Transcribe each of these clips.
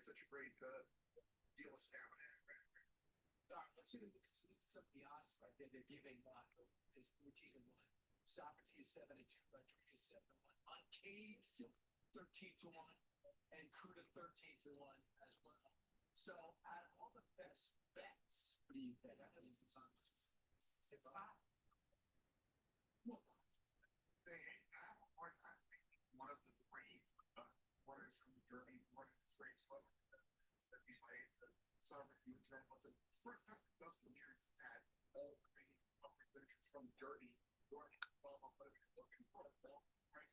such a great deal of stamina. Let's see some of the odds right there. They're giving is 14-1. Socrates 7-2, Rodriguez 7-1, Uncaged 13-1, and Kuda 13-1 as well. So out of all the best bets, what do you bet? I know it's on 6-5. Well, they have a hard time thinking one of the three runners from the Derby running this race. But that we played the Sovereignty example. So it's the first time Dustin Leary had all three upper finishers from the Derby running the ball, but if you're looking for a ball price,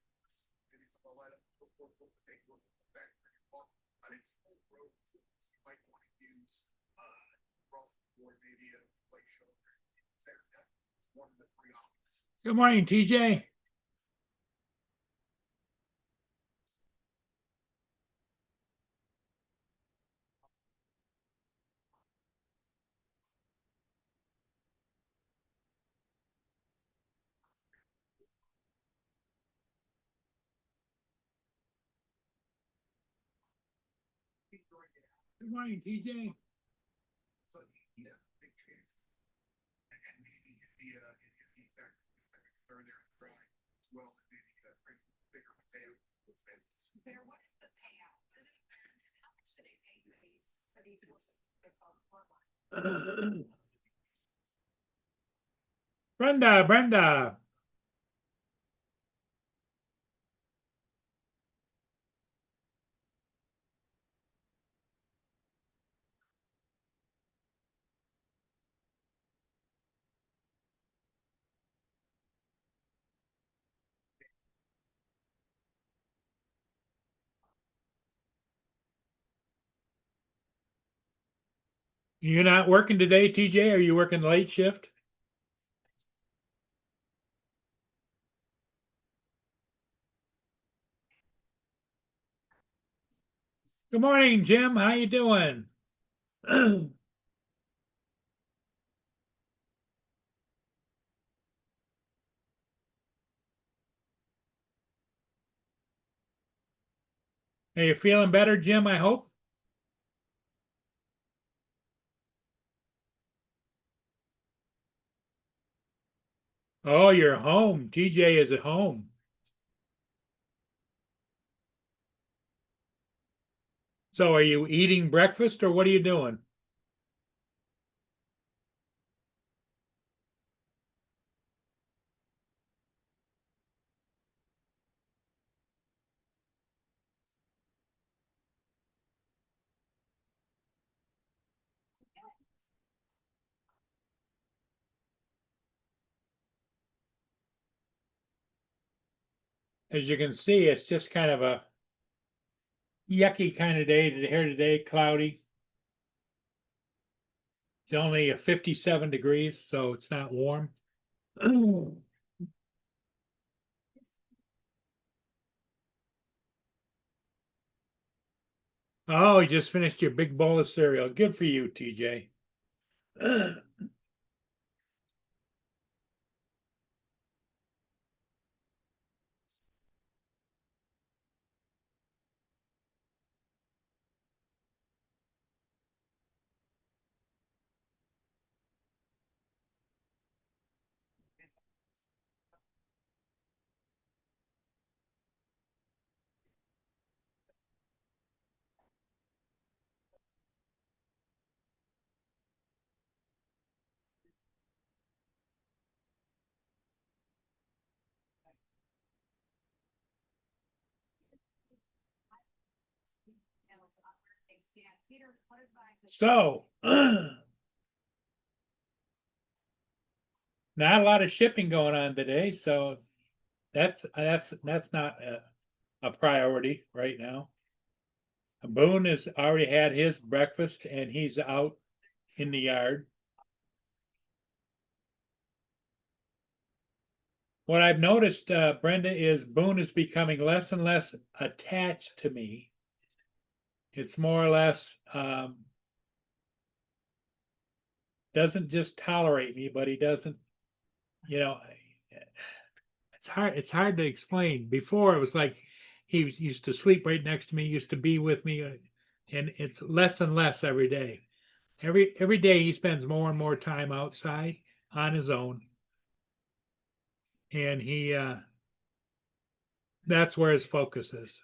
maybe some of the lineup before the big look back for your ball. I think the whole road you might want to use across the board, maybe a play shoulder. That's one of the three options. Good morning, TJ. Good morning, TJ. So he has a big chance. And maybe if he back further and try as well, maybe bring bigger payout expenses. Bear, what is the payout? What is it, and how much do they pay for these horses? Brenda. You're not working today, TJ? Are you working late shift? Good morning, Jim. How you doing? Are you feeling better, Jim, I hope? Oh, you're home. TJ is at home. So are you eating breakfast or what are you doing? As you can see, it's just kind of a yucky kind of day here today, cloudy. It's only 57 degrees, so it's not warm. Oh, you just finished your big bowl of cereal. Good for you, TJ. So, not a lot of shipping going on today, so that's not a priority right now. Boone has already had his breakfast and he's out in the yard. What I've noticed, Brenda, is Boone is becoming less and less attached to me. It's more or less doesn't just tolerate me, but he doesn't, you know, it's hard to explain. Before it was like he used to sleep right next to me, used to be with me. and it's less and less every day. Every day he spends more and more time outside on his own, and he that's where his focus is.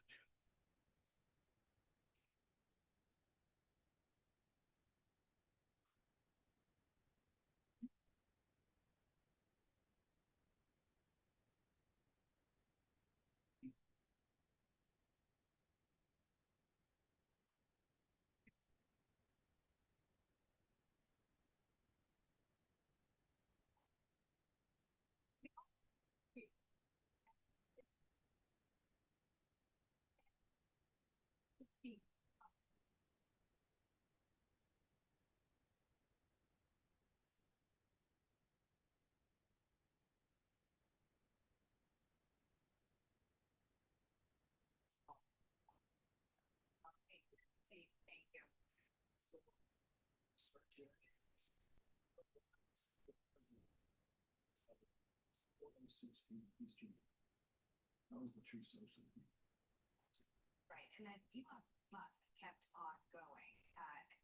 Thank you. That was the true social. Right, and then Elon Musk kept on going.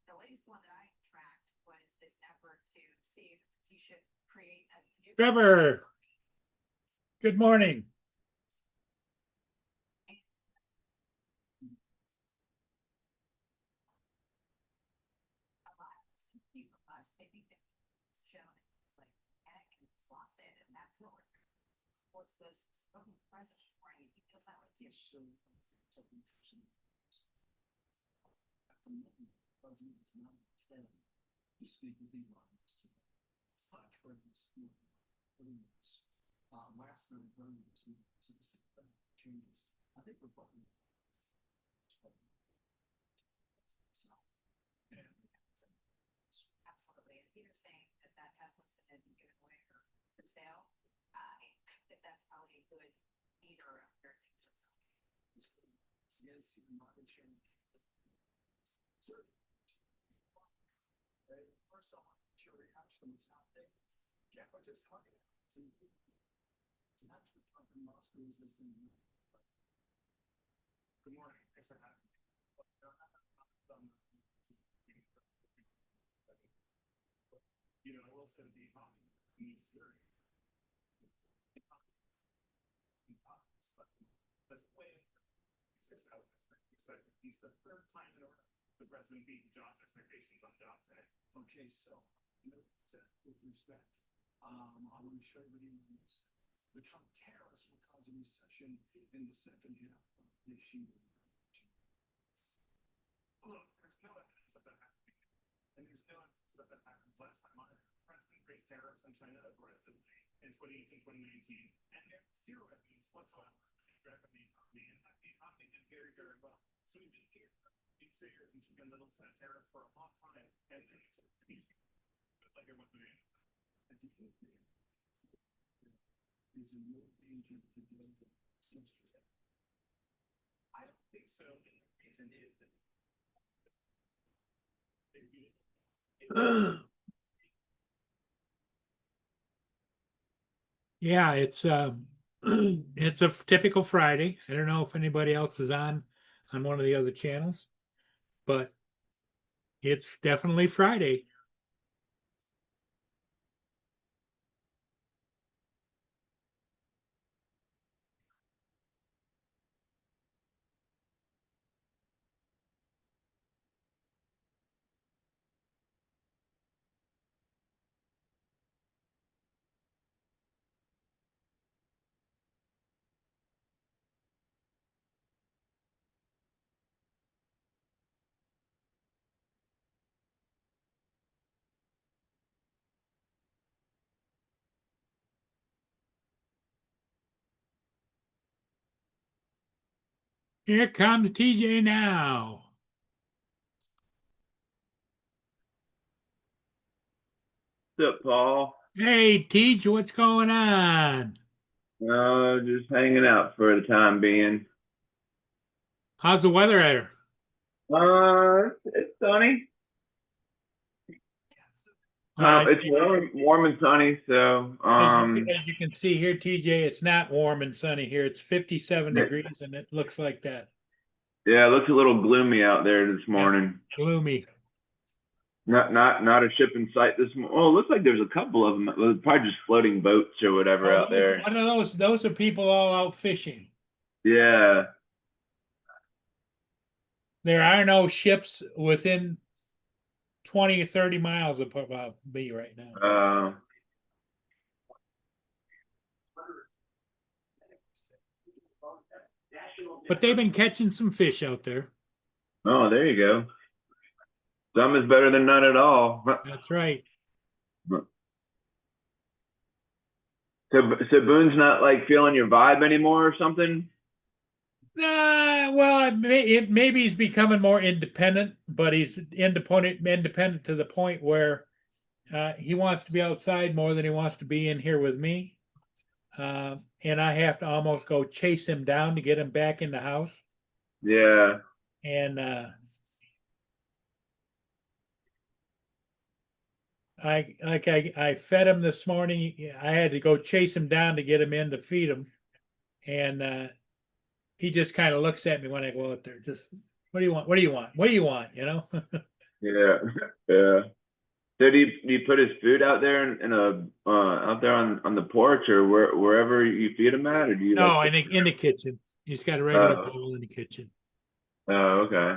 The latest one that I tracked was this effort to see if he should create a new. Trevor, good morning. Elon Musk, I think that it's shown it's like panic and it's lost it, and that's what what's this presence for him. He feels that way too. So, something at the moment, the president is not intending to speak with Elon Musk today. Trying to speak last night, during this meeting, changes. I think we're probably. Absolutely, and Peter's saying that Tesla's gonna be given away or for sale. I think that that's probably a good meter of where things are going. Yes, you might change. So. First off, your reaction is not there. Yeah, but just talking. So that's what talking Moscow is this thing. Good morning. Thanks for having me. You know, I will say the news theory. That's way expected. He's the third time in a row the president beat jobs expectations on jobs today. Okay, so with respect, I want to show you the Trump tariffs will cause a recession in the second half of this year. Look, there's no evidence of that happening. And there's no evidence that happened last time either. The president raised tariffs on China aggressively in 2018, 2019, and there's zero evidence whatsoever of the economy. In fact, the economy did very, very well. So we've been here for 6 years and chicken little tariffs for a long time, and then it's like it was doing. And do you think there's a real danger to doing yesterday? I don't think so. And the reason is that Yeah, it's it's a typical Friday. I don't know if anybody else is on one of the other channels, but it's definitely Friday. Here comes TJ now. What's up, Paul? Hey, TJ, what's going on? Just hanging out for the time being. How's the weather there? It's sunny. It's warm and sunny. So, as you can see here, TJ, it's not warm and sunny here. It's 57 degrees, and it looks like that. Yeah, it looks a little gloomy out there this morning. Gloomy. Not a ship in sight this morning. Oh, it looks like there's a couple of them. Probably just floating boats or whatever Oh, out there. one of those are people all out fishing. Yeah. There are no ships within 20 or 30 miles of me right now. But they've been catching some fish out there. Oh, there you go. Some is better than none at all. That's right. So Boone's not like feeling your vibe anymore or something? Well, maybe he's becoming more independent, but he's independent to the point where he wants to be outside more than he wants to be in here with me. And I have to almost go chase him down to get him back in the house. Yeah. And I fed him this morning. I had to go chase him down to get him in to feed him. And he just kind of looks at me when I go out there. Just, what do you want? What do you want? What do you want? You know? Yeah. Yeah. So do you put his food out there in a out there on the porch or wherever you feed him at, or do you No, like in the kitchen. He's got a regular Oh. bowl in the kitchen. Oh, okay.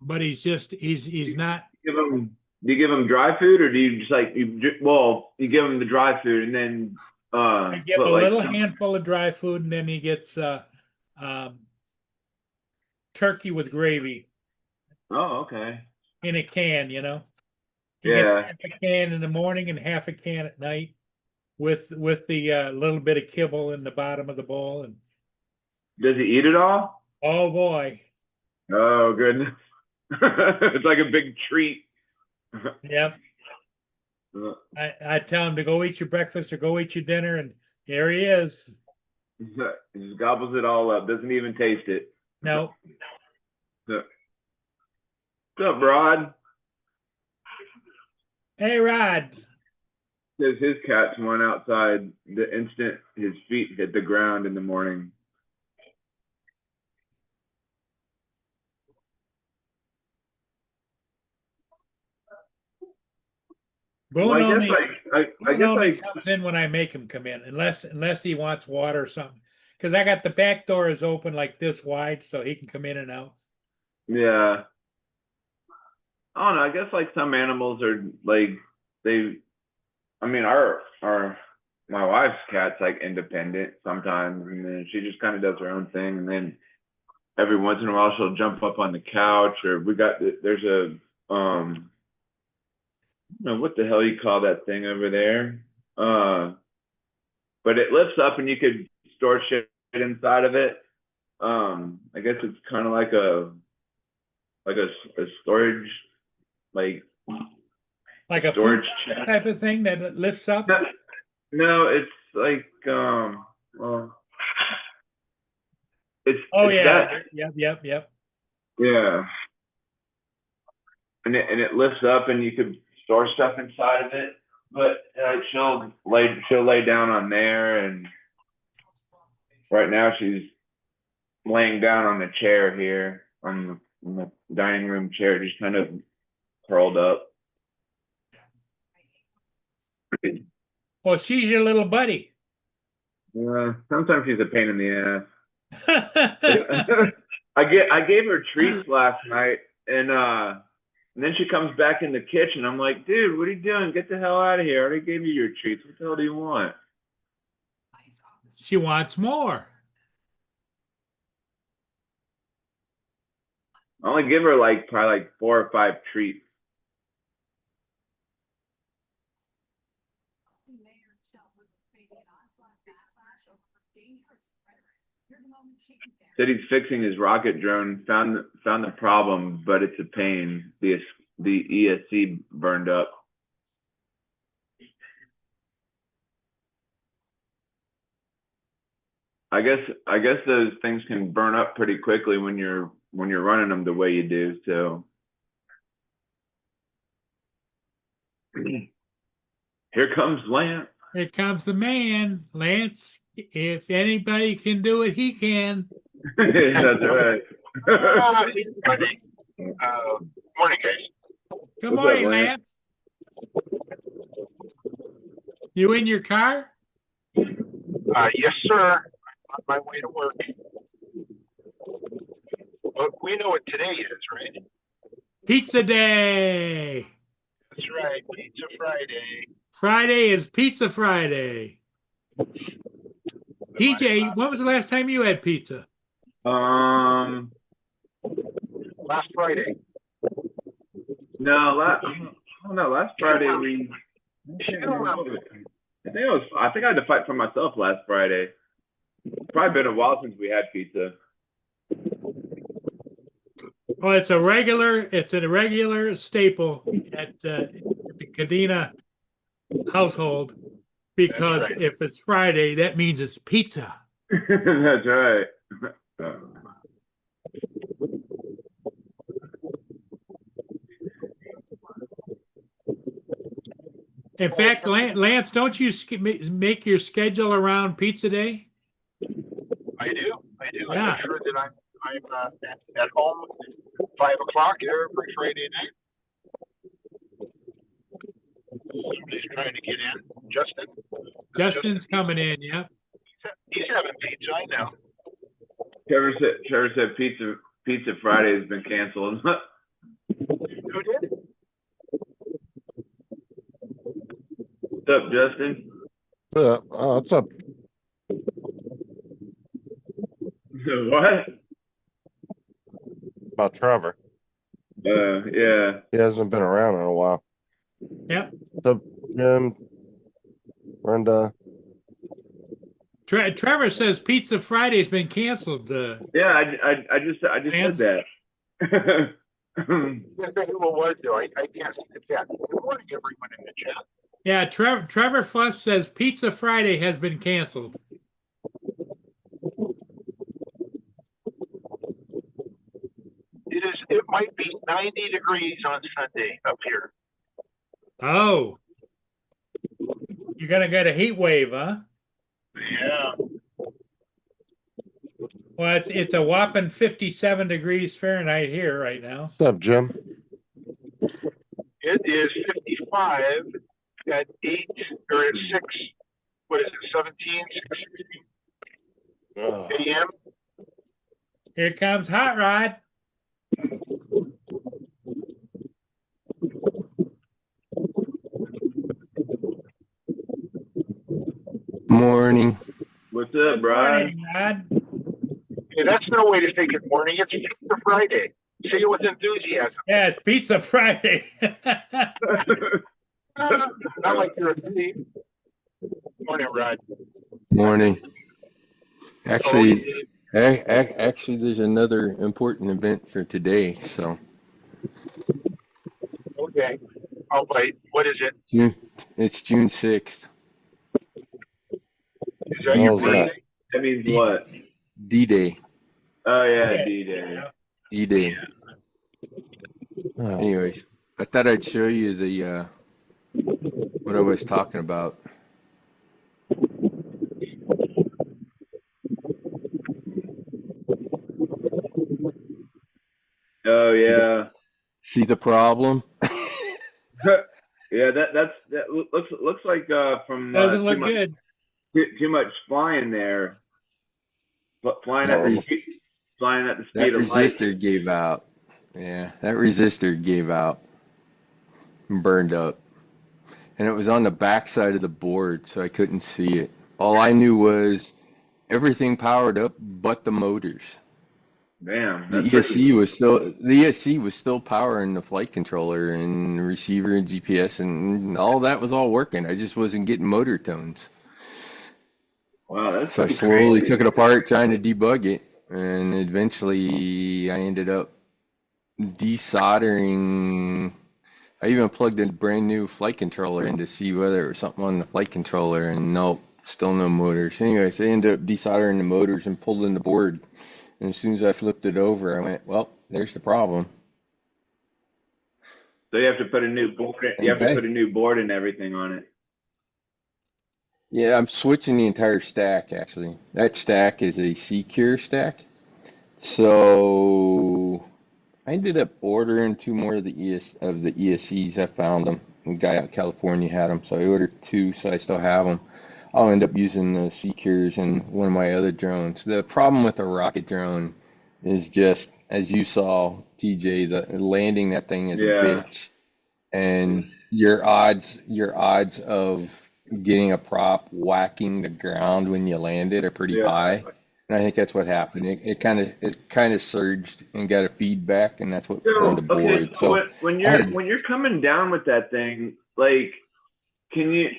But he's not. Do you give him dry food, or do you just like you give him the dry food and then I give put a like little some- handful of dry food, and then he gets turkey with gravy Oh, okay. in a can. You know, he gets Yeah. half a can in the morning and half a can at night, with the little bit of kibble in the bottom of the bowl. And Does he eat it all? oh boy, Oh, goodness. It's like a big treat. yep. I tell him to go eat your breakfast or go eat your dinner, and there he is. He just gobbles it all up. Doesn't even taste it. No, What's up, Rod? hey Rod. Says his cats went outside the instant his feet hit the ground in the morning. Boone Well, I only, guess I Boone guess only like comes in when I make him come in, unless he wants water or something. Because I got the back door is open like this wide, so he can come in and out. yeah. I don't know. I guess like some animals are like I mean, my wife's cat's like independent sometimes, and then she just kind of does her own thing, and then every once in a while she'll jump up on the couch, or there's a I don't know what the hell you call that thing over there, but it lifts up and you could store shit inside of it. I guess it's kind of like a storage, like Like a storage food chest. type of thing that lifts up. No, it's like well, it's Oh it's yeah, that, yep. yeah, and it lifts up and you could store stuff inside of it. But she'll lay down on there, and right now she's laying down on the chair here on the dining room chair, just kind of curled up. Well, she's your little buddy. Sometimes she's a pain in the ass. I gave her treats last night, and then she comes back in the kitchen. I'm like, dude, what are you doing? Get the hell out of here! I already gave you your treats. What the hell do you want? She wants more. I only give her like probably like 4 or 5 treats. Said he's fixing his rocket drone. Found the problem, but it's a pain. The ESC burned up. I guess those things can burn up pretty quickly when you're running them the way you do. So here comes Lance. Here comes the man, Lance. If anybody can do it, he can. That's right. Morning, guys. Good What's up, morning, Lance? Lance. You in your car? Yes, sir. On my way to work. But we know what today is, right? Pizza day. That's right. Pizza Friday. Friday is Pizza Friday. PJ, when was the last time you had pizza? Um, Last Friday. no, I don't know. Last Friday we. I think I had to fight for myself last Friday. It's probably been a while since we had pizza. Oh, it's a regular staple at the Cadena household because That's right. if it's Friday, that means it's pizza. That's right. In fact, Lance, don't you make your schedule around pizza day? I do. Yeah. I make sure that I'm at home at 5 o'clock every Friday night. Somebody's trying to get in. Justin? Justin's coming in, yeah. He's having pizza, I know. Trevor said Pizza Friday has been canceled. Who did? What's up, Justin? What's up? What? About Trevor. Yeah. He hasn't been around in a while. Yep. What's up, Jim? Brenda? Trevor says Pizza Friday's been canceled. Yeah, I just Lance? said that. Who it was, though? I can't see the chat. Good morning, everyone in the chat. Yeah, Trevor Fuss says Pizza Friday has been canceled. It might be 90 degrees on Sunday up here. Oh. You're gonna get a heat wave, huh? Yeah. Well, it's a whopping 57 degrees Fahrenheit here right now. What's up, Jim? It is 55 at 8 or at 6. What is it? 17, 6 a.m. Here comes Hot Rod. Morning. What's up, Good Brian? morning, Rod. Hey, that's no way to say good morning. It's Pizza Friday. Say it with enthusiasm. Yeah, it's Pizza Friday. Not like you're a thief. Morning, Rod. Morning. Actually, there's another important event for today. So Okay. I'll bite. What is it? it's June 6th. Is that your Oh, yeah. birthday? That means what? D-Day. Oh yeah, Yeah. D-Day. D-Day. Anyways, I thought I'd show you the what I was talking about. Oh yeah. See the problem? Yeah, that looks like from Doesn't too look much, good. too much flying there. Flying at the That speed of light. resistor gave out. Yeah, that resistor gave out and burned up. And it was on the back side of the board, so I couldn't see it. All I knew was everything powered up but the motors. Damn. The That's pretty- ESC was still powering the flight controller and the receiver and GPS and all that was all working. I just wasn't getting motor tones. Wow, that's So I pretty slowly crazy. took it apart trying to debug it, and eventually I ended up desoldering. I even plugged a brand new flight controller in to see whether there was something on the flight controller, and nope, still no motors. Anyways, I ended up desoldering the motors and pulling the board. And as soon as I flipped it over, I went, well, there's the problem. So you have to put a new board. You have to put a new board and everything on it. Yeah, I'm switching the entire stack actually. That stack is a Secure stack. So I ended up ordering two more of the ESCs. I found them. A guy out in California had them, so I ordered two, so I still have them. I'll end up using the Secures in one of my other drones. The problem with a rocket drone is just, as you saw, TJ, the landing that thing is a Yeah. bitch, and your odds of getting a prop whacking the ground when you land it are pretty Yeah. high. And I think that's what happened. It kind of surged and got a feedback, and that's what burned So the okay, board. so So when I you're had when you're coming down with that thing, like, can you?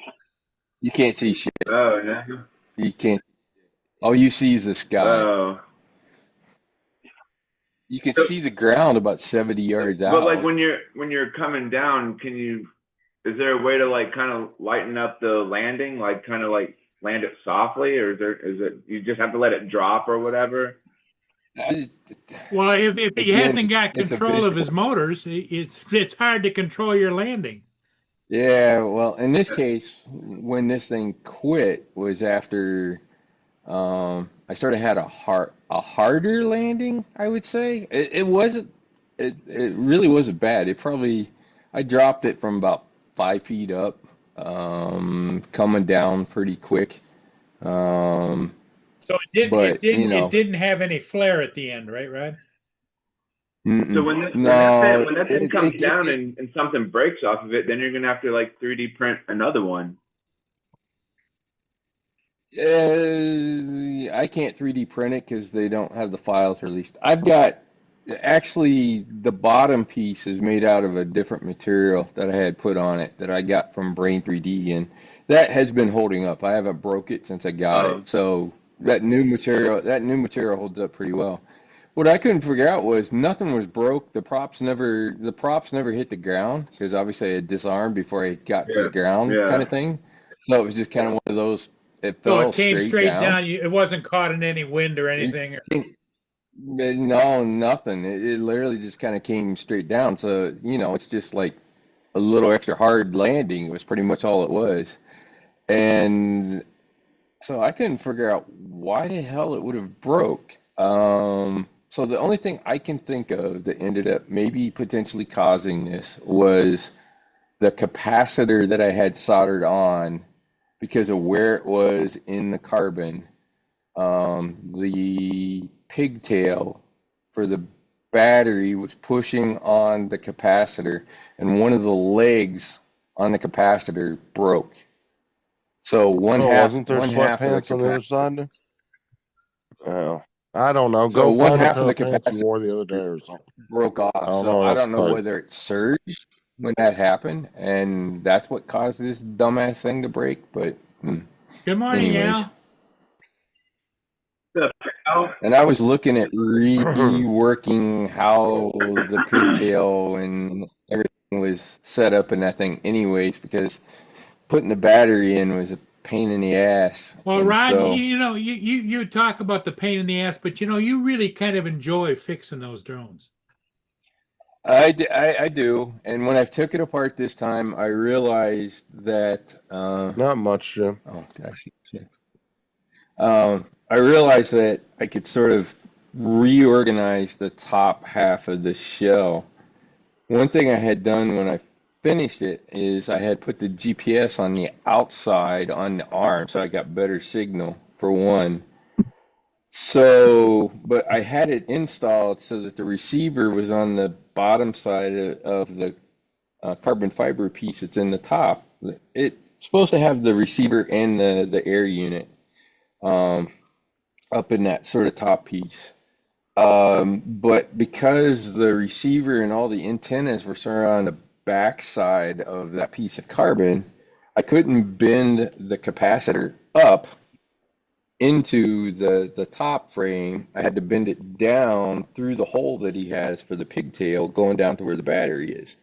you can't see shit. Oh no. You can't. All you see is the sky. Oh. You can So, see the ground about 70 yards but like out. when you're coming down, can you? Is there a way to like kind of lighten up the landing, like kind of like land it softly, or is it you just have to let it drop or whatever? I- Well, if he Again, hasn't got it's a control of his visual. motors, it's hard to control your landing. Yeah, well, in this case, when this thing quit was after I sort of had a harder landing, I would say. It wasn't it really wasn't bad. I dropped it from about 5 feet up, coming down pretty quick. Um, So but it didn't have any flare at the end, right, Rod? So mm-mm. that thing No, when that thing comes down and something breaks off of it, then you're gonna have to like 3D print another one. I can't 3D print it because they don't have the files released. I've got actually the bottom piece is made out of a different material that I had put on it that I got from Brain 3D, and that has been holding up. I haven't broke it since I got it, Oh, so that new material holds up pretty well. What I couldn't figure out was nothing was broke. The props never hit the ground because obviously I had disarmed before I got to the yeah, ground kind yeah. of thing. So it was just kind of one of those. It So fell it came straight straight down. down. It wasn't caught in any wind or It, anything. no, nothing. It literally just kind of came straight down. So, it's just like a little extra hard landing was pretty much all it was. And so I couldn't figure out why the hell it would have broke. So the only thing I can think of that ended up maybe potentially causing this was the capacitor that I had soldered on because of where it was in the carbon. The pigtail for the battery was pushing on the capacitor, and one of the legs on the capacitor broke. So one Oh, half wasn't there one half of the sweatpants on the other capacitor. side there? Oh, I don't know. So Go one find a half pair of the of pants you capacitor wore the other day or something. broke I off. don't So know what I else don't to know tell you. whether it surged when that happened, and that's what caused this dumbass thing to break. But Good morning, anyways, Al. The oh, and I was looking at reworking how the pigtail and everything was set up in that thing, anyways, because putting the battery in was a pain in the ass, Well, and Rod, so you talk about the pain in the ass, but you really kind of enjoy fixing those drones. I do. And when I took it apart this time, I realized that. Not much, Jim. Oh, gosh. I realized that I could sort of reorganize the top half of the shell. One thing I had done when I finished it is I had put the GPS on the outside on the arm, so I got better signal for one. So, but I had it installed so that the receiver was on the bottom side of the carbon fiber piece that's in the top. It's supposed to have the receiver and the air unit um, up in that sort of top piece. But because the receiver and all the antennas were sort of on the back side of that piece of carbon, I couldn't bend the capacitor up into the top frame. I had to bend it down through the hole that he has for the pigtail going down to where the battery is.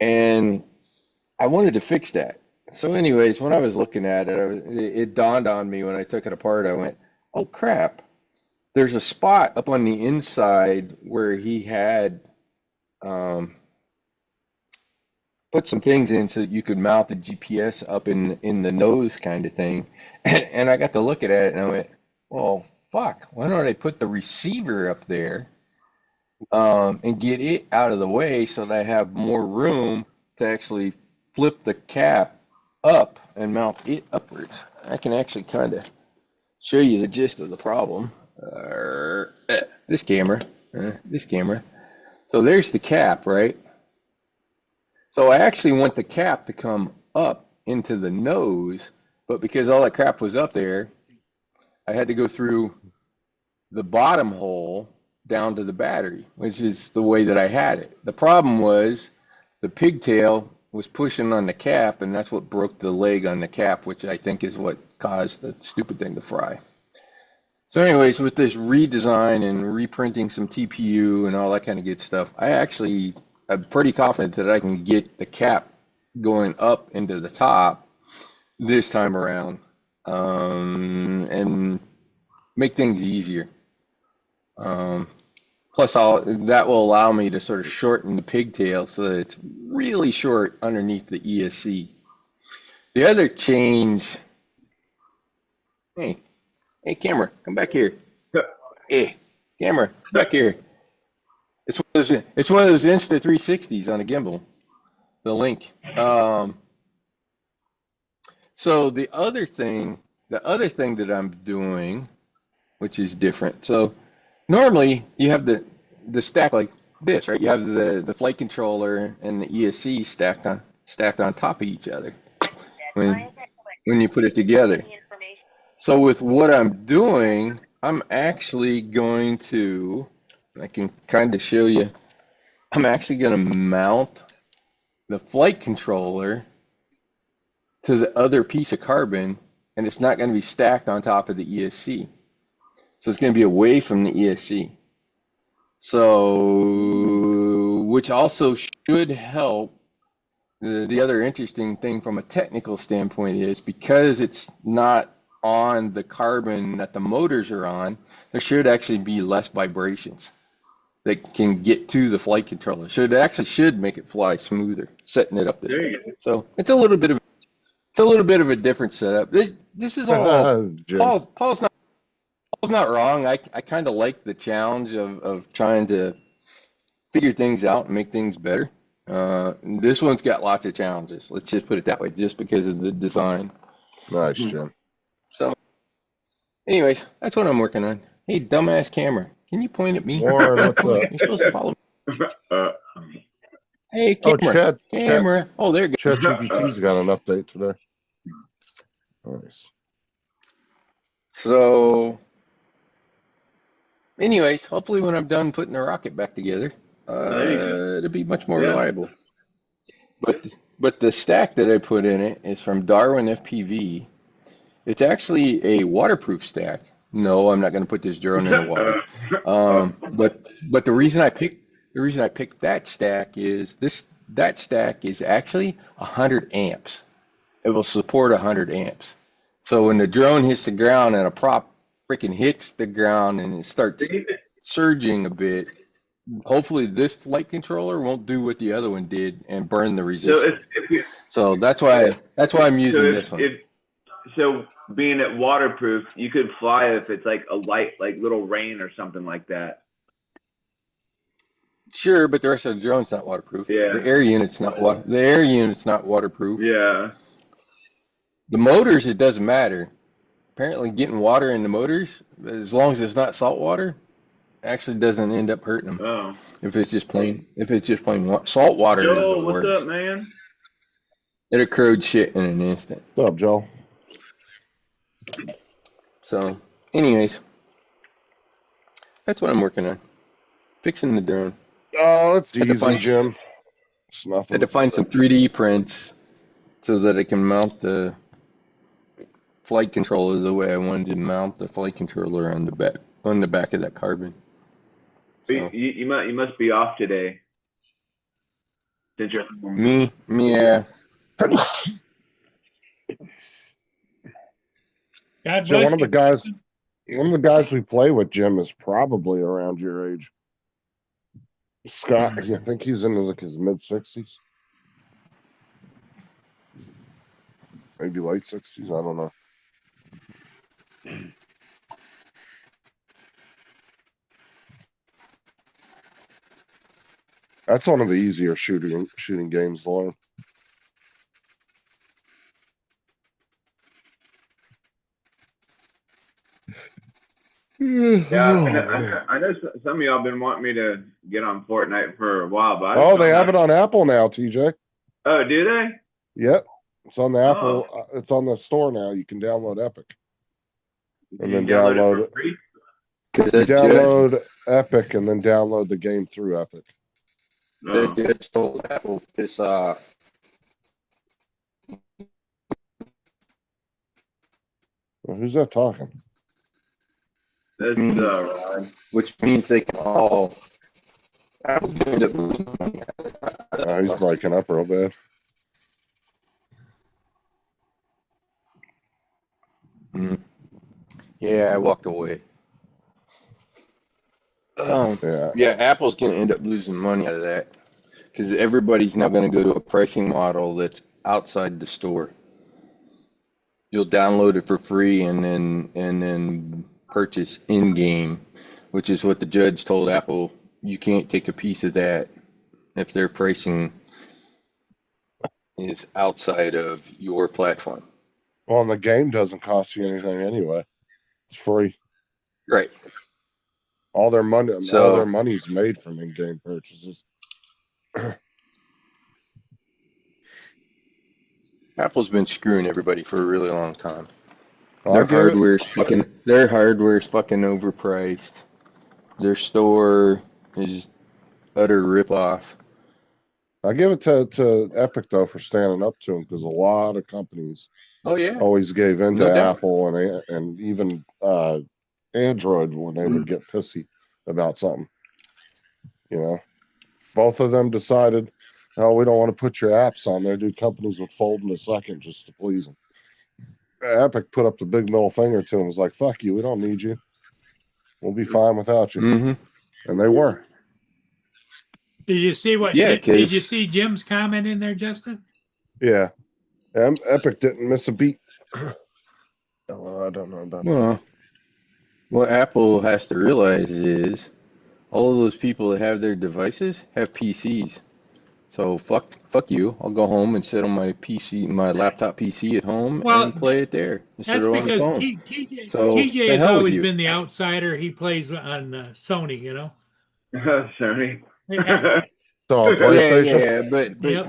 And I wanted to fix that. So anyways, when I was looking at it, it dawned on me when I took it apart. I went, "Oh crap. There's a spot up on the inside where he had um, put some things in so that you could mount the GPS up in the nose kind of thing. And I got to look at it and I went, well, fuck, why don't I put the receiver up there and get it out of the way so that I have more room to actually flip the cap up and mount it upwards. I can actually kind of show you the gist of the problem. This camera. So there's the cap, right? So I actually want the cap to come up into the nose, but because all that crap was up there, I had to go through the bottom hole down to the battery, which is the way that I had it. The problem was the pigtail was pushing on the cap, and that's what broke the leg on the cap, which I think is what caused the stupid thing to fry. So anyways, with this redesign and reprinting some TPU and all that kind of good stuff, I'm pretty confident that I can get the cap going up into the top this time around, and make things easier. Plus, that will allow me to sort of shorten the pigtail so that it's really short underneath the ESC. The other change, hey camera, come back here. Hey, camera, come back here. It's one of those Insta360s on a gimbal. The link. So the other thing that I'm doing, which is different. So normally you have the stack like this, right? You have the flight controller and the ESC stacked on top of each other when you put it together. So with what I'm doing, I'm actually going to, I can kind of show you, I'm actually going to mount the flight controller to the other piece of carbon, and it's not going to be stacked on top of the ESC. So it's going to be away from the ESC. So, which also should help. The other interesting thing from a technical standpoint is because it's not on the carbon that the motors are on, there should actually be less vibrations that can get to the flight controller. So it actually should make it fly smoother, setting it up this way. So it's a little bit of a different setup. This is all Paul's not wrong. I kind of like the challenge of trying to figure things out and make things better. This one's got lots of challenges. Let's just put it that way, just because of the design. Nice, Jim. So, anyways, that's what I'm working on. Hey, dumbass camera, can you point at me? Warren, what's up? You're supposed to follow me. Hey, Oh, camera. Camera. Oh, there you go. ChatGPT's got an update today. Nice. So, anyways, hopefully when I'm done putting the rocket back together, it'll be much more reliable. But the stack that I put in it is from Darwin FPV. It's actually a waterproof stack. No, I'm not going to put this drone in the water. But the reason I picked that stack is that stack is actually 100 amps. It will support 100 amps. So when the drone hits the ground and a prop freaking hits the ground and it starts surging a bit, hopefully this flight controller won't do what the other one did and burn the resistance. So that's why I'm using this one. So being it waterproof, you could fly if it's like a light, like little rain or something like that. Sure, but the rest of the drone's not waterproof. Yeah. The air unit's not waterproof. Yeah. The motors, it doesn't matter. Apparently getting water in the motors, as long as it's not salt water, actually doesn't end up hurting them. Oh. If it's just plain salt water is Joe, the what's worst. up, man? It'll corrode shit in an instant. What's up, Joe? So, anyways, that's what I'm working on. Fixing the drone. Oh, it's Had to easy, find- Jim. It's nothing. Had to find some 3D prints so that I can mount the flight controller the way I wanted to mount the flight controller on the back of that carbon. So, You must be off today. Since you're yeah. God So bless one of you. the guys we play with, Jim, is probably around your age. Scott, I think he's in his mid-60s. maybe late 60s. I don't know. That's one of the easier shooting games to learn. Yeah, Oh, man. I know some of y'all been wanting me to get on Fortnite for a while, but I just Oh, they don't have know. it on Apple now, TJ. Oh, do they? Yep. It's on the Oh. Apple. It's on the store now. You can download Epic. And You then download download it it. for free? Cause You that judge, download Epic and then download the game through Epic. that No. judge told Apple piss off. Well, who's that talking? That's Means, Ryan. which means they can all. Apple's gonna end up losing money. He's breaking up real bad. Mm. Yeah, I walked away. Yeah. Yeah, Apple's gonna end up losing money out of that because everybody's now gonna go to a pricing model that's outside the store. You'll download it for free and then purchase in game, which is what the judge told Apple. You can't take a piece of that if their pricing is outside of your platform. Well, and the game doesn't cost you anything anyway. It's free. Right. All their So money's made from in-game purchases. Apple's been screwing everybody for a really long time. I'll give it. Their hardware's fucking overpriced. Their store is utter ripoff. I give it to Epic though for standing up to them because a lot of companies Oh yeah, always gave in no to doubt. Apple and even Android when they would get pissy about something. You know, both of them decided, oh, we don't want to put your apps on there. Dude, companies would fold in a second just to please them. Epic put up the big middle finger to them. Was like, fuck you, we don't need you. We'll be fine without you. Mm-hmm. And they were. Did you see what? Yeah, Did you 'cause see Jim's comment in there, Justin? Yeah. Epic didn't miss a beat. Oh, I don't know about that. well, what Apple has to realize is all of those people that have their devices have PCs. So fuck you. I'll go home and sit on my PC, my laptop PC at home Well, and play it there instead that's of on the because phone. TJ So the has hell with always you. been the outsider. He plays on Sony, you know. Sony. Yeah. So on Oh yeah, PlayStation? yeah, Yep.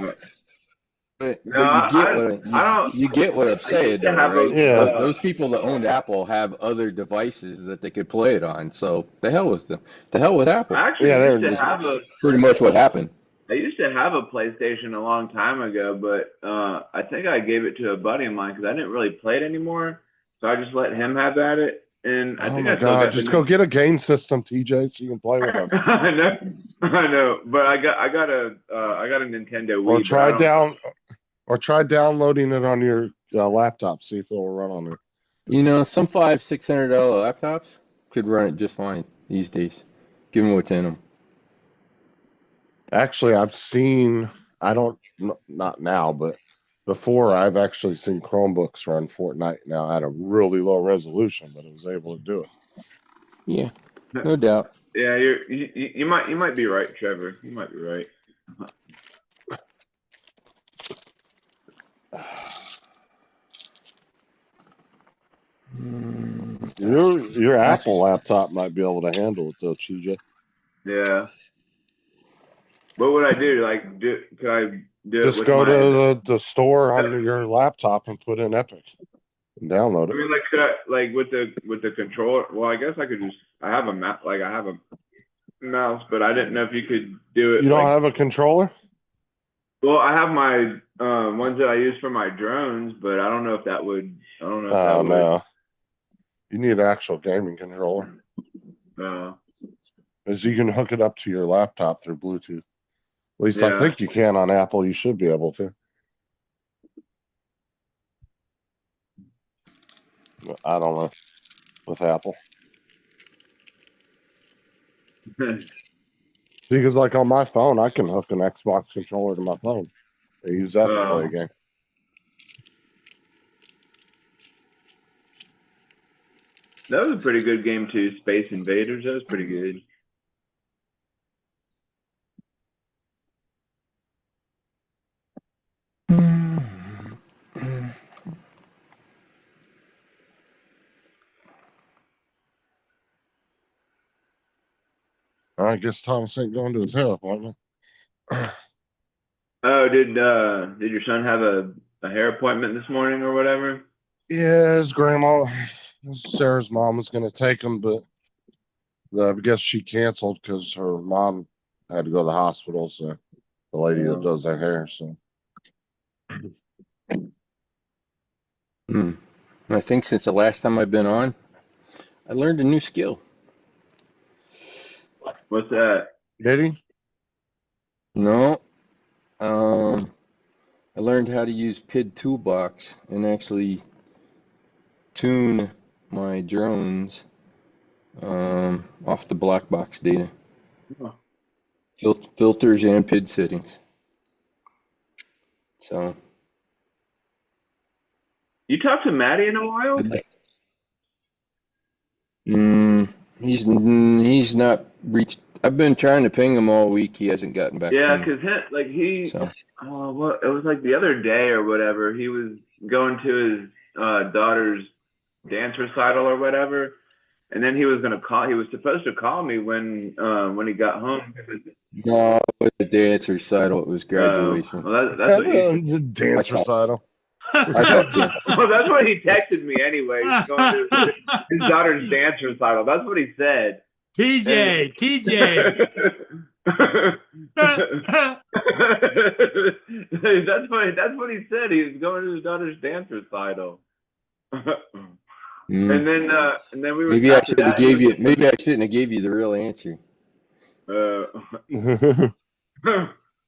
No, but you get I don't. you get what I'm I used saying to though, have right? a. Yeah. Those people that owned Apple have other devices that they could play it on. So the hell with them. The hell with Apple. I actually Yeah, used to Is have a. pretty much what happened. I used to have a PlayStation a long time ago, but I think I gave it to a buddy of mine because I didn't really play it anymore. So I just let him have at it, and I Oh think my I still God. got Just the. go get a game system, TJ, so you can play with us. I know, but I got a Nintendo Wii, but I don't. Or try downloading it on your laptop. See if it'll run on it. You know, some $500-600 laptops could run it just fine these days, given what's in them. Actually, I've seen. I don't. Not now, but before I've actually seen Chromebooks run Fortnite now at a really low resolution, but it was able to do it. Yeah, no doubt. Yeah, you might be right, Trevor. You might be right. Your Apple laptop might be able to handle it though, TJ. Yeah. What would I do? Could I do it Just with go my? to the store on your laptop and put in Epic and download I it. mean, like, could I with the controller? Well, I guess I could just. I have a I have a mouse, but I didn't know if you could do it. You don't have a controller? Well, I have my ones that I use for my drones, but I don't know if that would. I don't know if that Oh would. no. You need an actual gaming controller. Because you can hook it up to your laptop through Bluetooth. At least I Yeah. think you can on Apple. You should be able to. I don't know with Apple. Because like on my phone, I can hook an Xbox controller to my phone. I use that to play a game. That was a pretty good game too. Space Invaders. That was pretty good. I guess Thomas ain't going to his hair appointment. Oh, did your son have a hair appointment this morning or whatever? Yeah, his grandma, Sarah's mom was gonna take him, but I guess she canceled because her mom had to go to the hospital. So the lady that does their hair. So I think since the last time I've been on, I learned a new skill. What's that? did he? No, I learned how to use PID Toolbox and actually tune my drones off the black box data. Oh. Filters and PID settings. So You talked to Maddie in a while? he's not reached. I've been trying to ping him all week. He hasn't gotten back Yeah, to me. because he, So what it was like the other day or whatever. He was going to his daughter's dance recital or whatever, and then he was gonna call. He was supposed to call me when he got home. no, it was a dance recital. It was graduation. Well, that's what he. The dance I thought- recital. I thought, yeah. Well, that's what he texted me anyway. He's going to his daughter's dance recital. That's what he said. TJ, That's what he said. He was going to his daughter's dance recital. Mm. And then we were. Maybe I should have gave you. Maybe I shouldn't have gave you the real answer.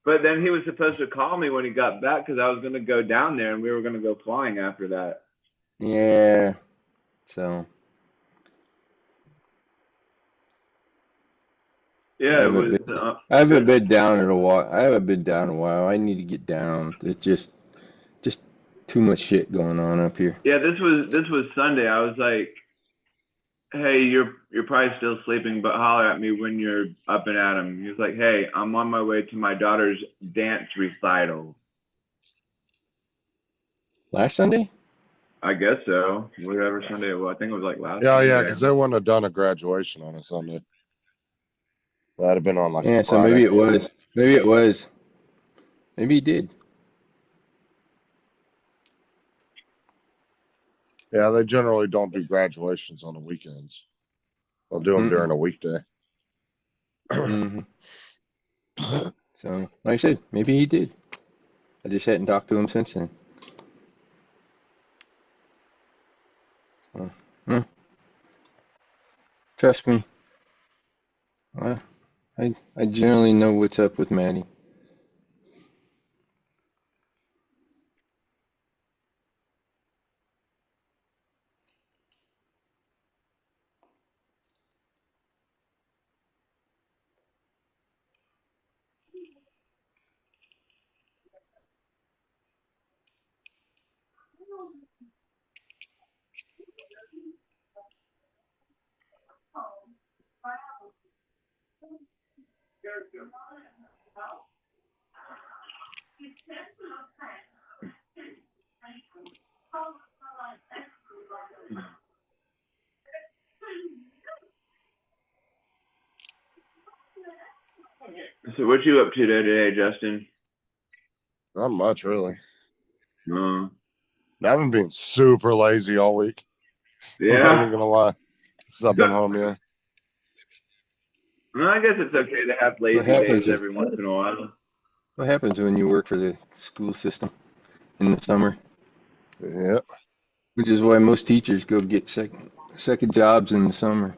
But then he was supposed to call me when he got back because I was going to go down there and we were going to go flying after that. Yeah. So Yeah, it was. I haven't been down in a while. I haven't been down in a while. I need to get down. It's just too much shit going on up here. Yeah, this was Sunday. I was like, "Hey, you're probably still sleeping, but holler at me when you're up and at him." He was like, "Hey, I'm on my way to my daughter's dance recital." Last Sunday? I guess so. Whatever Sunday it was. I think it was like last. Yeah, Sunday. because they wouldn't have done a graduation on a Sunday. That'd have been on like Yeah, a so maybe Friday. it was. Maybe it was. Maybe he did. Yeah, they generally don't do graduations on the weekends. They'll do them during a weekday. hmm So, like I said, maybe he did. I just hadn't talked to him since then. Trust me. I generally know what's up with Maddie. So what you up to today, Justin? Not much, really. No. I've been being super lazy all week. I'm not Yeah. even gonna lie. Since I've been home, yeah. Well, I guess it's okay to have lazy happens days every once in a while. What happens when you work for the school system in the summer? Yeah. Which is why most teachers go get second jobs in the summer.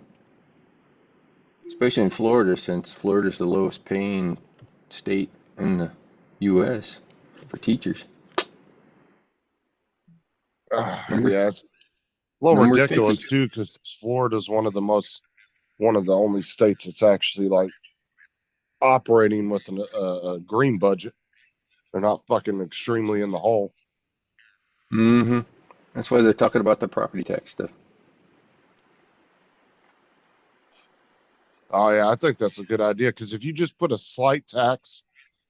Especially in Florida, since Florida's the lowest paying state in the U.S. for teachers. Yeah, it's a little Number ridiculous 50. too, because Florida's one of the only states that's actually like operating with a green budget. They're not fucking extremely in the hole. That's why they're talking about the property tax stuff. Oh yeah, I think that's a good idea because if you just put a slight tax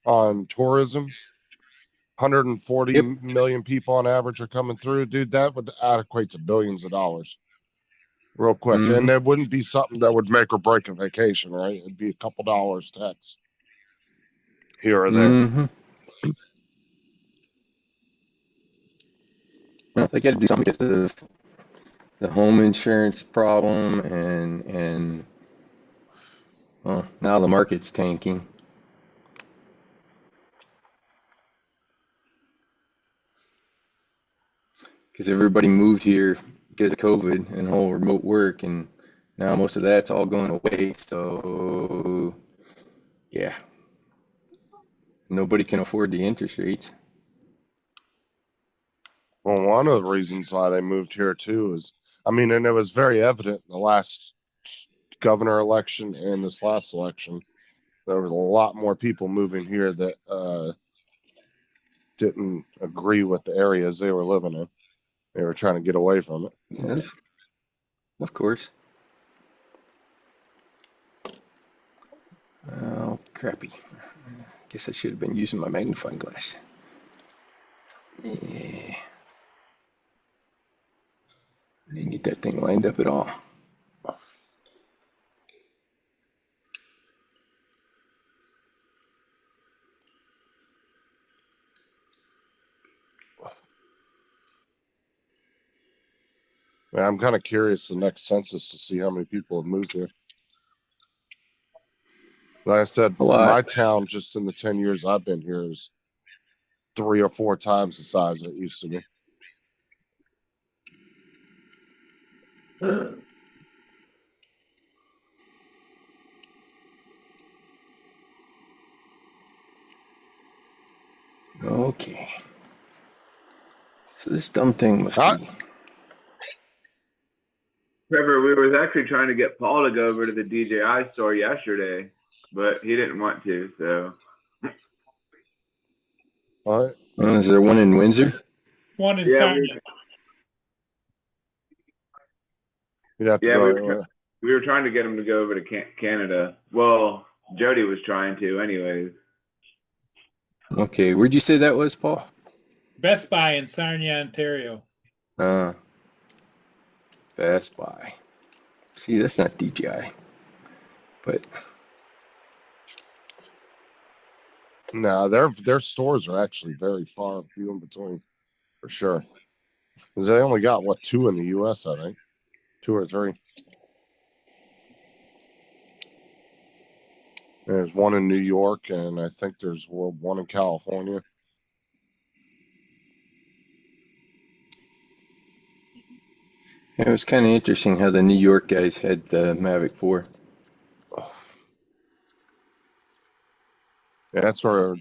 on tourism, 140 Yep. million people on average are coming through, dude. That would equate to billions of dollars real quick, Mhm. and it wouldn't be something that would make or break a vacation, right? It'd be a couple dollars tax here or there. Mhm. Well, they got to do something because of the home insurance problem, and well, now the market's tanking. Because everybody moved here because of COVID and whole remote work, and now most of that's all going away. So yeah, nobody can afford the interest rates. Well, one of the reasons why they moved here too is, I mean, and it was very evident in the last governor election and this last election. There was a lot more people moving here that didn't agree with the areas they were living in. They were trying to get away from it. Yes, of course. Oh, crappy. Guess I should have been using my magnifying glass. Yeah. Didn't get that thing lined up at all. Man, I'm kind of curious the next census to see how many people have moved here. Like I said, A lot. my town, just in the 10 years I've been here, is 3 or 4 times the size it used to be. Okay. So this dumb thing must Ah, be. Trevor, we was actually trying to get Paul to go over to the DJI store yesterday, but he didn't want to. So what? Is there one in Windsor? One in yeah, Sarnia. You'd have to yeah, go. we were trying to get him to go over to Canada. Well, Jody was trying to, anyways. Okay, where'd you say that was, Paul? Best Buy in Sarnia, Ontario. Best Buy. See, that's not DJI, but No, their stores are actually very far and few in between, for sure. Because they only got what 2 in the U.S. I think, 2 or 3. There's one in New York, and I think there's one in California. it was kind of interesting how the New York guys had the Mavic 4. Yeah, that's where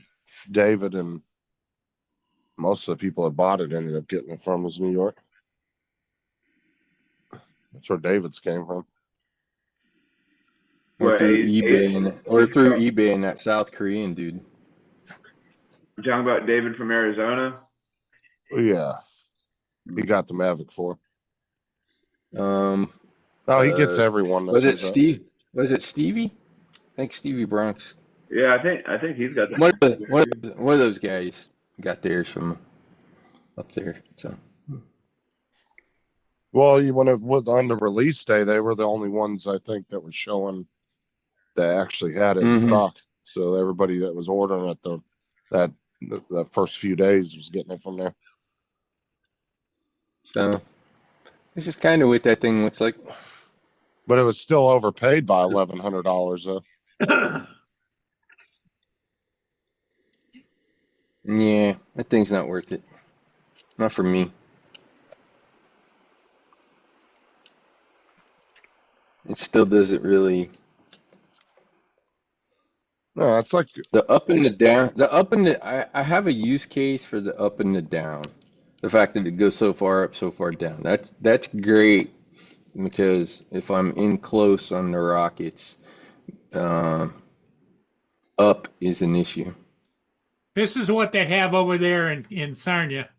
David and most of the people that bought it ended up getting it from was New York. That's where David's came from. Or What, through eight, eBay and that South Korean dude. you talking about David from Arizona? Yeah, he got the Mavic 4. Um, Oh, he gets everyone that was it comes up. Steve? Was it Stevie? I think Stevie Bronx. Yeah, I think he's got that. One of those guys got theirs from up there. So Well, when it was on the release day, they were the only ones I think that were showing that actually had it in stock. So everybody that was ordering it the first few days was getting it from there. So this is kind of what that thing looks like. But it was still overpaid by $1,100 though. Yeah, that thing's not worth it. Not for me. It still doesn't really. No, it's like The up and the down. The up and the. I have a use case for the up and the down. The fact that it goes so far up, so far down. That's great because if I'm in close on the rockets, up is an issue. This is what they have over there in Sarnia.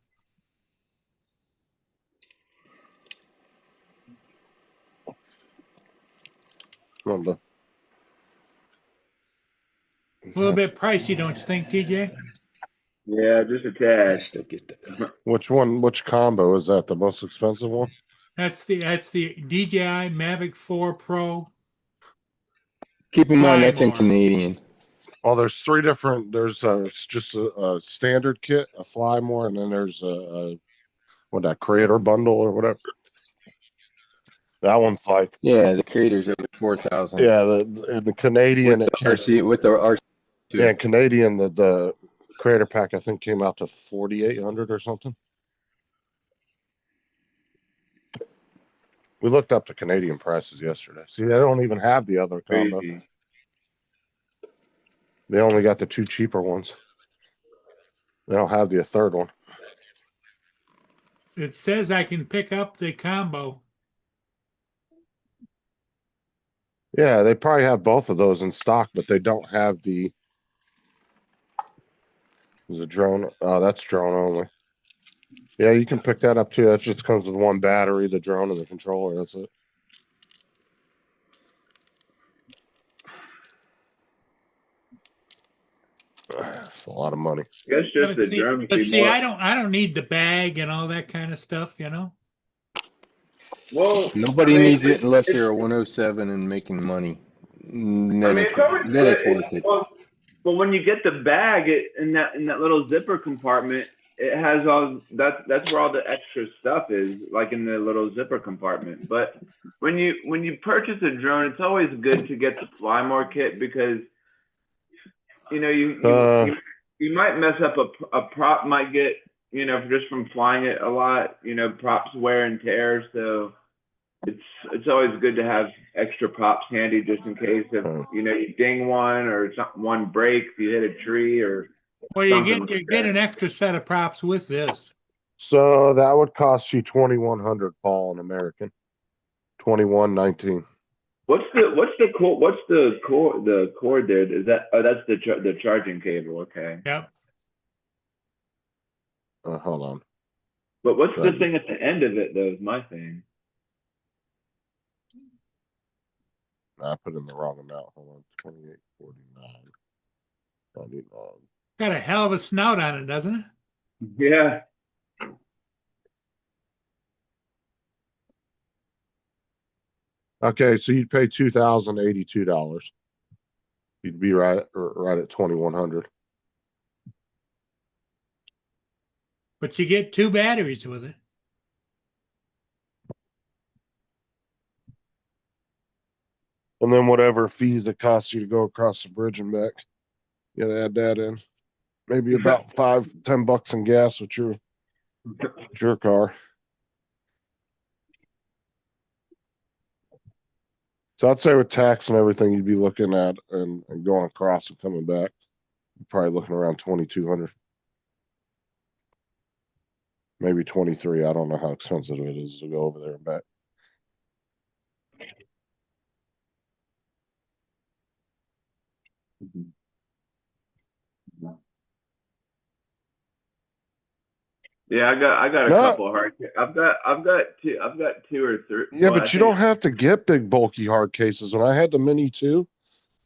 well, A little bit pricey, don't you think, TJ? Yeah, just a I tad. still get that. Which combo is that? The most expensive one? That's the DJI Mavic 4 Pro. Keep in mind that's in Flymore. Canadian. Oh, there's three different. There's it's just a standard kit, a Flymore, and then there's a what, that creator bundle or whatever. That one's like, Yeah, the creators over 4,000. yeah, the Canadian With it the came, RC, with the RC. yeah, Canadian the creator pack I think came out to 4,800 or something. We looked up the Canadian prices yesterday. See, they don't even have the other combo. Crazy. They only got the two cheaper ones. They don't have the third one. It says I can pick up the combo. Yeah, they probably have both of those in stock, but they don't have the. Is a drone? Oh, that's drone only. Yeah, you can pick that up too. That just comes with one battery, the drone, and the controller. That's it. That's a lot of money. I guess just the see, drone would but be see, more. I don't need the bag and all that kind of stuff, you know. Well, Nobody I mean, needs it unless it's- you're a 107 and making money. Then I mean, it's, it's always then it's good. worth it. Well, but when you get the bag, in that little zipper compartment, it has all that's where all the extra stuff is, like in the little zipper compartment. But when you purchase a drone, it's always good to get the Flymore kit because you know you might mess up a prop might get just from flying it a lot. Props wear and tear, so. It's always good to have extra props handy just in case if you ding one or one breaks, you hit a tree or Well, you something get like get that. an extra set of props with this. So that would cost you 2,100, Paul, in American. 21.19. What's the cord there? Is that that's the charging cable? Okay. Yep. Hold on. But what's the Right. thing at the end of it though? Is my thing. I put in the wrong amount. Hold on. 28.49. 99. Got a hell of a snout on it, doesn't it? Yeah. Okay, so you'd pay $2,082. You'd be right at 2,100. But you get two batteries with it. And then whatever fees it costs you to go across the bridge and back, you gotta add that in. Maybe about $5-10 in gas with your car. So I'd say with tax and everything, you'd be looking at and going across and coming back, you're probably looking around 2,200. Maybe 23. I don't know how expensive it is to go over there and back. Yeah, I got a No. couple hard. I've got two or three. Yeah, well, but I you think- don't have to get big bulky hard cases. When I had the Mini 2,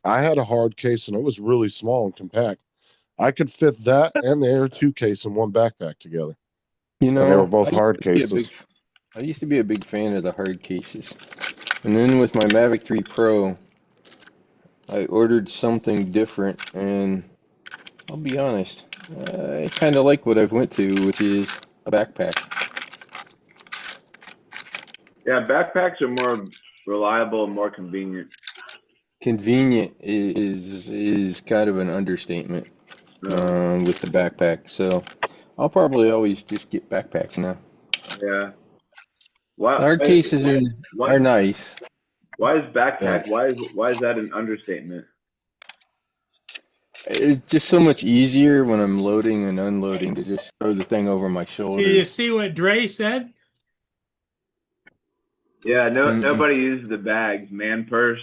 I had a hard case and it was really small and compact. I could fit that and the Air 2 case in one backpack together. You know, And they were both I used hard to be a cases. I used to be a big fan of the hard cases. And then with my Mavic 3 Pro, I ordered something different, and I'll be honest, I kind of like what I've went to, which is a backpack. Yeah, backpacks are more reliable and more convenient. Convenient is kind of an understatement with the backpack. So I'll probably always just get backpacks now. Yeah. Why, Hard cases why, are nice. why is backpack? Yeah. Why is that an understatement? It's just so much easier when I'm loading and unloading to just throw the thing over my shoulder. Do you see what Dre said? Yeah, Mm-mm. nobody uses the bags, man purse.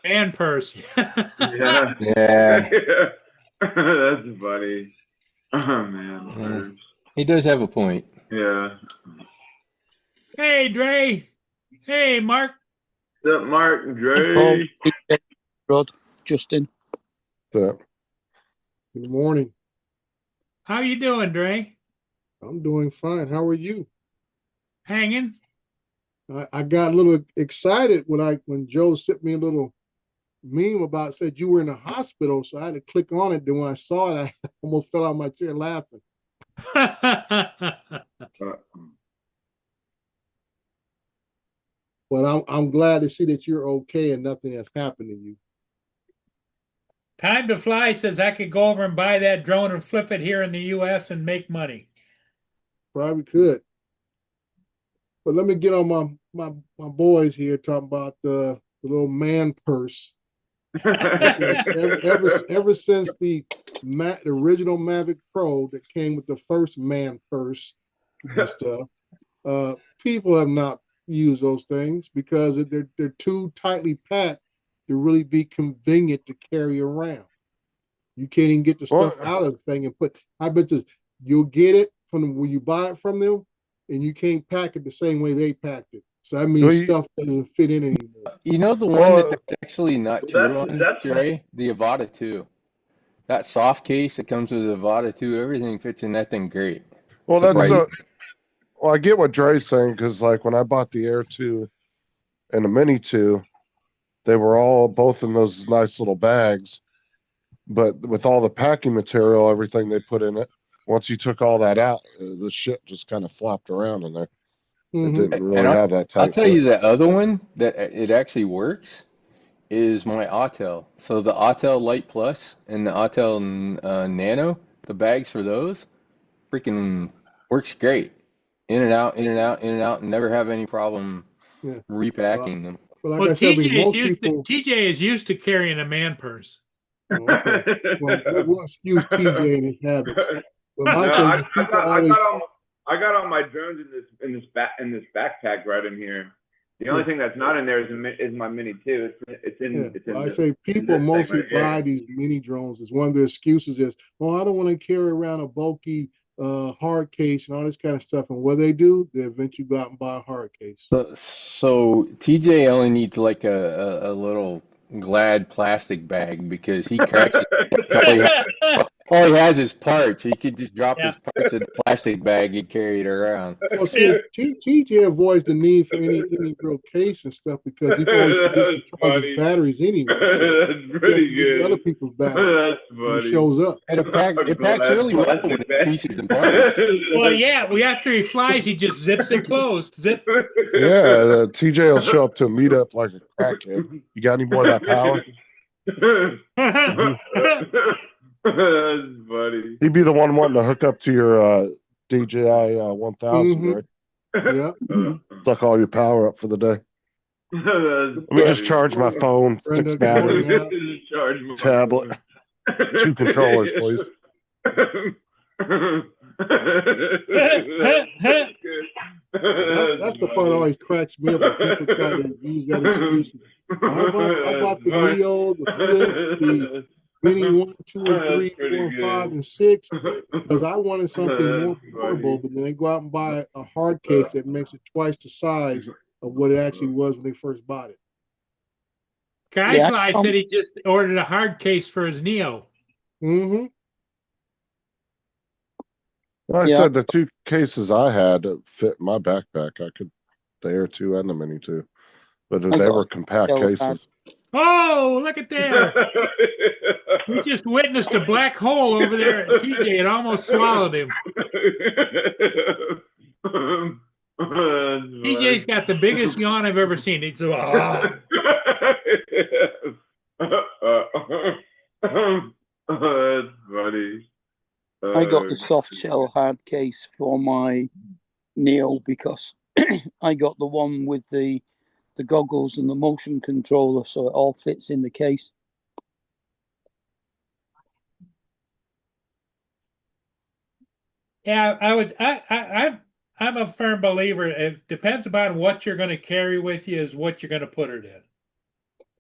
And purse. Yeah. Yeah, That's funny. Oh man, purse. he does have a point. Yeah. Hey, Dre. Hey, Mark. What's up, Mark? Paul, Dre? Rod, Justin. So, Good morning. How you doing, Dre? I'm doing fine. How are you? Hanging? I got a little excited when Joe sent me a little meme about said you were in the hospital, so I had to click on it. Then when I saw it, I almost fell out of my chair laughing. But I'm glad to see that you're okay and nothing has happened to you. Time to Fly says I could go over and buy that drone and flip it here in the US and make money. Probably could. But let me get on my boys here talking about the little man purse. Ever since the original Mavic Pro that came with the first man purse and stuff, people have not used those things because they're too tightly packed to really be convenient to carry around. You can't even get the stuff out of the thing and put. I bet you'll get it from when you buy it from them, and you can't pack it the same way they packed it. So that means stuff doesn't fit in anymore. You know the one that's actually not true on Dre? The Avata 2. That soft case that comes with the Avata 2, everything fits in that thing great. Well, well, I get what Dre's saying, because like when I bought the Air 2 and the Mini 2, they were all both in those nice little bags. But with all the packing material, everything they put in it, once you took all that out, the shit just kind of flopped around in there. It didn't really have that tight. I'll tell you the other one that it actually works is my Autel. So the Autel Lite Plus and the Autel Nano, the bags for those, freaking works great. In and out, in and out, in and out, and never have any problem repacking them. Well, like I said, TJ is used to carrying a man purse. Okay. Well, we'll excuse TJ and his habits. But my thing is, I got all my drones in this backpack right in here. The only thing that's not in there is my Mini 2. It's in. I say people mostly buy these mini drones. It's one of their excuses is, well, I don't want to carry around a bulky hard case and all this kind of stuff. And what they do, they eventually go out and buy a hard case. So TJ only needs like a little Glad plastic bag because he cracks it. All he has is parts. He could just drop his parts in a plastic bag and carry it around. Well, see, TJ avoids the need for any real case and stuff because he always forgets to charge his batteries anyway. So that's pretty good. Other people's batteries. That's funny. He shows up. And it packs really well with pieces and parts. Well, yeah. After he flies, he just zips it closed. Zip. Yeah, TJ will show up to a meetup like a crackhead. You got any more of that power? That's funny. He'd be the one wanting to hook up to your DJI 1000, right? Yeah. Suck all your power up for the day. Let me just charge my phone, 6 batteries, tablet, 2 controllers, please. That's the part that always cracks me up when people try to use that excuse. I bought the Neo, the Flip, the Mini 1, 2, and 3, 4, and 5, and 6 because I wanted something more portable, but then they go out and buy a hard case that makes it twice the size of what it actually was when they first bought it. Skyfly said he just ordered a hard case for his Neo. Mm-hmm. Well, I said the 2 cases I had fit in my backpack. I could the Air 2 and the Mini 2, but they were compact cases. Oh, look at that! We just witnessed a black hole over there at TJ. It almost swallowed him. TJ's got the biggest yawn I've ever seen. It's That's funny. I got the soft shell hard case for my Neo because I got the one with the goggles and the motion controller, so it all fits in the case. Yeah, I'm a firm believer. It depends upon what you're going to carry with you is what you're going to put it in.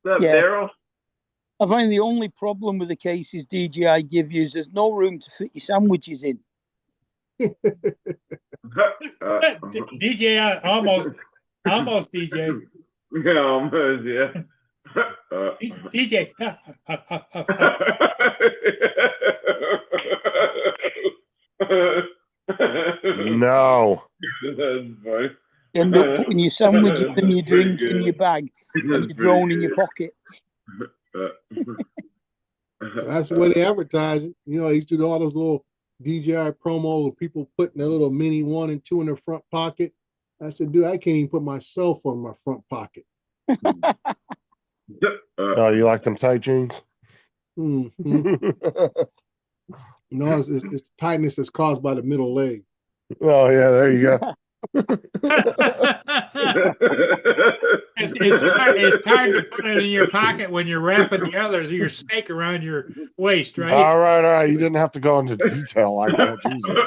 What's up, Daryl? I find the only problem with the cases DJI give you is there's no room to fit your sandwiches in. DJI almost DJ. Yeah, almost, yeah. DJ. No. That's funny. End up putting your sandwiches and your That's pretty drink in good. your bag and your That's drone pretty in your good. pocket. That's the way they advertise it. You know, they used to do all those little DJI promos of people putting their little mini 1 and 2 in their front pocket. I said, dude, I can't even put my cell phone in my front pocket. Oh, you like them tight jeans? Mhm. No, it's tightness that's caused by the middle leg. Oh yeah, there you go. it's hard to put it in your pocket when you're wrapping the others, your snake around your waist, right? All right. You didn't have to go into detail like that. Jesus,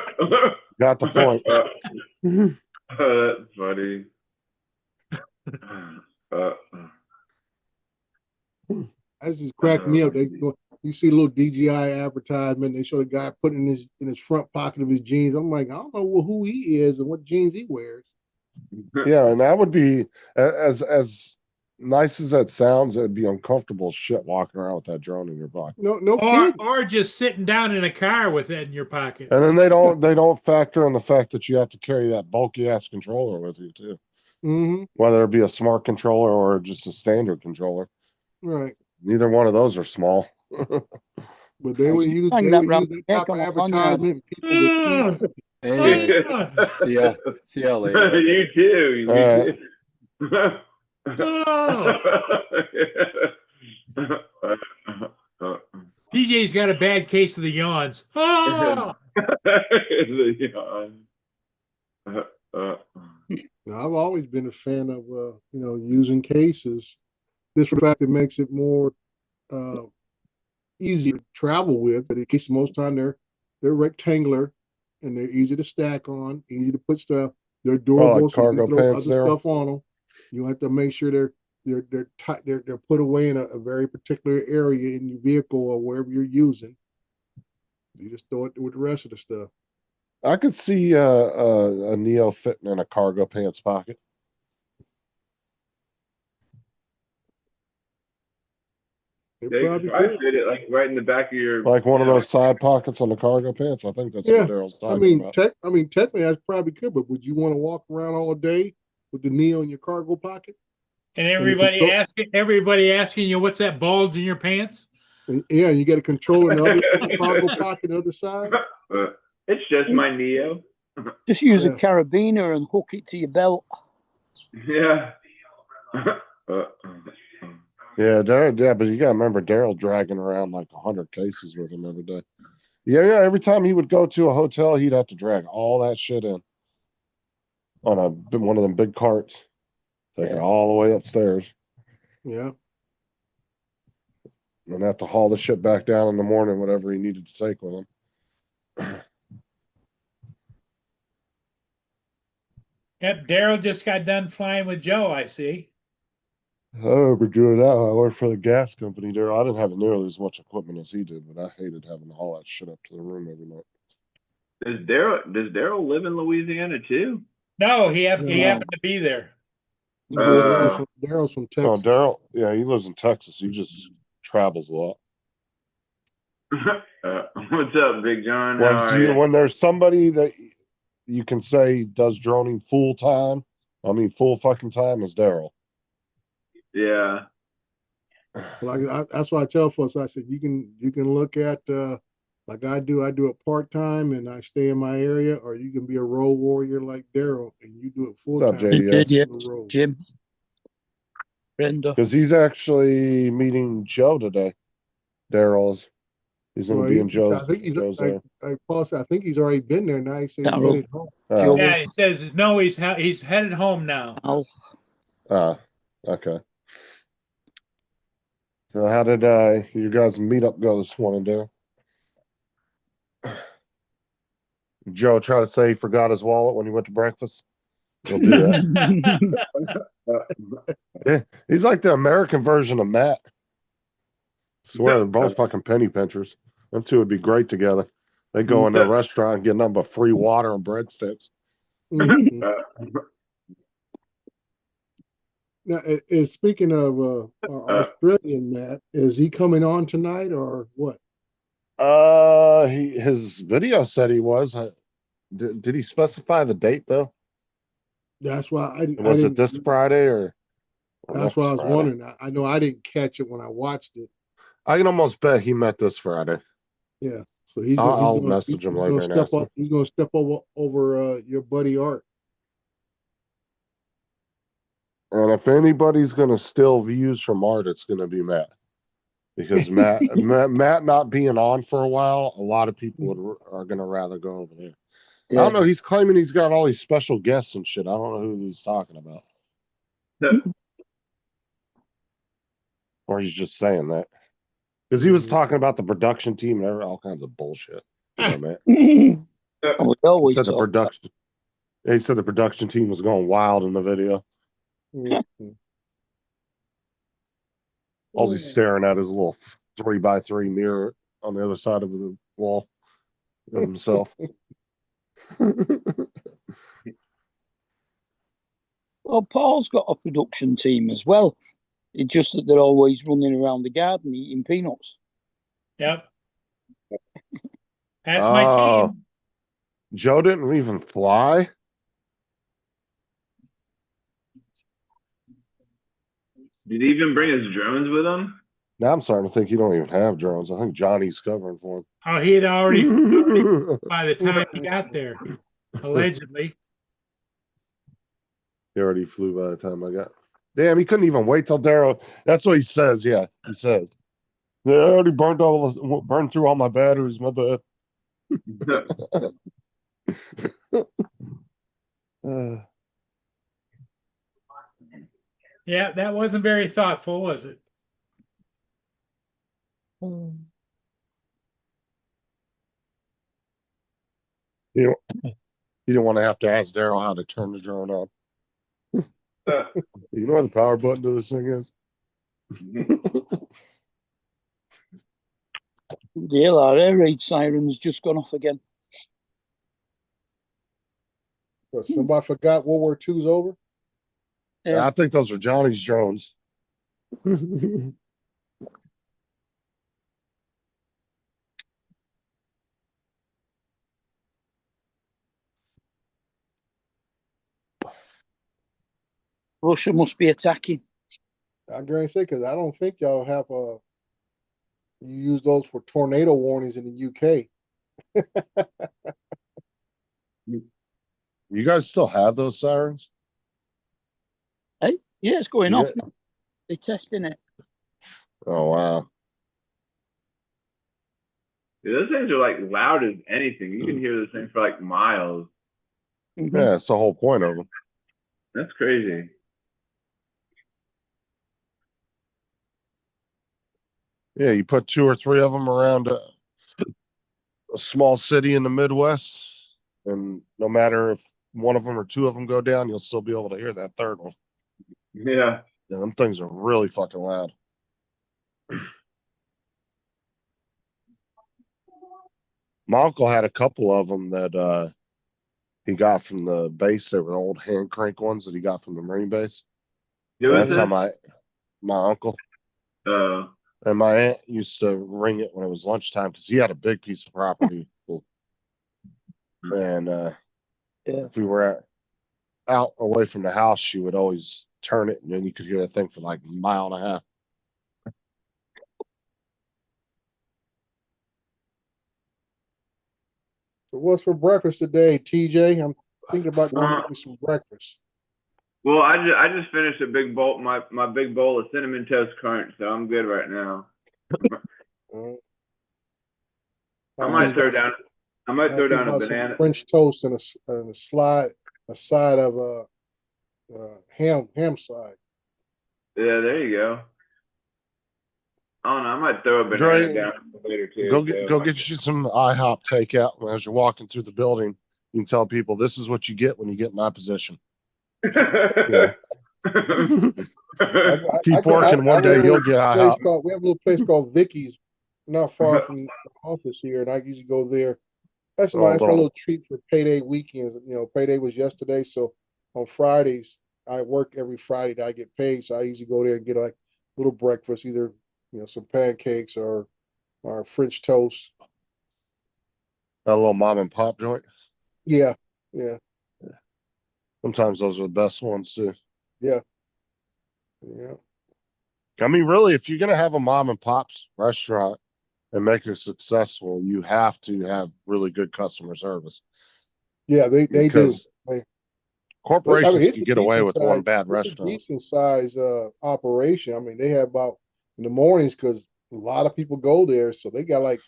got the point. That's funny. That's just cracked me up. You see a little DJI advertisement. They show the guy putting in his front pocket of his jeans. I'm like, I don't know who he is and what jeans he wears. Yeah, and that would be as nice as that sounds. It would be uncomfortable as shit walking around with that drone in your pocket. No kidding. Or just sitting down in a car with it in your pocket. And then they don't factor in the fact that you have to carry that bulky ass controller with you too. Mm-hmm. Whether it be a smart controller or just a standard controller. Right. Neither one of those are small. But they would use that type of advertisement. People would Anyway, see ya later. You too. DJ's got a bad case of the yawns. Oh! I've always been a fan of using cases. This fact it makes it more easy to travel with, but in case most time they're rectangular and they're easy to stack on, easy to put stuff. They're durable, like so you can cargo throw pants other there. stuff on them. You have to make sure they're tight. They're put away in a very particular area in your vehicle or wherever you're using. You just throw it with the rest of the stuff. I could see a Neo fitting in a cargo pants pocket. It They probably could could. fit it like right in the back of your. Like one of those side pockets on the cargo pants. I think that's Yeah. what Daryl's talking about. Technically, I probably could, but would you want to walk around all day with the Neo in your cargo pocket? And everybody asking you, what's that bulge in your pants? And, yeah, you got a controller in the other cargo pocket on the other side. It's just my Neo. Just use a carabiner and hook it to your belt. Yeah. Yeah, but you gotta remember Daryl dragging around like 100 cases with him every day. Yeah, every time he would go to a hotel, he'd have to drag all that shit in on one of them big carts, take it all the way upstairs, Yeah. and have to haul the shit back down in the morning, whatever he needed to take with him. Yep, Daryl just got done flying with Joe, I see. Oh, but doing that, I worked for the gas company there. I didn't have nearly as much equipment as he did, but I hated having to haul that shit up to the room every night. Does Daryl live in Louisiana too? No, he happened to be there. Daryl's from Texas. Oh, Daryl, yeah, he lives in Texas. He just travels a lot. What's up, Big John? When there's somebody that you can say does droning full fucking time, is Daryl. Yeah. Like that's why I tell folks. I said you can look at like I do it part time and I stay in my area, or you can be a road warrior like Daryl and you do it full time. Jim. Brenda. Because he's actually meeting Joe today. Daryl's. He's going to be in Joe's. I think I think he's already been there now. He said he's headed home. Yeah, he says no. He's headed home now. Okay. So how did you guys' meetup go this morning, Darryl? Joe try to say he forgot his wallet when he went to breakfast? He'll do that. Yeah, he's like the American version of Matt. I swear they're both fucking penny pinchers. Them two would be great together. They go into a restaurant and get nothing but free water and breadsticks. Now, speaking of Australian Matt, is he coming on tonight or what? His video said he was. Did he specify the date though? That's why I Was it didn't. this Friday or That's next what I was Friday? wondering. I know I didn't catch it when I watched it. I can almost bet he met this Friday. Yeah. So he's I'll, gonna he's I'll gonna message him he's gonna later and step ask him. up. He's gonna step over your buddy Art. And if anybody's gonna steal views from Art, it's gonna be Matt. Because Matt not being on for a while, a lot of people are gonna rather go over there. I Yeah. don't know. He's claiming he's got all these special guests and shit. I don't know who he's talking about, or he's just saying that because he was talking about the production team and all kinds of bullshit. You know, Matt. We He always said the talk. production. He said the production team was going wild in the video. All he's staring at his little 3x3 mirror on the other side of the wall of himself. Well, Paul's got a production team as well. It's just that they're always running around the garden eating peanuts. Yep. That's my Oh. team. Joe didn't even fly. Did he even bring his drones with him? Now I'm starting to think he don't even have drones. I think Johnny's covering for Oh, he had already him. by the time he got there, allegedly. He already flew by the time I got. Damn, he couldn't even wait till Daryl. That's what he says. Yeah, he says. Yeah, I already burned through all my batteries. My bad. Yeah, that wasn't very thoughtful, was it? You didn't want to have to ask Daryl how to turn the drone on. You know where the power button to this thing is? The LR air raid siren's just gone off again. Somebody forgot World War II's over. Yeah. I think those are Johnny's drones. Russia must be attacking. I guarantee because I don't think y'all have you use those for tornado warnings in the UK. You guys still have those sirens? Hey, yeah, it's going Yeah. off now. They're testing it. Oh wow. Yeah, those things are like loud as anything. You can hear those things for like miles. Mhm. Yeah, that's the whole point of them. That's crazy. Yeah, you put 2 or 3 of them around a small city in the Midwest, and no matter if one of them or 2 of them go down, you'll still be able to hear that third one. Yeah. Yeah, them things are really fucking loud. My uncle had a couple of them that he got from the base. They were old hand crank ones that he got from the Marine base. Who is That's how this? my uncle and my aunt used to ring it when it was lunchtime because he had a big piece of property. And if we were out away from the house, she would always turn it, and then you could hear that thing for like a mile and a half. So what's for breakfast today, TJ? I'm thinking about going to get me some breakfast. Well, I just finished a big bowl, my big bowl of cinnamon toast crunch, so I'm good right now. I might throw down a banana. Some French toast and a side of ham side. Yeah, there you go. I don't know. I might throw a banana down later too. Go get you some IHOP takeout. As you're walking through the building, you can tell people this is what you get when you get in my position. Yeah. Keep working. One day you'll get IHOP. We have a little place called Vicky's, not far from the office here, and I usually go there. That's nice. My little treat for payday weekends. You know, payday was yesterday, so on Fridays I work every Friday that I get paid, so I usually go there and get like a little breakfast, either some pancakes or French toast. That little mom and pop joint. Yeah, yeah, Sometimes those are the best ones too. yeah. I mean, really, if you're gonna have a mom and pop's restaurant and make it successful, you have to have really good customer service Yeah, they do. because I mean, corporations it's can a get away decent with one size. bad It's a restaurant. decent size operation. I mean, they have about in the mornings because a lot of people go there, so they got like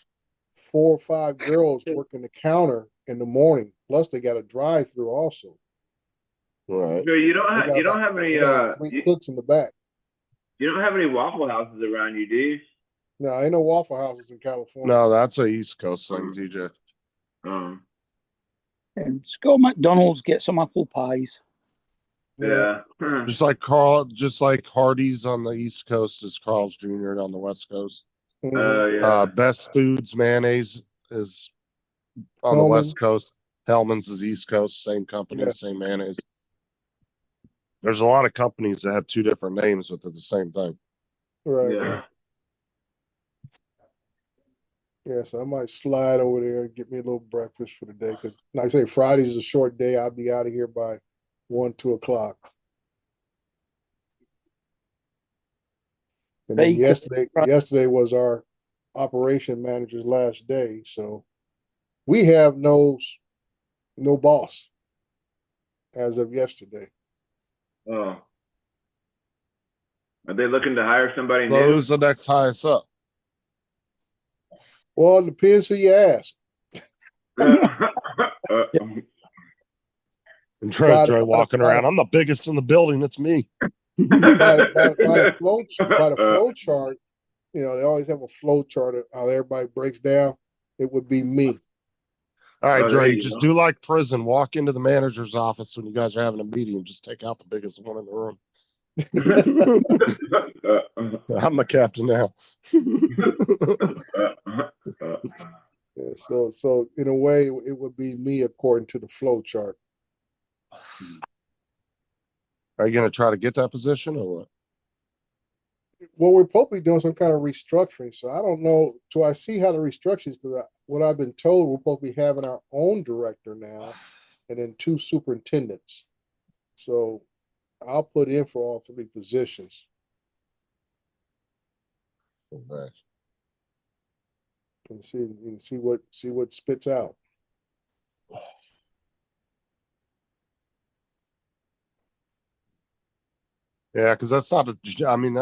4 or 5 girls working the counter in the morning. Plus, they got a drive-through also. Right. So you don't They have got you don't about have any they got like 3 cooks in the back. you don't have any Waffle Houses around you, do you? No, ain't no Waffle Houses in California. No, that's a East Coast thing, TJ. Um, And just go McDonald's, get some apple pies. yeah. Just like Hardee's on the East Coast is Carl's Jr. on the West Coast. Mhm. Yeah. Best Foods mayonnaise is on the Hellman, West Coast. Hellman's is East Coast, same company, yeah, same mayonnaise. There's a lot of companies that have two different names, but they're the same thing. right. Yeah. Yeah, so I might slide over there and get me a little breakfast for the day because, like I say, Fridays is a short day. I'll be out of here by 1, 2 o'clock. And then Bacon. yesterday was our operation manager's last day, so we have no boss as of yesterday. Oh. Are they looking to hire somebody So new? who's the next highest up? Well, it depends who you ask. And By Dre the, walking around. I'm the biggest in the building. It's me. by the flow chart, they always have a flow chart of how everybody breaks down. It would be me. All right, Oh, there Dre, you just go. do like prison. Walk into the manager's office when you guys are having a meeting and just take out the biggest one in the room. I'm the captain now. Yeah, so in a way, it would be me according to the flow chart. Are you going to try to get that position or what? Well, we're probably doing some kind of restructuring, so I don't know. So I see how the restructuring is because what I've been told, we're supposed to be having our own director now, and then 2 superintendents. So I'll put in for all 3 positions Nice. and see what spits out. Yeah, because that's not I mean,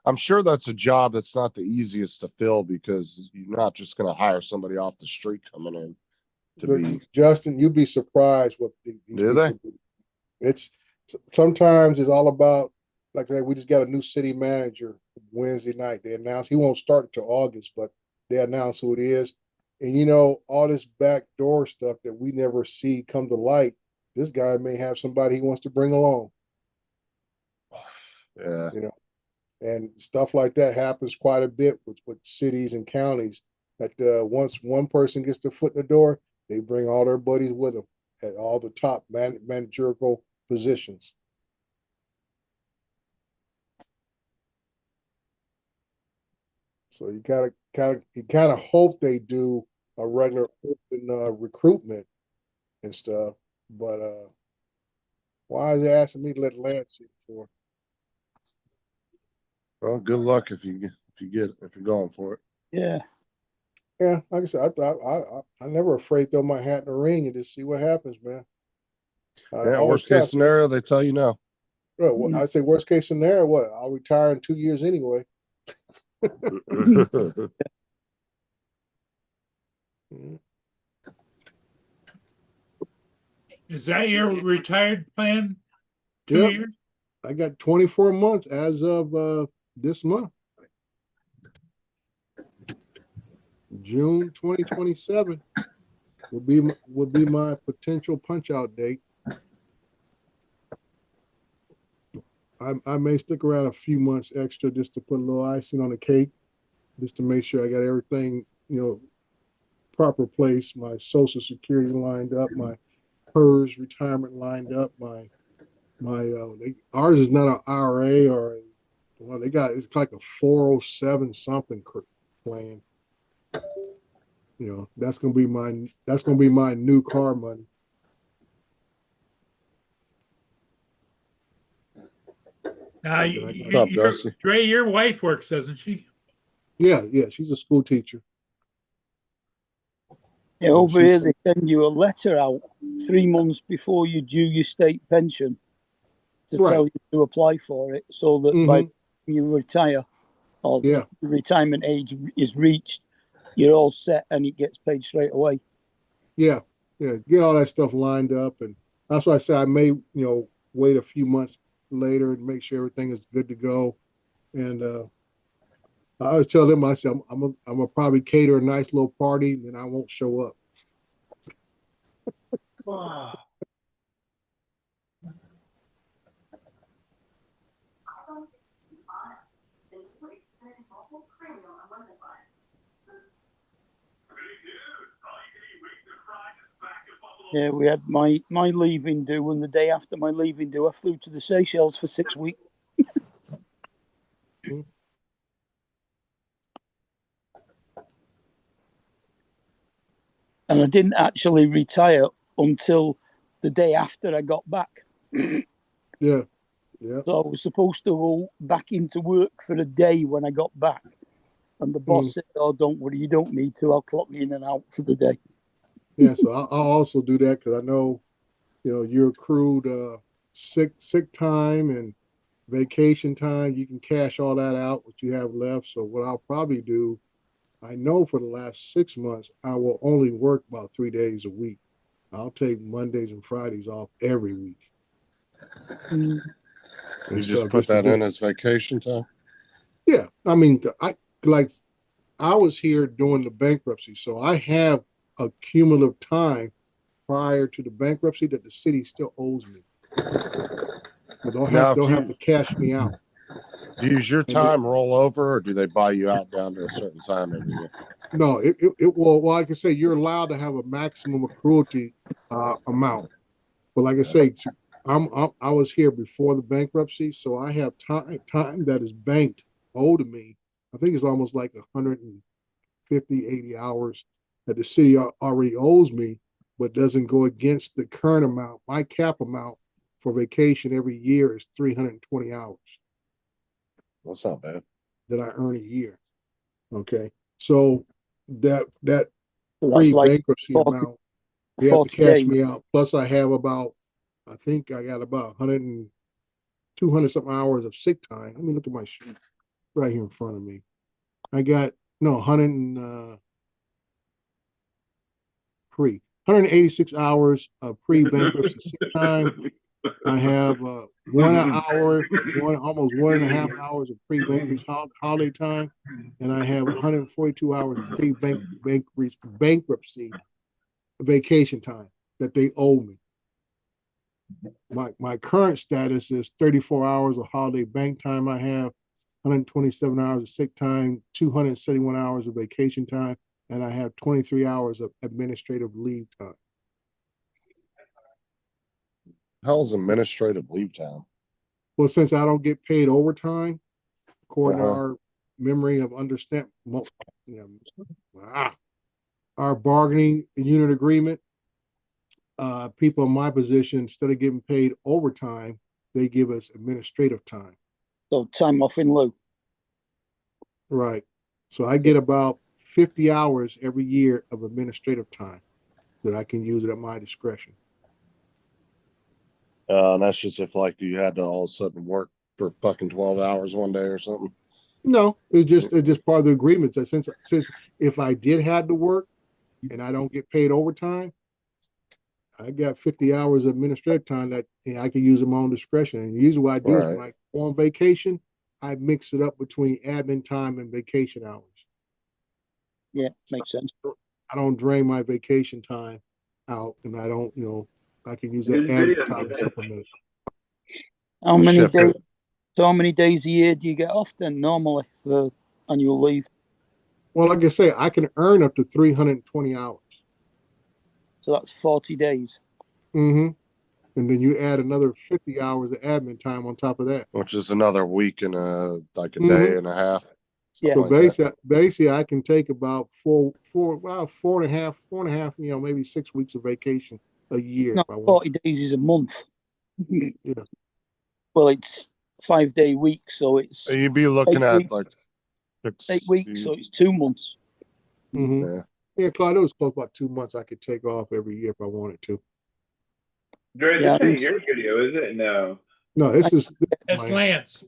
I'm sure that's a job that's not the easiest to fill because you're not just going to hire somebody off the street coming in to But be. Justin, you'd be surprised what these Do they? people do. It's sometimes it's all about like we just got a new city manager Wednesday night. They announced he won't start until August, but they announce who it is. And all this backdoor stuff that we never see come to light. This guy may have somebody he wants to bring along, Yeah. and stuff like that happens quite a bit with cities and counties. That once one person gets their foot in the door, they bring all their buddies with them at all the top managerial positions. So you kind of hope they do a regular open recruitment and stuff. But why is they asking me to let Lance in for? Well, good luck if you're going for it. Yeah. Yeah, like I said, I never afraid to throw my hat in the ring and just see what happens, man. I Yeah, always worst case tell. scenario, they tell you no. Well, I say worst case scenario, what? I'll retire in 2 years anyway. Mhm. Is that your retired plan? 2 Yep. years? I got 24 months as of this month. June 2027 will be my potential punch out date. I may stick around a few months extra just to put a little icing on the cake, just to make sure I got everything, proper place, my social security lined up, my PERS retirement lined up, ours is not an IRA or they got it's like a 407 something plan. That's gonna be my new car money. Okay, I got- What's up, Dusty? Dre, your wife works, doesn't she? Yeah, she's a school teacher. Yeah, over here they send you a letter out 3 months before you due your state pension to Right. tell you to apply for it, so that by the time you retire or Yeah. the retirement age is reached, you're all set and it gets paid straight away. Yeah, get all that stuff lined up, and that's why I say I may, wait a few months later and make sure everything is good to go. And I always tell them, I say I'm gonna probably cater a nice little party, and I won't show up. Yeah, we had my leaving due, and the day after my leaving due, I flew to the Seychelles for 6 weeks. And I didn't actually retire until the day after I got back. Yeah. So I was supposed to go back into work for a day when I got back. And the boss said, "Oh, don't worry, you don't need to. I'll clock in and out for the day." Yeah, so I'll also do that because I know, you accrued sick time and vacation time. You can cash all that out, what you have left. So what I'll probably do, I know for the last 6 months, I will only work about 3 days a week. I'll take Mondays and Fridays off every week. You And just stuff, put to that in as vacation time? Yeah, I mean, I was here during the bankruptcy, so I have a cumulative time prior to the bankruptcy that the city still owes me. But they'll have to cash me out. Use your And time roll over, or do they buy you out down to a certain time every year? No, it will. Well, like I say, you're allowed to have a maximum accrualty amount. But like I say, I was here before the bankruptcy, so I have time that is banked owed to me. I think it's almost like 150, 80 hours that the city already owes me, but doesn't go against the current amount. My cap amount for vacation every year is 320 hours That's not bad. that I earn a year. Okay, so that So that's like pre-bankruptcy 40, amount, you have to 40 cash days. me out. Plus, I have I think I got about 200 something hours of sick time. Let me look at my sheet right here in front of me. I got 186 hours of pre-bankruptcy sick time. I have 1 hour, almost 1.5 hours of pre-bankruptcy holiday time, and I have 142 hours of pre-bankruptcy vacation time that they owe me. My current status is 34 hours of holiday bank time. I have 127 hours of sick time, 271 hours of vacation time, and I have 23 hours of administrative leave time. How's administrative leave time? Well, since I don't get paid overtime, according to our memory of understand, our bargaining unit agreement, people in my position, instead of getting paid overtime, they give us administrative time. So time off in lieu. Right. So I get about 50 hours every year of administrative time that I can use it at my discretion. And that's just if like you had to all of a sudden work for fucking 12 hours one day or something. No, it's just part of the agreement that since if I did have to work and I don't get paid overtime, I got 50 hours of administrative time that I can use at my own discretion. And usually what I do is when I go on vacation, I mix it up between admin time and vacation hours. Yeah, makes sense. I don't drain my vacation time out, and I don't, I can use that admin time to supplement it. How many days? So how many days a year do you get off then normally for annual leave? Well, like I say, I can earn up to 320 hours. So that's 40 days. Mm-hmm. And then you add another 50 hours of admin time on top of that. Which is another week and a day and a half. Yeah. So basically I can take about four and a half, maybe 6 weeks of vacation a year. No, 40 days is a month. Yeah. Well, it's 5-day week, so it's You'd be looking 8 at weeks. like 8 weeks, so it's 2 months. Mm-hmm. Yeah. Yeah, Claude, it was close about 2 months I could take off every year if I wanted to. Dre, Yeah, this I ain't your video, is it? No. No, this is It's my- Lance.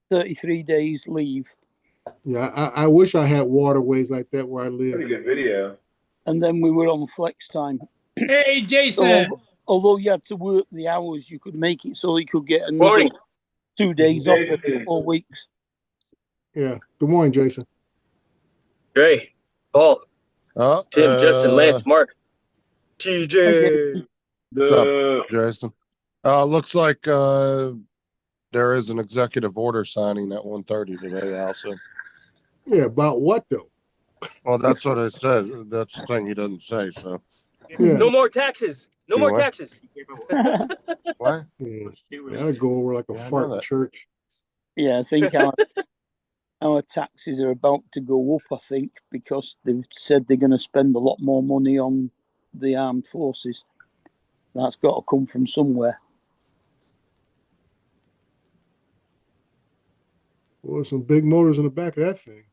33 days leave. yeah. I wish I had waterways like that where I live. Pretty good video. And then we were on flex time. Hey, So Jason. although you had to work the hours, you could make it so you could get another Morning. 2 days off every Jason. 4 weeks. Yeah. Good morning, Jason. Dre, Paul, Oh, Tim, Justin, Lance, Mark, TJ. Okay. What's up, Jason? Looks like there is an executive order signing at 1:30 today, also. Yeah, about what though? Well, that's what it says. That's the thing he doesn't say, so. Yeah. No more taxes. No You more what? taxes. What? Yeah. That'll go over like a Yeah, I fart know in that. church. Yeah, I think our taxes are about to go up, I think, because they've said they're going to spend a lot more money on the armed forces. That's got to come from somewhere. Well, some big motors in the back of that thing.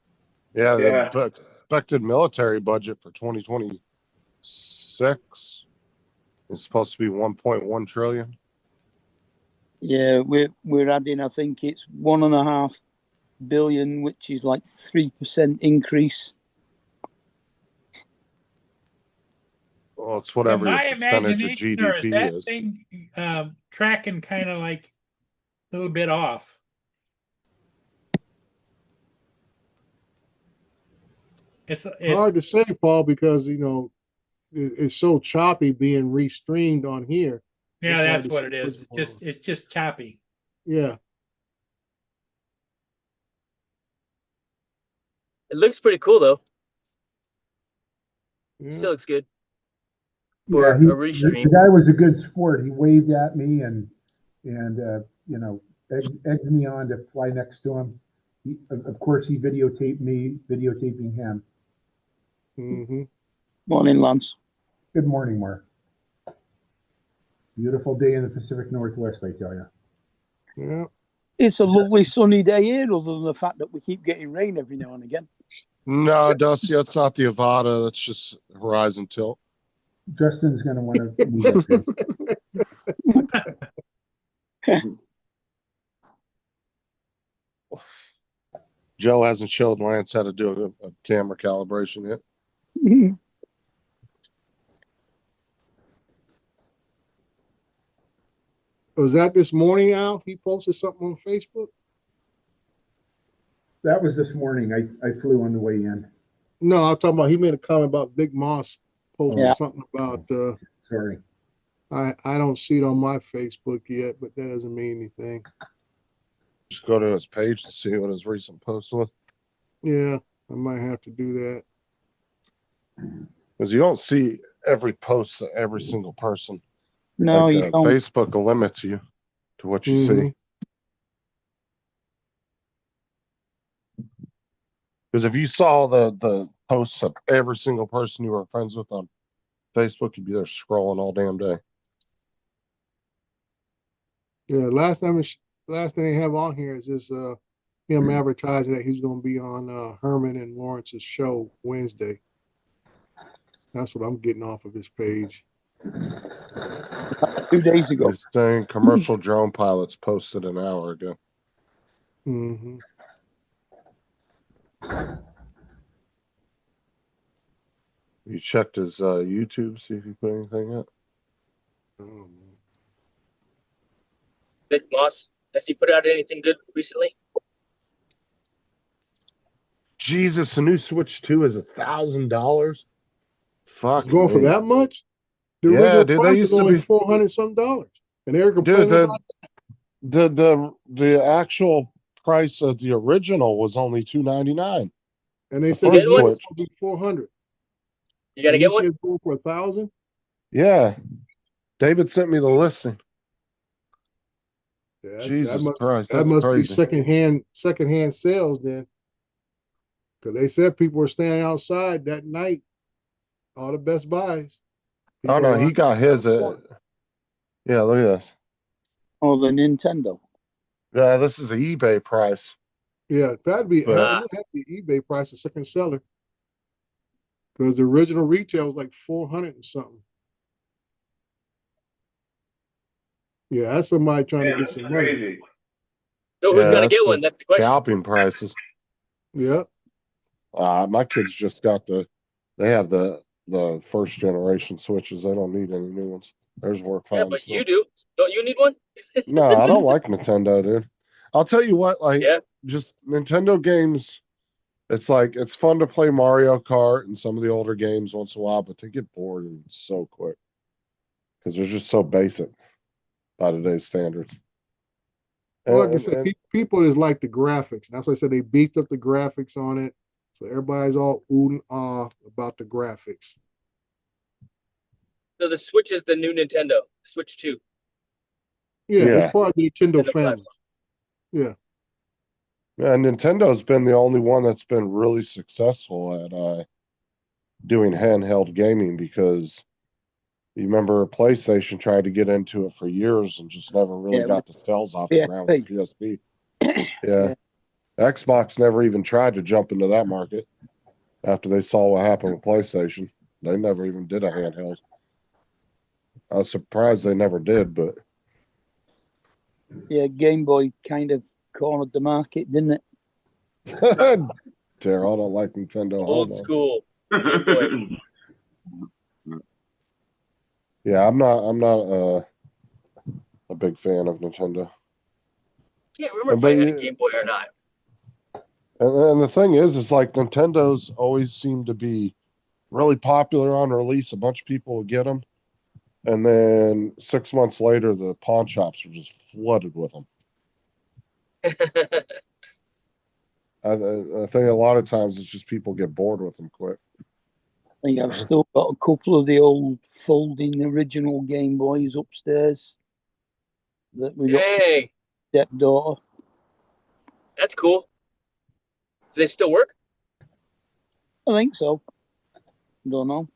Yeah, Yeah. the expected military budget for 2026 is supposed to be 1.1 trillion. Yeah, we're adding, I think it's 1.5 billion, which is like 3% increase. Well, it's In whatever your my percentage of imagination, or is GDP that is. thing tracking kind of like a little bit off? It's Hard to say, Paul, because it's so choppy being restreamed on here. yeah, It's hard that's to what see it is. what's It's just choppy. Yeah. It looks pretty cool though. Yeah. Still looks good. For Yeah, a the restream. guy was a good sport. He waved at me and egged me on to fly next to him. Of course, he videotaped me, videotaping him. Mm-hmm. Morning, Lance. Good morning, Mark. Beautiful day in the Pacific Northwest, I tell you. Yeah. It's a lovely sunny day here, other than the fact that we keep getting rain every now and again. No, Dusty, that's not the Avada. That's just horizon tilt. Justin's going to want to move up there. Joe hasn't showed Lance how to do a camera calibration yet. Was that this morning, Al? He posted something on Facebook? That was this morning. I flew on the way in. No, I'm talking about he made a comment about Big Moss posted Yeah. something about Sorry. I don't see it on my Facebook yet, but that doesn't mean anything. Just go to his page to see what his recent post was. Yeah, I might have to do that. Because you don't see every post of every single person. No, Like, you don't. Facebook limits you to what you see. Mhm. Because if you saw the posts of every single person you were friends with on Facebook, you'd be there scrolling all damn day. Yeah, last thing they have on here is this him advertising that he's gonna be on Herman and Lawrence's show Wednesday. That's what I'm getting off of his page. 2 days ago. This thing, commercial drone pilots posted an hour ago. Mm-hmm. You checked his YouTube, see if he put anything up. Big Moss, has he put out anything good recently? Jesus, the new Switch 2 is $1,000. Fuck. It's going for me. that much? The Yeah, original dude, they price used is to only be- $400-some, and they're Dude, complaining about the actual price of the original was only $299. and they the said first it's going Switch. to be 400. You gotta And get you one? say it's going for 1,000? Yeah, David sent me the listing. Yeah, Jesus that Christ, that's must be crazy. secondhand sales then. Because they said people were standing outside that night, all the Best Buys. Oh People no, he lined got up his out at. front. Yeah, look at this. Oh, the Nintendo. Yeah, this is an eBay price. Yeah, that'd be, But- it would have to be eBay price, the second seller. Because the original retail was like 400 and something. Yeah, that's somebody trying to Yeah, get that's some money. crazy. So who's Yeah, gonna that's get the one? That's the question. Scalping prices. Yeah. My kids just got they have the first generation Switches. They don't need any new ones. There's work Yeah, fine but still. you do. Don't you need one? No, I don't like Nintendo, dude. I'll tell you what, like, Yeah. just Nintendo games, it's like, it's fun to play Mario Kart and some of the older games once in a while, but they get bored and so quick. Because they're just so basic by today's standards. Well, like I And- said, and- people just like the graphics. That's why I said they beefed up the graphics on it. So everybody's all ooh and ah about the graphics. So the Switch is the new Nintendo. Switch 2. Yeah, Yeah. it's part of the Nintendo Nintendo family. Yeah, Nintendo's been the only one that's been really successful at doing handheld gaming because you remember PlayStation tried to get into it for years and just never really Yeah, got the sales off the ground with PSP. Yeah. Xbox never even tried to jump into that market after they saw what happened with PlayStation. They never even did a handheld. I was surprised they never did, but Yeah, Game Boy kind of cornered the market, didn't it? Terrell, I don't like Nintendo. Old homo. school Game Boy. Yeah, I'm not a big fan of Nintendo. Can't remember if I But had a you- Game Boy or not. And the thing is like Nintendo's always seemed to be really popular on release. A bunch of people would get them, and then 6 months later, the pawn shops were just flooded with them. I think a lot of times it's just people get bored with them quick. I think I've still got a couple of the old folding original Game Boys upstairs that we got from Hey, stepdaughter. that's cool. Do they still work? I think so. Don't know.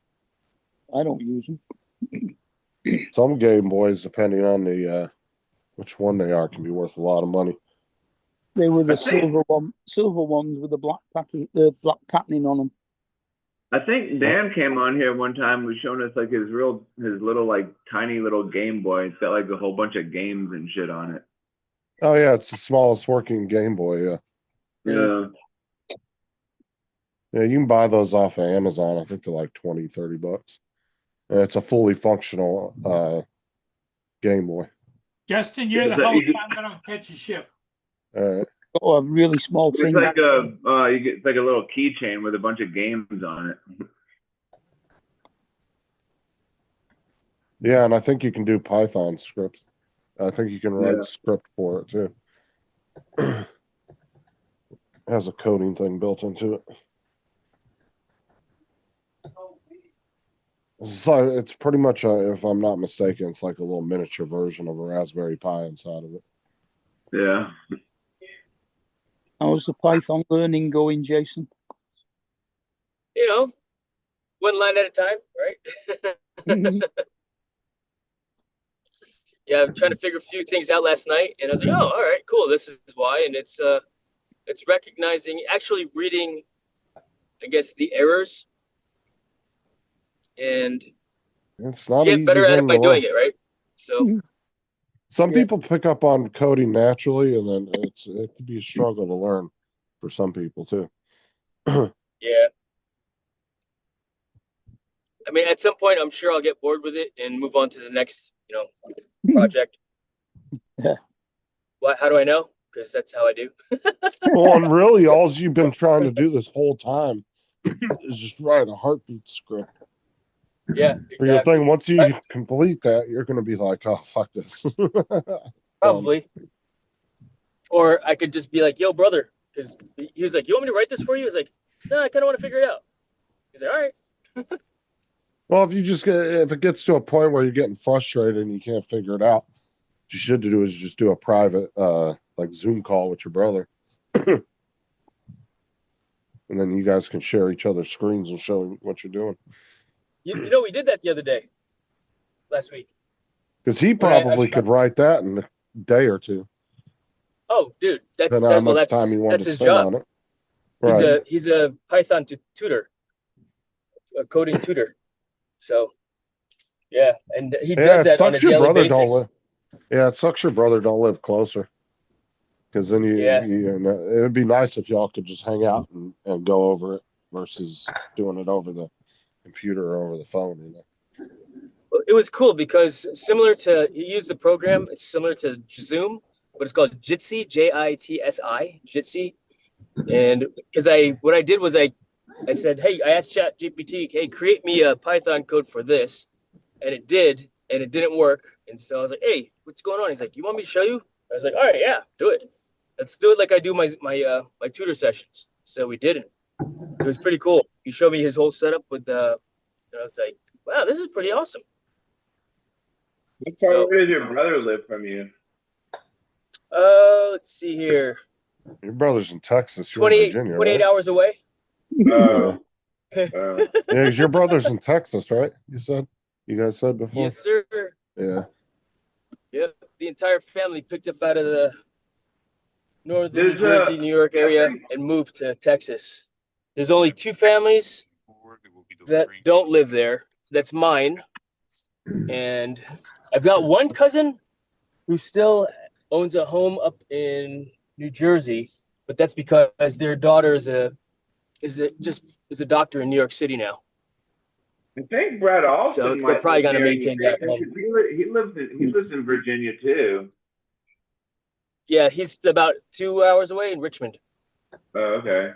I don't use them. Some Game Boys, depending on the which one they are, can be worth a lot of money. They were the I think- silver ones with the black black patterning on them. I think Dan came on here one time and was showing us like his little like tiny little Game Boy. It's got like a whole bunch of games and shit on it. Oh yeah, it's the smallest working Game Boy. Yeah, Yeah. yeah, you can buy those off of Amazon. I think they're like $20-$30. And it's a fully functional Game Boy. Justin, you're the Is that host. easy? I'm gonna catch a ship. Got a really small It's finger. like you get it's like a little keychain with a bunch of games on it. Yeah, and I think you can do Python scripts. I think you can write Yeah. script for it too. It has a coding thing built into it. So it's pretty much if I'm not mistaken, it's like a little miniature version of a Raspberry Pi inside of it. Yeah. How's the Python learning going, Jason? You know, one line at a time, right? Yeah, I'm trying to figure a few things out last night, and I was like, oh, all right, cool. This is why, and it's recognizing, actually reading, I guess, the errors, and It's you not get easy better at it thing by to doing learn. it, right? So Some Yeah. people pick up on coding naturally, and then it could be a struggle to learn for some people too. yeah. I mean, at some point, I'm sure I'll get bored with it and move on to the next, project. Yeah. What? How do I know? Because that's how I do. Well, and really, all you've been trying to do this whole time is just write a heartbeat script Yeah, for your exactly. thing. Once you complete that, you're going to be like, oh, fuck this. Probably. Or I could just be like, yo, brother, because he was like, you want me to write this for you? I was like, no, I kind of want to figure it out. He's like, all right. Well, if it gets to a point where you're getting frustrated and you can't figure it out, what you should do is just do a private, like Zoom call with your brother. And then you guys can share each other's screens and show him what you're doing. You know, we did that the other day, last week. Because he When I- probably could write that in a day or two. Oh, dude, Depending on how well, much time you want that's to his spend job. on it. Right. He's a Python tutor, a coding tutor. So yeah, and he Yeah, does it that on a sucks your daily brother don't basis. live. Yeah, it sucks your brother don't live closer. Because then Yeah. it would be nice if y'all could just hang out and go over it versus doing it over the computer or over the phone. You know. It was cool because he used the program. It's similar to Zoom, but it's called Jitsi, Jitsi, Jitsi. And because what I did was I said, hey, I asked ChatGPT, hey, create me a Python code for this, and it did, and it didn't work. And so I was like, hey, what's going on? He's like, you want me to show you? I was like, all right, yeah, do it. Let's do it like I do my tutor sessions. So we did it. It was pretty cool. He showed me his whole setup with it's like, wow, this is pretty awesome. What part of does your brother live from you? Let's see here. Your brother's in Texas. You're in Virginia, 28 right? hours away. Yeah, 'cause your brother's in Texas, right? You guys said before. Yes, sir. Yeah. Yep. The entire family picked up out of the northern New Jersey, New York area and moved to Texas. There's only 2 families that don't live there. That's mine. And I've got one cousin who still owns a home up in New Jersey, but that's because their daughter is a doctor in New York City now. I think Brad Alston So might they're probably live going to near maintain you, that home. He lives in Virginia too. Yeah, he's about 2 hours away in Richmond. Oh, okay.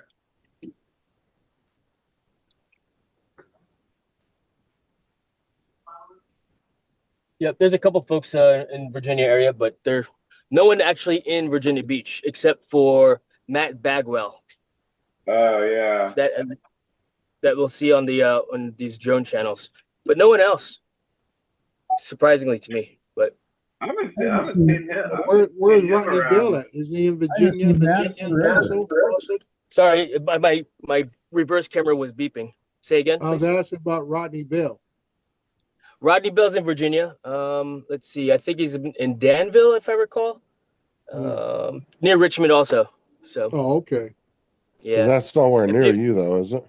Yep, there's a couple folks in Virginia area, but no one actually in Virginia Beach except for Matt Bagwell. Oh yeah. That we'll see on these drone channels, but no one else. Surprisingly to me, but I haven't seen him. Where's Rodney Bill at? Is he in Virginia? Also? Sorry, my reverse camera was beeping. Say again, I was please. asking about Rodney Bill. Rodney Bill's in Virginia. Let's see. I think he's in Danville, if I recall. Near Richmond also. So. Oh, okay. Yeah. That's nowhere near you though, is it?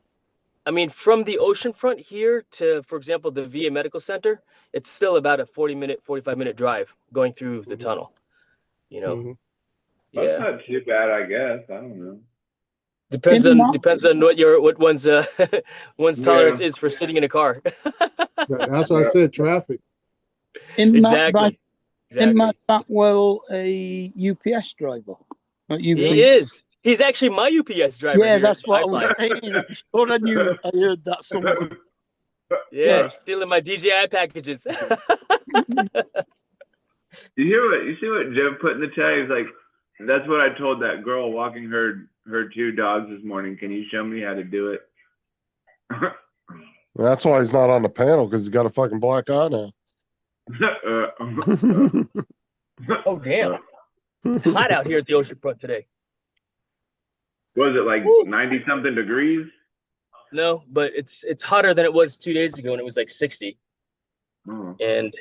I mean, from the oceanfront here to, for example, the VA Medical Center, it's still about a 45-minute drive going through the tunnel. You know. That's not too bad, I guess. I don't know. Depends on what one's tolerance is for sitting in a car. That's what I said. Traffic. Isn't Exactly. Matt Backwell a UPS driver? He is. He's actually my UPS driver. Yeah, here that's at what I was iFly. saying. I'm sure I knew. I heard that somewhere. Yeah, he's stealing my DJI packages. You see what Jim put in the chat? He's like, that's what I told that girl walking her 2 dogs this morning. Can you show me how to do it? That's why he's not on the panel, because he's got a fucking black eye now. Oh damn! It's hot out here at the oceanfront today. Was it like 90-something degrees? No, but it's hotter than it was 2 days ago, and it was like 60. Oh. And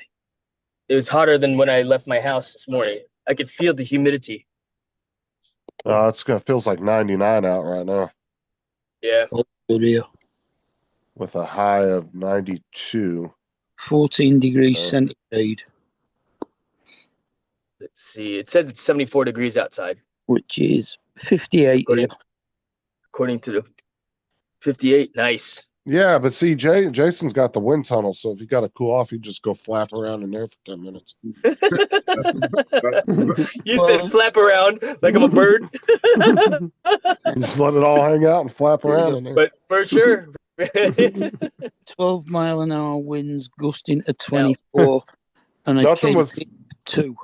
it was hotter than when I left my house this morning. I could feel the humidity. Feels like 99 out right now. Yeah. With a high of 92. 14 degrees centigrade. Let's see. It says it's 74 degrees outside. Which is 58 here. According to the 58. Nice. Yeah, but see, Jason's got the wind tunnel, so if you got to cool off, you just go flap around in there for 10 minutes. You said flap around like I'm a bird. Just let it all hang out and flap around in there. But for sure. 12-mile-an-hour winds gusting to 24, and I came 2.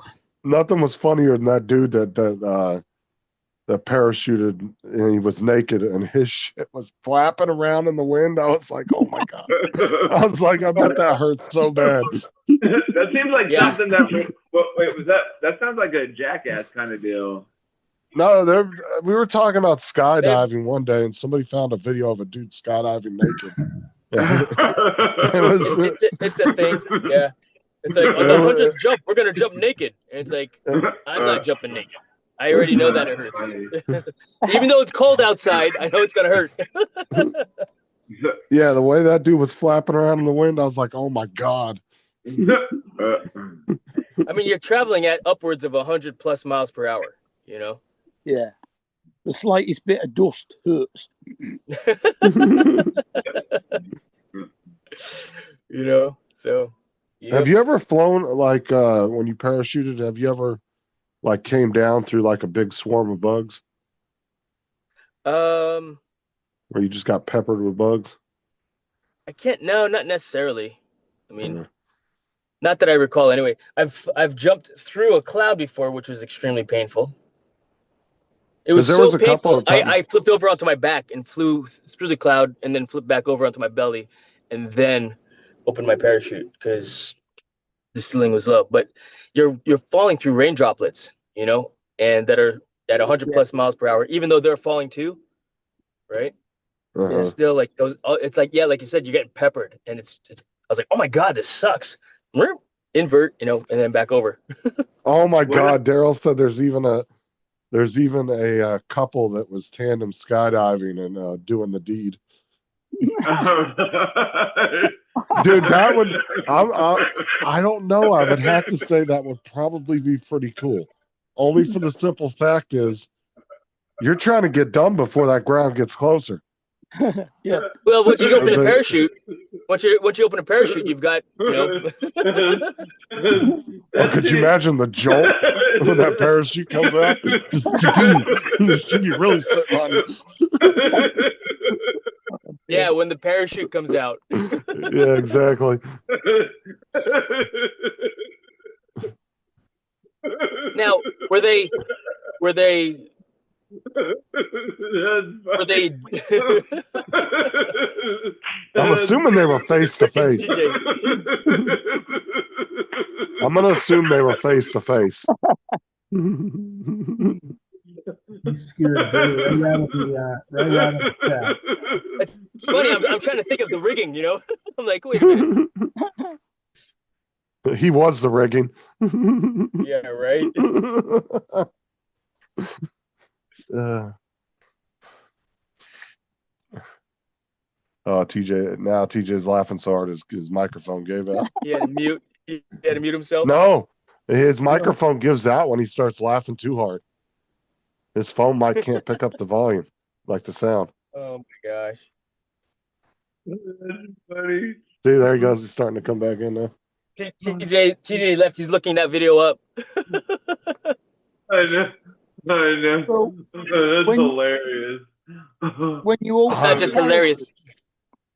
Nothing was funnier than that dude that parachuted and he was naked and his shit was flapping around in the wind. I was like, oh my God. I was like, I bet that hurts so bad. That seems like something that wait, that sounds like a Jackass kind of deal. No, we were talking about skydiving one day and somebody found a video of a dude skydiving naked. It's a thing. Yeah. It's like, oh, no, we're gonna jump naked. And it's like, I'm not jumping naked. I already know that it hurts. Even though it's cold outside, I know it's gonna hurt. Yeah, the way that dude was flapping around in the wind, I was like, oh my God. I mean, you're traveling at upwards of 100+ miles per hour, you know? Yeah. The slightest bit of dust hurts. You know, so. Have you ever flown like when you parachuted? Have you ever like came down through like a big swarm of bugs, or you just got peppered with bugs? I can't. No, not necessarily. I mean, not that I recall. Anyway, I've jumped through a cloud before, which was extremely painful. It was there so was a couple painful. of times- I flipped over onto my back and flew through the cloud, and then flipped back over onto my belly, and then opened my parachute because the ceiling was low. But you're falling through rain droplets, you know, and that are at 100+ miles per hour, even though they're falling too, right? It's still like those. It's like, yeah, like you said, you're getting peppered, and it's I was like, oh my God, this sucks. Invert, you know, and then back over. Oh my God, Daryl said there's even a couple that was tandem skydiving and doing the deed. Dude, that would I don't know. I would have to say that would probably be pretty cool. Only for the simple fact is you're trying to get done before that ground gets closer. Yeah. Well, once you open a parachute, once you open a parachute, you've got, you know. Oh, could you imagine the jolt when that parachute comes out? Just should be really sitting on you. Yeah, when the parachute comes out. Yeah, exactly. Now, were they I'm assuming they were face to face. I'm gonna assume they were face to face. You scared Barry right out of the chat. It's funny. I'm trying to think of the rigging. You know, I'm like, wait a minute. He was the rigging. Yeah, right. TJ's laughing so hard his microphone gave out. He had to mute. He had to mute himself. No, his microphone gives out when he starts laughing too hard. His phone mic can't pick up the volume, like the sound. Oh my gosh. That's funny. See, there he goes. He's starting to come back in now. TJ left. He's looking that video up. I know. So, That's hilarious. When you open, It's not just hilarious.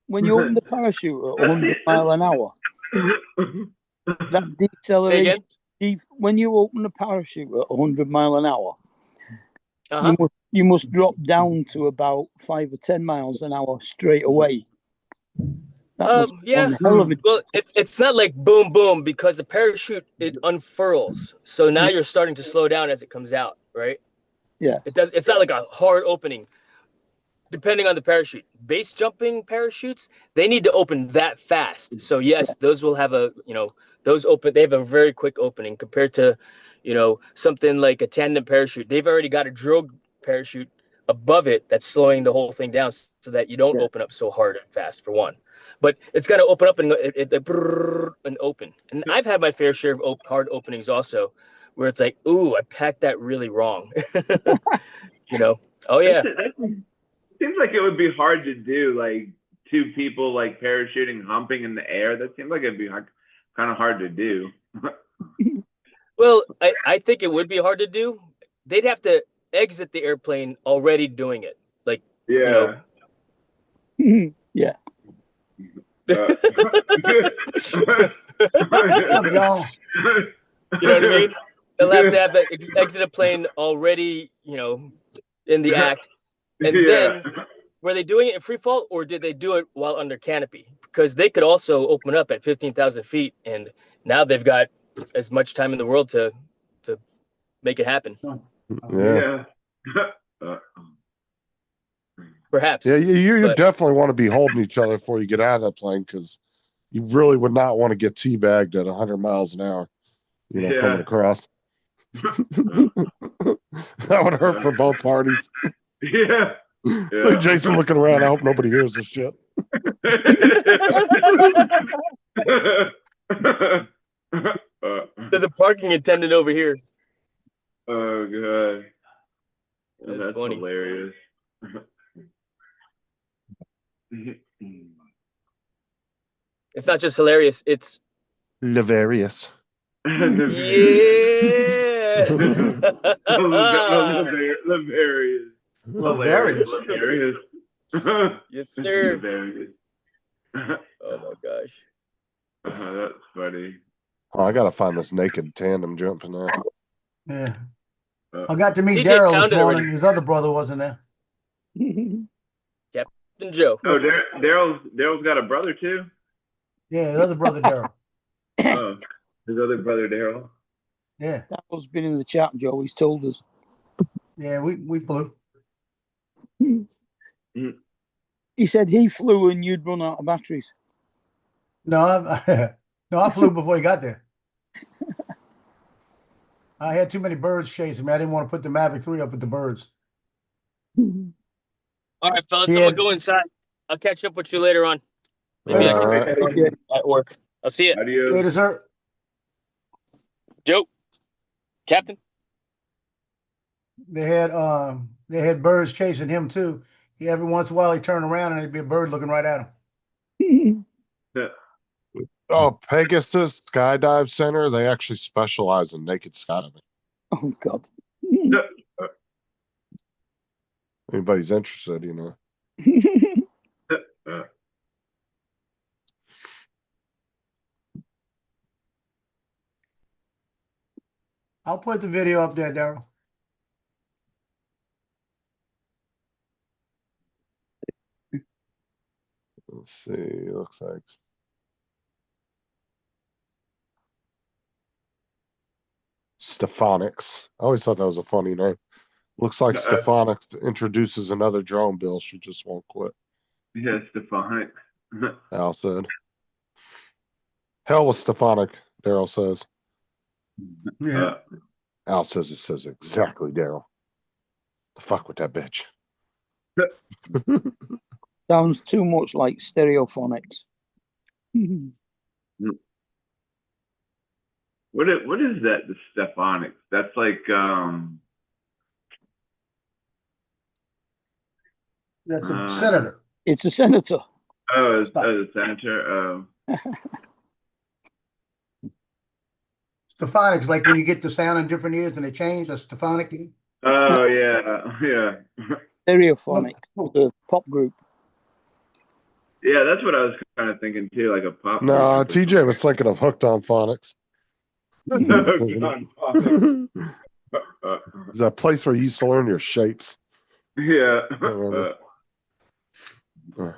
When you open the parachute at 100 miles an hour, that Say deceleration. again? When you open the parachute at 100 miles an hour, Uh-huh. you must drop down to about 5 or 10 miles an hour straight away. That must be Yeah. one hell of a- Well, it's not like boom, boom, because the parachute, it unfurls. So now you're starting to slow down as it comes out, right? Yeah. It's not like a hard opening. Depending on the parachute, base jumping parachutes, they need to open that fast. So yes, those will have they have a very quick opening compared to, something like a tandem parachute. They've already got a drogue parachute above it that's slowing the whole thing down so that you don't open up so hard and fast, for one. But it's got to open up and open. And I've had my fair share of hard openings also, where it's like, ooh, I packed that really wrong. Oh yeah. Seems like it would be hard to do, like two people like parachuting, humping in the air. That seems like it'd be kind of hard to do. Well, I think it would be hard to do. They'd have to exit the airplane already doing it. Like, Yeah. You know what I mean? They'll have to have that exit a plane already, in the act. And then, were they doing it in free fall, or did they do it while under canopy? Because they could also open up at 15,000 feet, and now they've got as much time in the world to make it happen. Yeah. Perhaps. Yeah, you definitely want to be holding each other before you get out of that plane, because you really would not want to get teabagged at 100 miles an hour, coming across. That would hurt for both parties. Yeah. Look at Jason looking around. I hope nobody hears this shit. There's a parking attendant over here. Oh god. That's funny. Hilarious. It's not just hilarious. It's Lavarious. yeah. Hilarious. Lavarious. Hilarious. Yes, sir. Hilarious. Oh my gosh. That's funny. Oh, I gotta find this naked tandem jumping there. Yeah. I got to meet TJ Daryl found this it already. morning. His other brother wasn't there. Captain Joe. Oh, Daryl's got a brother too. Yeah, his other brother Daryl. Oh, his other brother Daryl. Yeah. Daryl's been in the chat, Joe. He's told us. Yeah, we flew. He said he flew and you'd run out of batteries. No, I flew before he got there. I had too many birds chasing me. I didn't want to put the Mavic 3 up with the birds. All right, fellas, Yeah. I'm gonna go inside. I'll catch up with you later on. Maybe I can Alright. head on at work. I'll see you. Adios. Later, sir. Joe. Captain. They had birds chasing him too. Every once in a while he turned around and there'd be a bird looking right at him. Oh, Pegasus Skydive Center. They actually specialize in naked skydiving. Oh God. Anybody's interested, you know. I'll put the video up there, Daryl. Let's see. Looks like Stefanix. I always thought that was a funny name. Looks like Stefanix introduces another drone bill. She just won't quit. Yeah, Stefanik. Al said. Hell with Stefanik, Daryl says. Yeah. Al says it says exactly, Daryl. The fuck with that bitch. Sounds too much like stereophonics. What is that? The Stefanik? That's like That's a senator. It's a senator. Oh, the senator. Oh. Stefanic's like when you get the sound in different ears and they change. That's Stefanik. Oh yeah. Stereophonic, the pop group. Yeah, that's what I was kind of thinking too, like a pop. No, TJ was thinking of Hooked on Phonics. It's that place where you used to learn your shapes. Yeah. I remember. I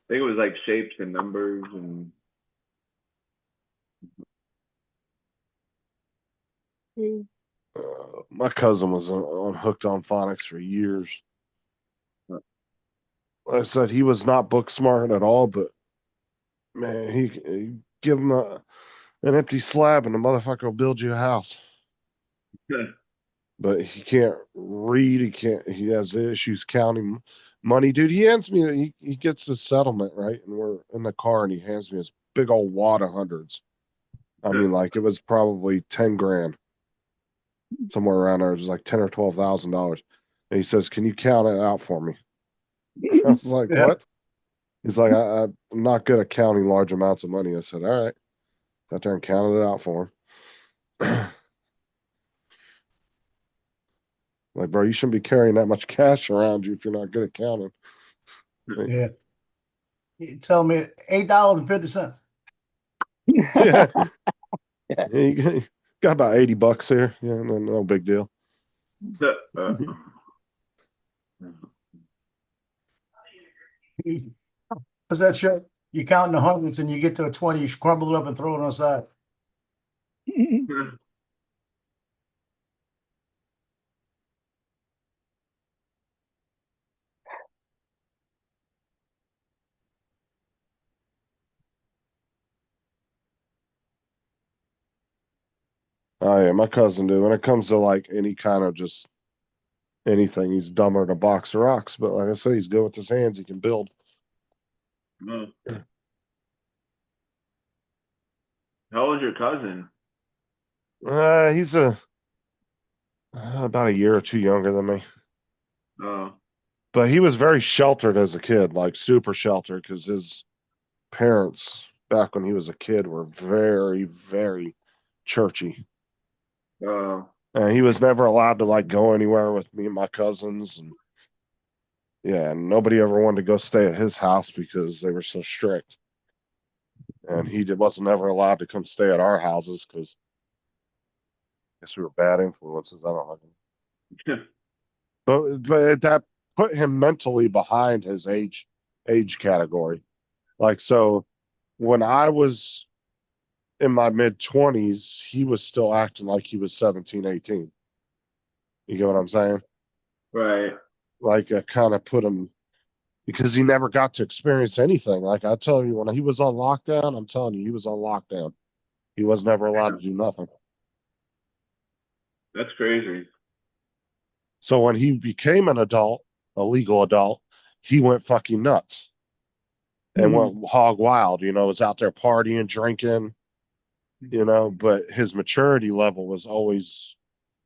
think it was like shapes and numbers and. My cousin was on Hooked on Phonics for years. Like I said, he was not book smart at all, but man, he give him an empty slab and the motherfucker will build you a house. But he can't read. He has issues counting money. Dude, he hands me, he gets the settlement, right? And we're in the car and he hands me this big old wad of hundreds. I mean, like it was probably 10 grand. Somewhere around there. It was like $10,000 or $12,000. And he says, "Can you count it out for me?" I was like, "What?" He's like, I'm not good at counting large amounts of money. I said, "All right." Got there and counted it out for him. Like, bro, you shouldn't be carrying that much cash around you if you're not good at counting. Yeah. You tell me $8.50. Yeah. You got about $80 here. Yeah, no big deal. What's that show? You count in the hundreds and you get to a 20, you crumble it up and throw it on the side. Oh yeah, my cousin do. When it comes to like any kind of just anything, he's dumber than a box of rocks. But like I say, he's good with his hands. He can build. Oh. How old's your cousin? He's about a year or two younger than me. Oh. But he was very sheltered as a kid, like super sheltered, because his parents back when he was a kid were very, very churchy. Oh. And he was never allowed to like go anywhere with me and my cousins, and yeah, and nobody ever wanted to go stay at his house because they were so strict. And he wasn't ever allowed to come stay at our houses because I guess we were bad influences. I don't know. But that put him mentally behind his age category. Like so, when I was in my mid-20s, he was still acting like he was 17, 18. You get what I'm saying? Right. Like, kind of put him, because he never got to experience anything. Like, I tell you, when he was on lockdown, I'm telling you, he was on lockdown. He was never allowed to do nothing. That's crazy. So when he became an adult, a legal adult, he went fucking nuts and went hog wild, was out there partying, drinking, but his maturity level was always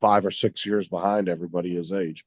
5 or 6 years behind everybody his age.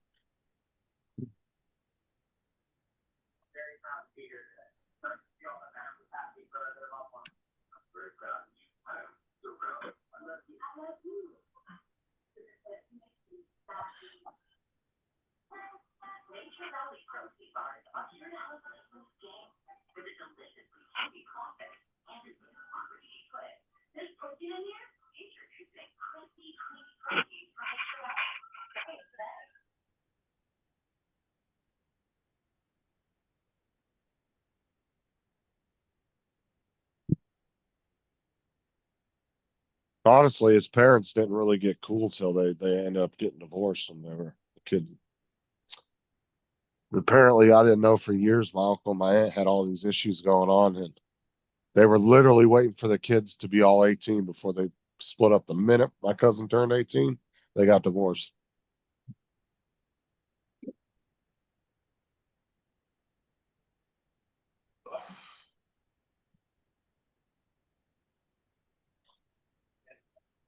Honestly, his parents didn't really get cool till they ended up getting divorced when they were a kid. Apparently, I didn't know for years my uncle and my aunt had all these issues going on, and they were literally waiting for the kids to be all 18 before they split up. The minute my cousin turned 18, they got divorced.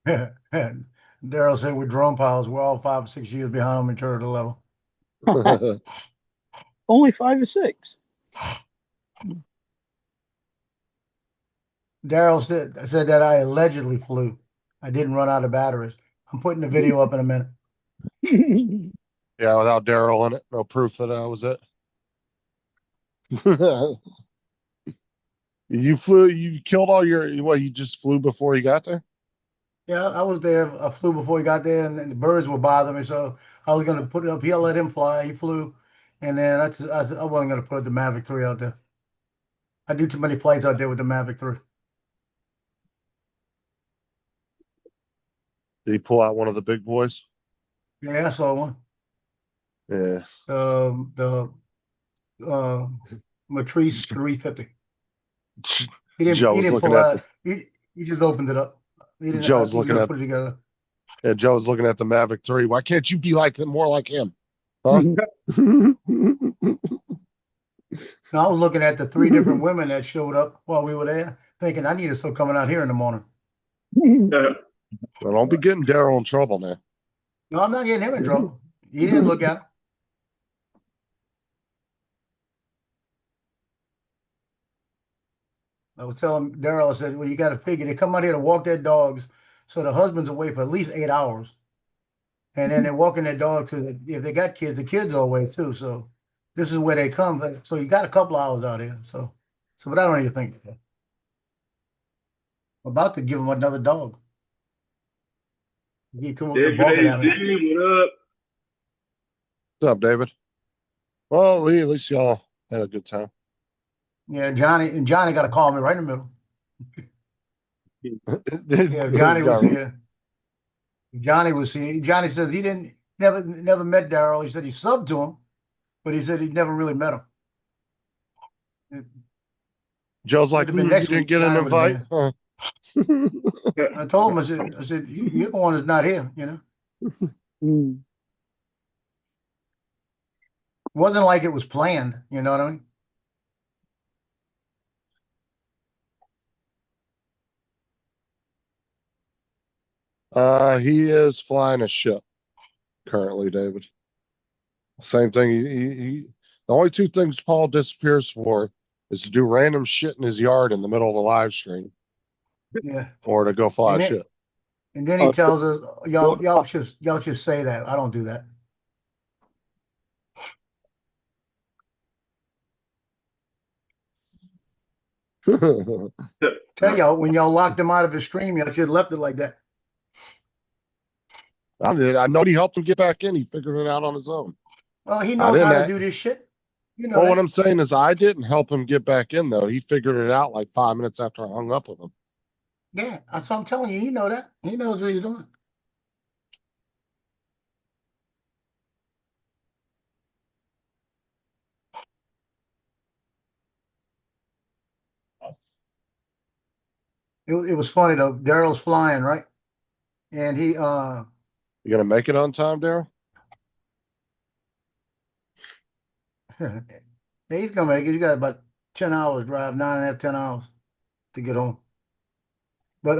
Daryl said with drone pilots, we're all 5 or 6 years behind on maturity level. Only 5 or 6. Daryl said that I allegedly flew. I didn't run out of batteries. I'm putting the video up in a minute. Yeah, without Daryl in it, no proof that I was it. You killed all you just flew before you got there? Yeah, I was there. I flew before he got there, and the birds were bothering me, so I was gonna put it up here, let him fly. He flew, and then I wasn't gonna put the Mavic 3 out there. I do too many flights out there with the Mavic 3. Did he pull out one of the big boys? Yeah, I saw one. Yeah. The Matrice 350. He didn't Joe was looking pull at out. He just opened it up. He didn't. Joe's He's looking gonna at put it together. Yeah, Joe's looking at the Mavic 3. Why can't you be more like him? Huh? No, I was looking at the 3 different women that showed up while we were there, thinking I need to start coming out here in the morning. Well, don't be getting Daryl in trouble now. No, I'm not getting him in trouble. He didn't look at it. I was telling Daryl, I said, well, you got to figure they come out here to walk their dogs, so the husband's away for at least 8 hours. And then they're walking their dog because if they got kids, the kids are away too. So this is where they come. So you got a couple hours out here. So but I don't even think I'm about to give him another dog. He come up there barking at me. What up? What's up, David? Well, at least y'all had a good time. Yeah, Johnny got to call me right in the middle. Yeah, Johnny was here. Johnny was here. Johnny says he never met Daryl. He said he subbed to him, but he said he never really met him. Joe's like, It'd have been you next didn't week, get an Johnny would've been invite? Huh? I told him, I said, you're the one that's not here, you know? Mm. Wasn't like it was planned, you know what I mean? He is flying a ship currently, David. Same thing. The only two things Paul disappears for is to do random shit in his yard in the middle of a live stream Yeah. or to go fly a And, ship. and then he Oh, tells us, y'all well, just say that. I don't do that. Tell y'all, when y'all locked him out of his stream, y'all should have left it like that. I know he helped him get back in. He figured it out on his own. Well, he I knows how to didn't. do this shit. You know Well, that. what I'm saying is I didn't help him get back in though. He figured it out like 5 minutes after I hung up with him. Yeah, that's what I'm telling you. He know that. He knows what he's doing. It was funny though. Daryl's flying, right? And he You gonna make it on time, Daryl? yeah, he's gonna make it. He's got about 10 hours drive, 9.5, 10 hours to get home. But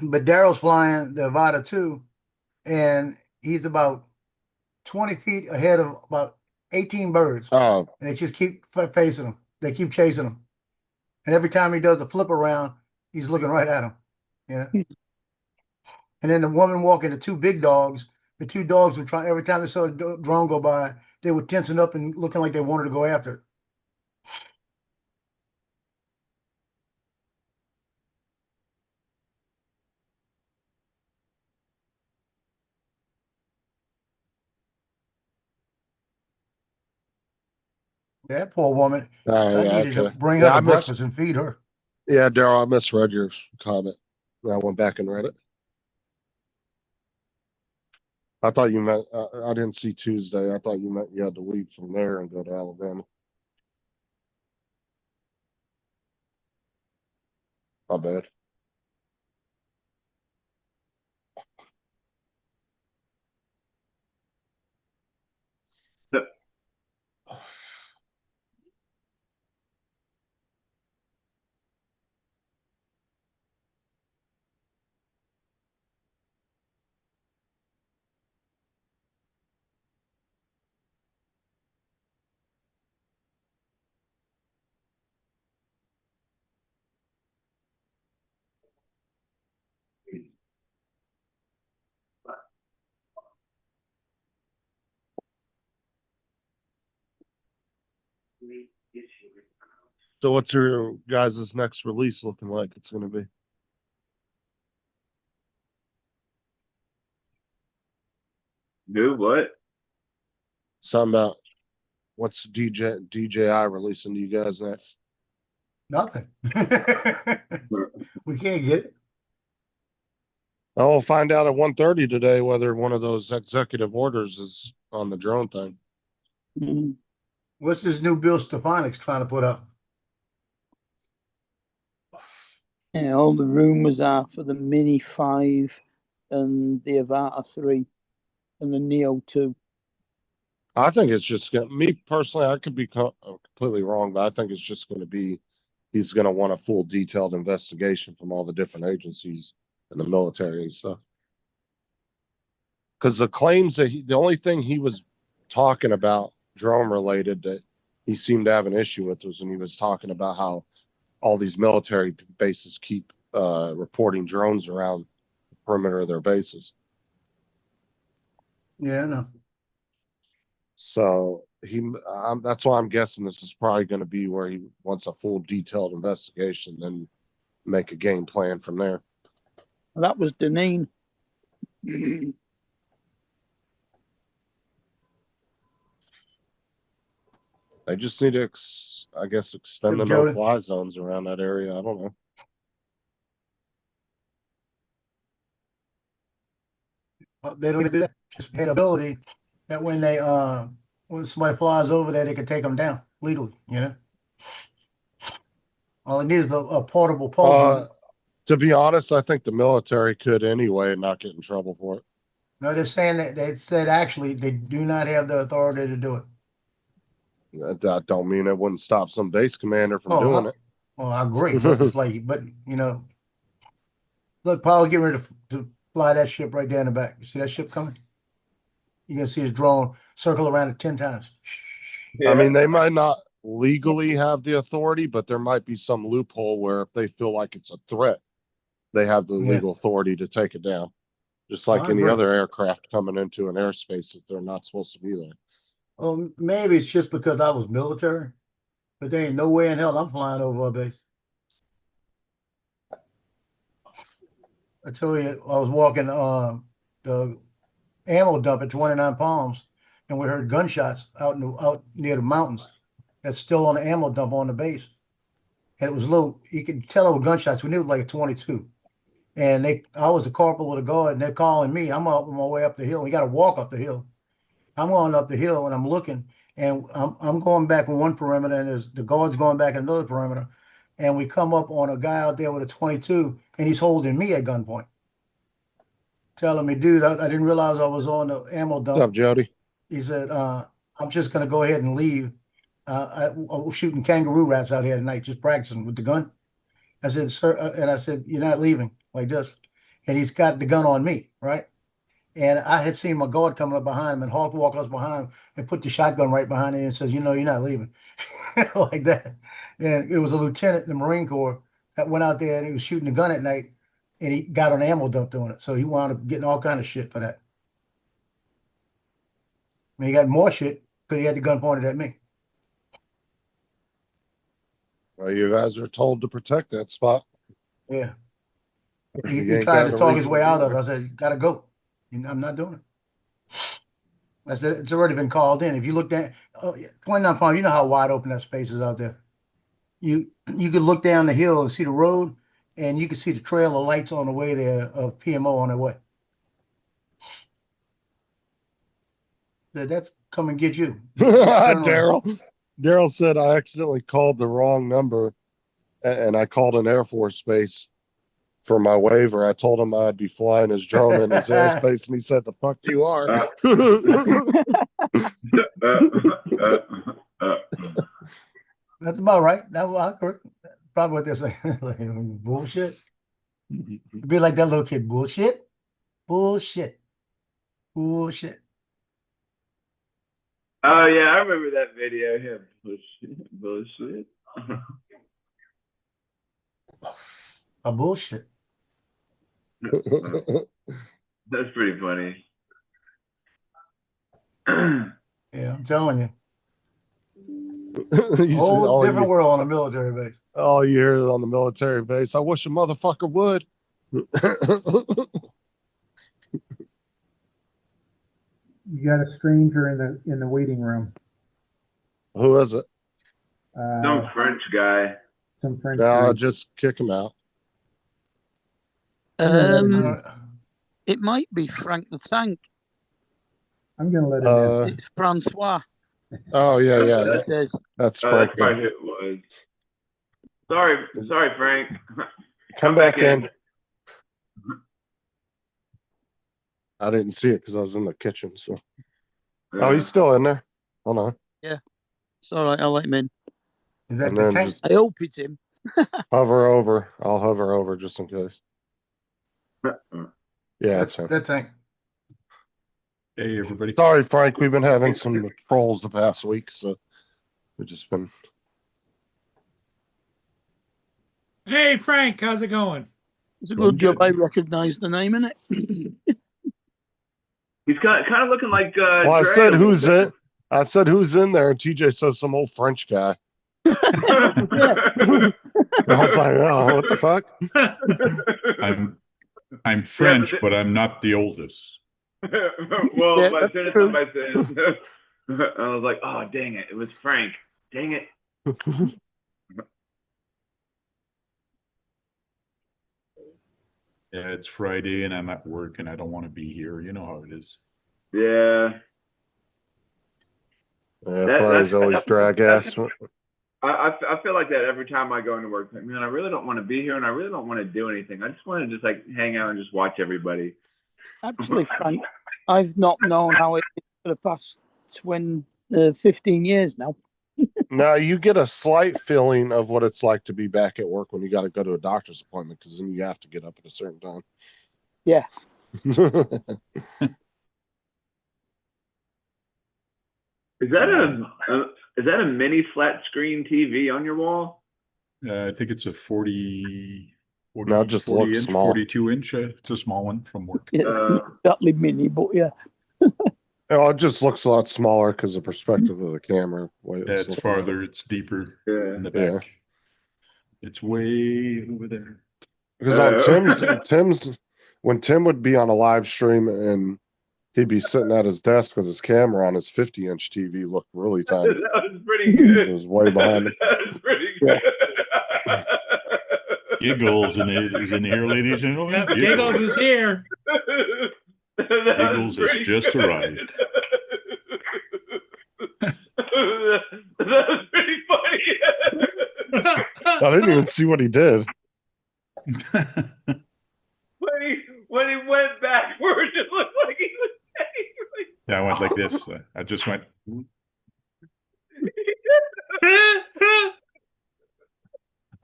Daryl's flying the Avata 2, and he's about 20 feet ahead of about 18 birds. Oh, And they just keep facing him. They keep chasing him. And every time he does a flip around, he's looking right at him. You know? And then the woman walking the two big dogs, the two dogs were trying, every time they saw the drone go by, they were tensing up and looking like they wanted to go after it. That poor woman. oh I yeah, needed to okay. bring Yeah, her I to miss. breakfast and feed her. Yeah, Daryl, I misread your comment. I went back and read it. I thought you meant. I didn't see Tuesday. I thought you meant you had to leave from there and go to Alabama. My bad. So what's your guys' next release looking like? It's gonna be. Do what? Something about what's DJI releasing to you guys next? Nothing. We can't get it. Oh, we'll find out at 1:30 today whether one of those executive orders is on the drone thing. mm. What's this new Bill Stefanik's trying to put up? Yeah, all the rumors are for the Mini 5 and the Avata 3 and the Neo 2. I think it's just gonna. Me personally, I could be completely wrong, but I think it's just going to be. He's going to want a full, detailed investigation from all the different agencies and the military and stuff. Because the claims that the only thing he was talking about drone related that he seemed to have an issue with was when he was talking about how all these military bases keep reporting drones around the perimeter of their bases. Yeah, I know. So that's why I'm guessing this is probably going to be where he wants a full, detailed investigation, then make a game plan from there. That was Deneen. They just need to, I guess, extend the Joe. no-fly zones around that area. I don't know. They don't do that. Just the ability that when somebody flies over there, they can take them down legally, you know? All it needs is a portable pulse. To be honest, I think the military could anyway and not get in trouble for it. No, they're saying that they said actually they do not have the authority to do it. That don't mean it wouldn't stop some base commander from doing it. Well, I agree. But it's like, but you know, look, Paul's getting ready to fly that ship right there in the back. You see that ship coming? You can see his drone circle around it 10 times. Yeah. I mean, they might not legally have the authority, but there might be some loophole where if they feel like it's a threat, they have the legal authority to take it down. Just like any other aircraft coming into an airspace that they're not supposed to be there. Well, maybe it's just because I was military, but there ain't no way in hell I'm flying over our base. I tell you, I was walking the ammo dump at 29 Palms, and we heard gunshots out near the mountains. That's still on the ammo dump on the base, and it was low. You could tell it was gunshots. We knew it was like a 22, and I was the corporal of the guard, and they're calling me. I'm on my way up the hill. We got to walk up the hill. I'm going up the hill, and I'm looking, and I'm going back on one perimeter, and there's the guard's going back another perimeter, and we come up on a guy out there with a 22, and he's holding me at gunpoint, telling me, dude, I didn't realize I was on the ammo dump. What's up, Jody? He said, I'm just going to go ahead and leave. I was shooting kangaroo rats out here tonight, just practicing with the gun. I said, sir, and I said, you're not leaving like this. And he's got the gun on me, right? And I had seen my guard coming up behind him, and Hawk walked us behind him and put the shotgun right behind him and says, you know, you're not leaving. Like that. And it was a lieutenant in the Marine Corps that went out there and he was shooting the gun at night, and he got on ammo dump doing it. So he wound up getting all kind of shit for that. And he got more shit because he had the gun pointed at me. Well, you guys are told to protect that spot. Yeah. You He ain't tried got to a talk his reason way to out be of it. there. I said, you gotta go. I'm not doing it. I said, it's already been called in. If you look at 29 Palms, you know how wide open that space is out there. You could look down the hill and see the road, and you could see the trail of lights on the way there of PMO on their way. That's come and get you. Daryl said I accidentally called the wrong number, and I called an Air Force base for my waiver. I told him I'd be flying his drone in his airspace, and he said, "The fuck you are." That's about right. That was probably what they're saying. Like, bullshit. It'd be like that little kid. Bullshit. Bullshit. Bullshit. Oh yeah, I remember that video. Yeah, bullshit. A bullshit. That's pretty funny. Yeah, I'm telling you. You Whole said, different world on a military base. Oh, you hear it on the military base. I wish a motherfucker would. You got a stranger in the waiting room. Who is it? Some French guy. Some French No, guy. just kick him out. It might be Frank the Tank. I'm gonna let him in. It's Francois. Oh yeah, He says. That's Oh, Frank. that's probably who it was. Sorry, Frank. Come back in. I didn't see it because I was in the kitchen. So, oh, he's still in there. Hold on. Yeah, it's all right. I'll let him in. Is that And the then tank? just I hope it's him. hover over. I'll hover over just in case. Yeah, That's it's him. that tank. Hey, everybody. Sorry, Frank. We've been having some trolls the past week, so we've just been. Hey, Frank, how's it going? It's a good job I recognize the name, innit? He's kind of looking like. Well, I Dre said a who's little in. I said who's in there, and TJ says some old French guy. I was like, oh, what the fuck? I'm French, but I'm not the oldest. Well, Yeah, as soon as that's true. somebody said, I was like, oh, dang it. It was Frank. Dang it. Yeah, it's Friday and I'm at work and I don't want to be here. You know how it is. Yeah. Yeah, Friday's always drag ass. I feel like that every time I go into work. Like, man, I really don't want to be here, and I really don't want to do anything. I just want to just like hang out and just watch everybody. Actually, Frank, I've not known how it is for the past 15 years now. Now you get a slight feeling of what it's like to be back at work when you got to go to a doctor's appointment, because then you have to get up at a certain time. Yeah. Is that a mini flat screen TV on your wall? I think it's a 40 No, it just 40 looks inch, small. 42 inch. It's a small one from work. It's not exactly mini, but yeah. Oh, it just looks a lot smaller because the perspective of the camera. It's farther, it's deeper in the Yeah. back. It's way over there. Because on Tim's, when Tim would be on a live stream and he'd be sitting at his desk with his camera on, his 50-inch TV looked really tiny. That was pretty good. It was way behind him. That was pretty good. Giggles is in here, ladies and gentlemen. Yep, Giggles is here. Giggles has just arrived. That was pretty funny. I didn't even see what he did. When he went backwards, it looked like he was saying. Yeah, I went like this. I just went.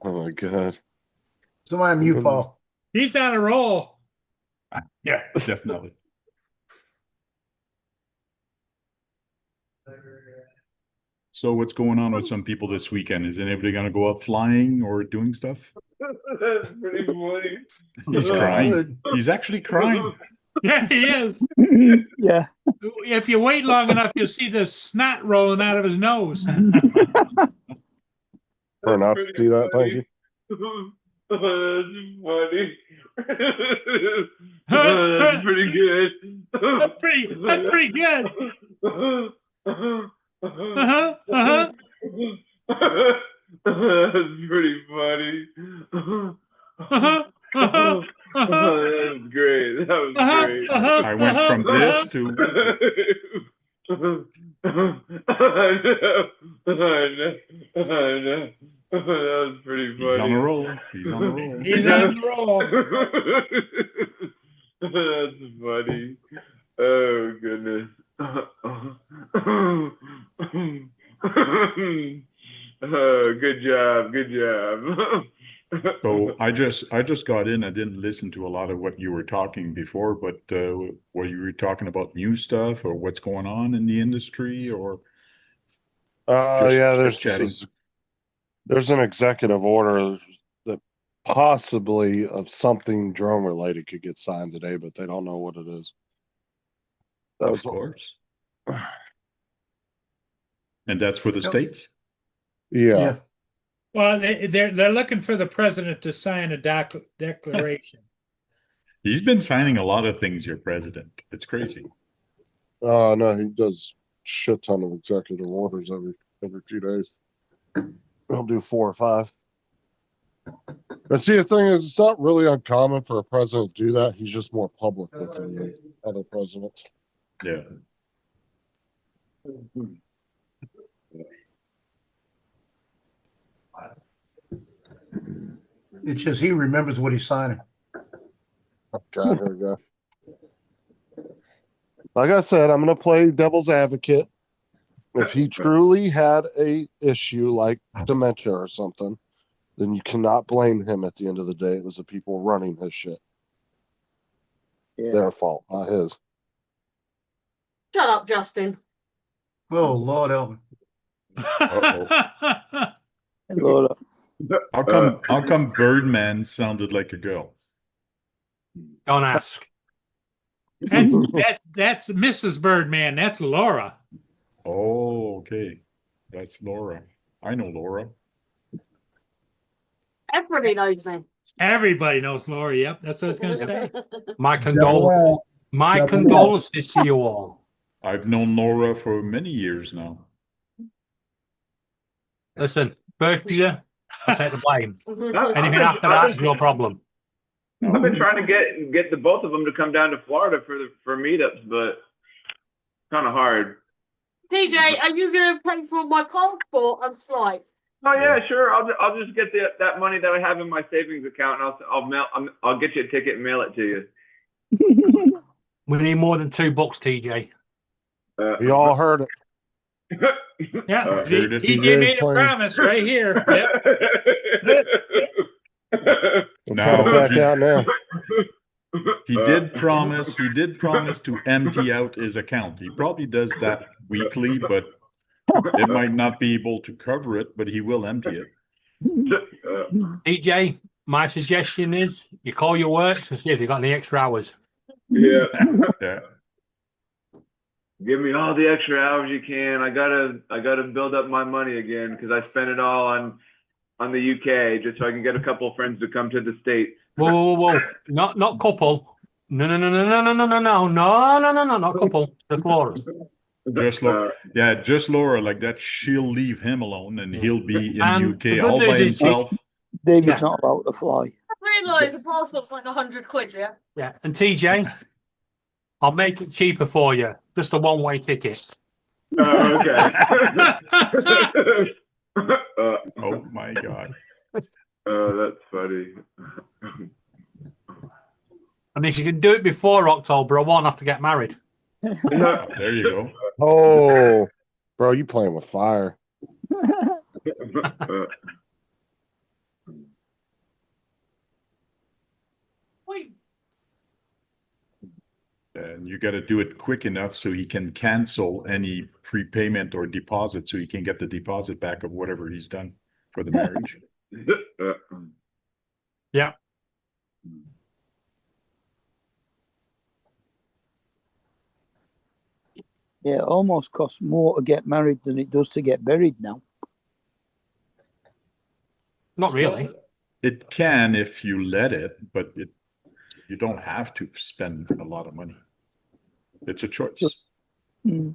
Oh my god. Somebody mute Paul. He's on a roll. Yeah, definitely. So what's going on with some people this weekend? Is anybody going to go out flying or doing stuff? That's pretty funny. He's crying. He's actually crying. Yeah, he is. Yeah. If you wait long enough, you'll see the snot rolling out of his nose. Turn out to see that, thank you. That's funny. That's pretty good. That's pretty good. That's pretty funny. That was great. That was great. I went from this to. I know. That was pretty funny. He's on a roll. He's on a roll. He's on the roll. That's funny. Oh goodness. Oh, good job. Good job. So I just got in. I didn't listen to a lot of what you were talking before, but were you talking about new stuff or what's going on in the industry or? Just Yeah, chit-chatting? there's an executive order that possibly of something drone related could get signed today, but they don't know what it is. Of course. And that's for the states? Yeah. Well, they're looking for the president to sign a declaration. He's been signing a lot of things, your president. It's crazy. Oh no, he does shit ton of executive orders every few days. He'll do 4 or 5. But see, the thing is, it's not really uncommon for a president to do that. He's just more public with it than other presidents. Yeah. It's just he remembers what he's signing. Okay, here we go. Like I said, I'm going to play devil's advocate. If he truly had a issue like dementia or something, then you cannot blame him at the end of the day. It was the people running his shit. Yeah. Their fault, not his. Shut up, Justin. Oh, Lord help me. Lord. How come Birdman sounded like a girl? Don't ask. That's Mrs. Birdman. That's Laura. Oh, okay. That's Laura. I know Laura. Everybody knows me. Everybody knows Laura. Yep, that's what I was going to say. My condolences. My condolences to you all. I've known Laura for many years now. Listen, Berkshire, I take the blame. Anything after that's your problem. I've been trying to get the both of them to come down to Florida for meetups, but kind of hard. TJ, are you going to pay for my passport and flights? Oh yeah, sure. I'll just get that money that I have in my savings account, and I'll get you a ticket and mail it to you. We need more than $2, TJ. We all heard it. Yeah, heard it. TJ made a promise right here. Yep. Now, back out now. He did promise to empty out his account. He probably does that weekly, but it might not be able to cover it, but he will empty it. TJ, my suggestion is you call your works and see if they've got any extra hours. Yeah. Yeah. Give me all the extra hours you can. I gotta build up my money again because I spent it all on the UK just so I can get a couple of friends to come to the States. Whoa. Not couple. No, not couple. Just Laura. Just Laura, like that. She'll leave him alone and he'll be in And UK the good all by news is himself. David's not allowed to fly. I realise the passport's like £100, yeah? Yeah, and TJ, I'll make it cheaper for you. Just a one-way ticket. Okay. Oh my God. Oh, that's funny. And if you can do it before October, I won't have to get married. There you go. Oh, bro, you playing with fire. Wait. And you got to do it quick enough so he can cancel any prepayment or deposit so he can get the deposit back of whatever he's done for the marriage. Yeah. Yeah, it almost costs more to get married than it does to get buried now. Not really. It can if you let it, but you don't have to spend a lot of money. It's a choice. Mm.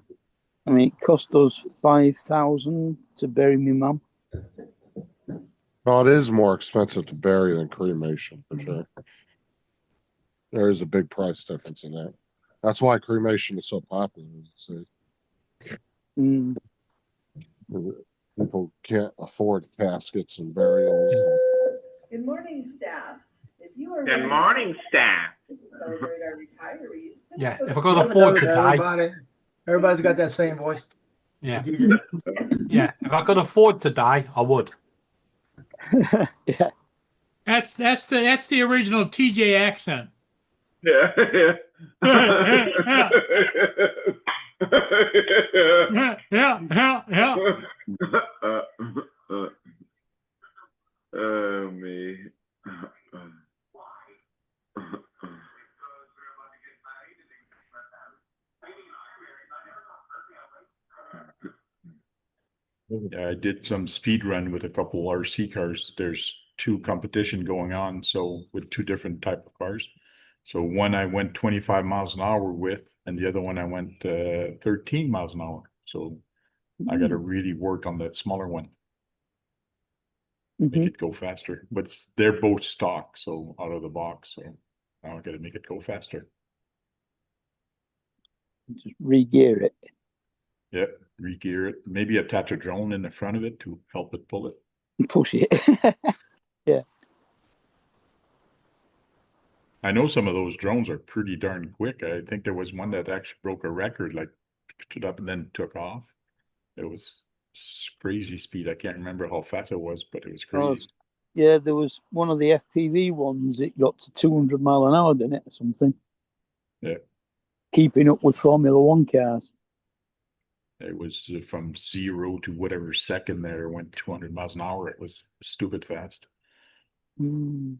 I mean, it cost us 5,000 to bury my mum. No, it is more expensive to bury than cremation, for sure. There is a big price difference in that. That's why cremation is so popular. Mm. People can't afford caskets and burials. Good morning, staff. If you are Good morning, staff. to celebrate our retirees. Yeah, if I could afford to die. Everybody's got that same voice. Yeah. Yeah, if I could afford to die, I would. Yeah. That's the original TJ accent. Yeah. Yeah. Oh me. I did some speed run with a couple RC cars. There's two competition going on, so with two different type of cars. So one I went 25 miles an hour with, and the other one I went 13 miles an hour. So I got to really work on that smaller one, make it go faster. But they're both stock, so out of the box. So now I got to make it go faster. Just re-gear it. Yep, re-gear it. Maybe attach a drone in the front of it to help it pull it. Push it. Yeah. I know some of those drones are pretty darn quick. I think there was one that actually broke a record, like picked it up and then took off. It was crazy speed. I can't remember how fast it was, but it was crazy. Yeah, there was one of the FPV ones. It got to 200 mile an hour, didn't it, or something? Yeah. Keeping up with Formula One cars. It was from 0 to whatever second there went 200 miles an hour. It was stupid fast. Mm.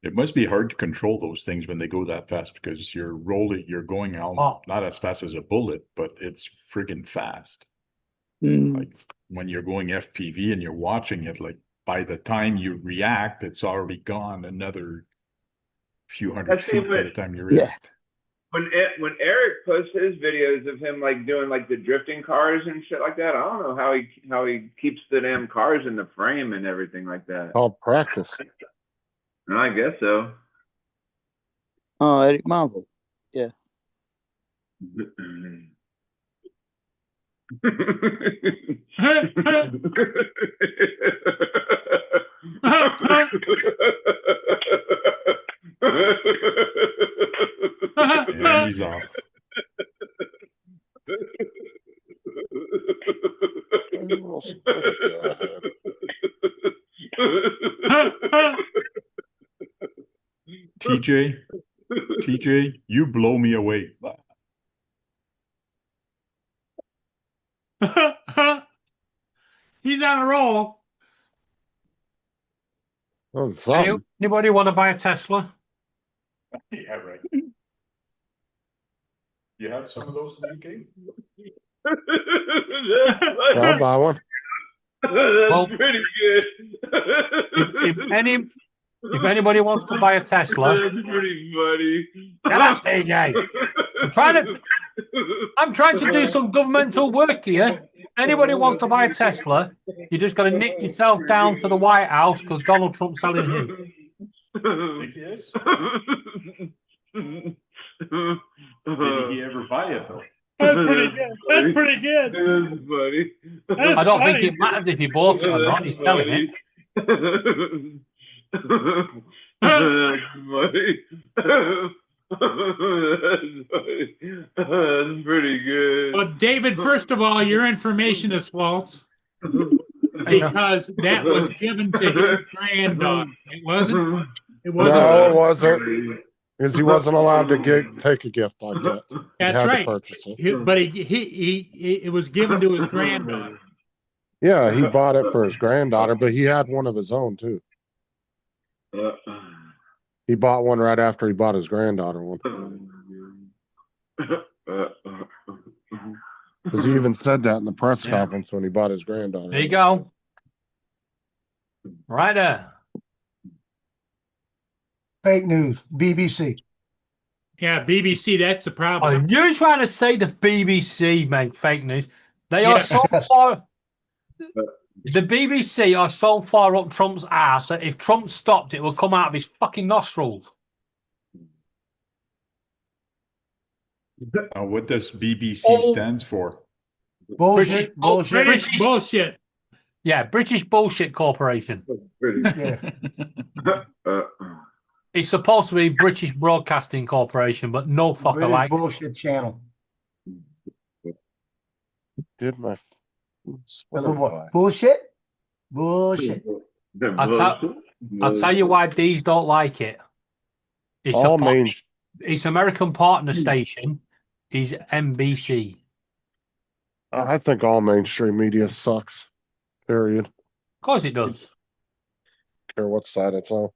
It must be hard to control those things when they go that fast because you're going out not as fast as a bullet, but it's friggin' fast. Like when you're going FPV and you're watching it, like by the time you react, it's already gone another few hundred feet by the time you react. When Eric posts his videos of him like doing like the drifting cars and shit like that, I don't know how he keeps the damn cars in the frame and everything like that. All practice. I guess so. Oh, Eric Marvel. Yeah. And he's off. TJ, you blow me away. He's on a roll. Oh, something. Anybody want to buy a Tesla? Yeah, right. You have some of those in the UK? I'll buy one. Well, pretty good. If anybody wants to buy a Tesla, That's pretty funny. get up, TJ. I'm trying to do some governmental work here. Anybody wants to buy a Tesla, you just got to nick yourself down to the White House because Donald Trump's selling his. Think he is? Did he ever buy it though? That's pretty good. That's pretty good. That's funny. I don't think it matters if he bought it or not. He's selling it. That's funny. That's pretty good. Well, David, first of all, your information is false because that was given to his granddaughter. It wasn't. It wasn't. No, it wasn't. Because he wasn't allowed to take a gift like that. That's right. To purchase it. But it was given to his granddaughter. Yeah, he bought it for his granddaughter, but he had one of his own too. He bought one right after he bought his granddaughter one. Because he even said that in the press conference when he bought his granddaughter. There you go. Right there. Fake news. BBC. Yeah, BBC. That's the problem. Oh, you're trying to say the BBC made fake news. They are so far. The BBC are so far up Trump's ass that if Trump stopped, it will come out of his fucking nostrils. What does BBC stands for? Bullshit. Bullshit. British bullshit. Yeah, British Bullshit Corporation. Yeah. It's supposed to be British Broadcasting Corporation, but no fucker British like. bullshit channel. Did my bullshit? Bullshit. I'll tell you why these don't like it. It's American partner station is NBC. I think all mainstream media sucks. Period. Of course it does. Care what side it's on.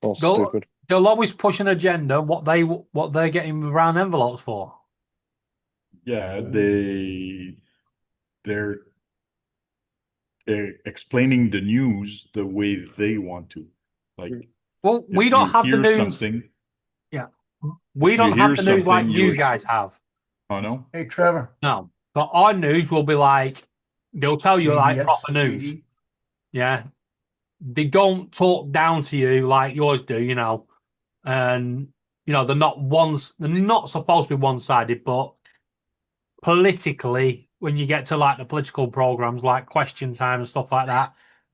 All stupid. They'll always push an agenda. What they're getting brown envelopes for. Yeah, they're explaining the news the way they want to. Like, well, we don't have the news. Something, yeah, we don't have the news like you guys have. Oh no. Hey, Trevor. No, but our news will be like they'll tell you like JDS, proper news. JD. Yeah, they don't talk down to you like yours do, you know, and you know they're not supposed to be one-sided, but politically, when you get to like the political programs like Question Time and stuff like that,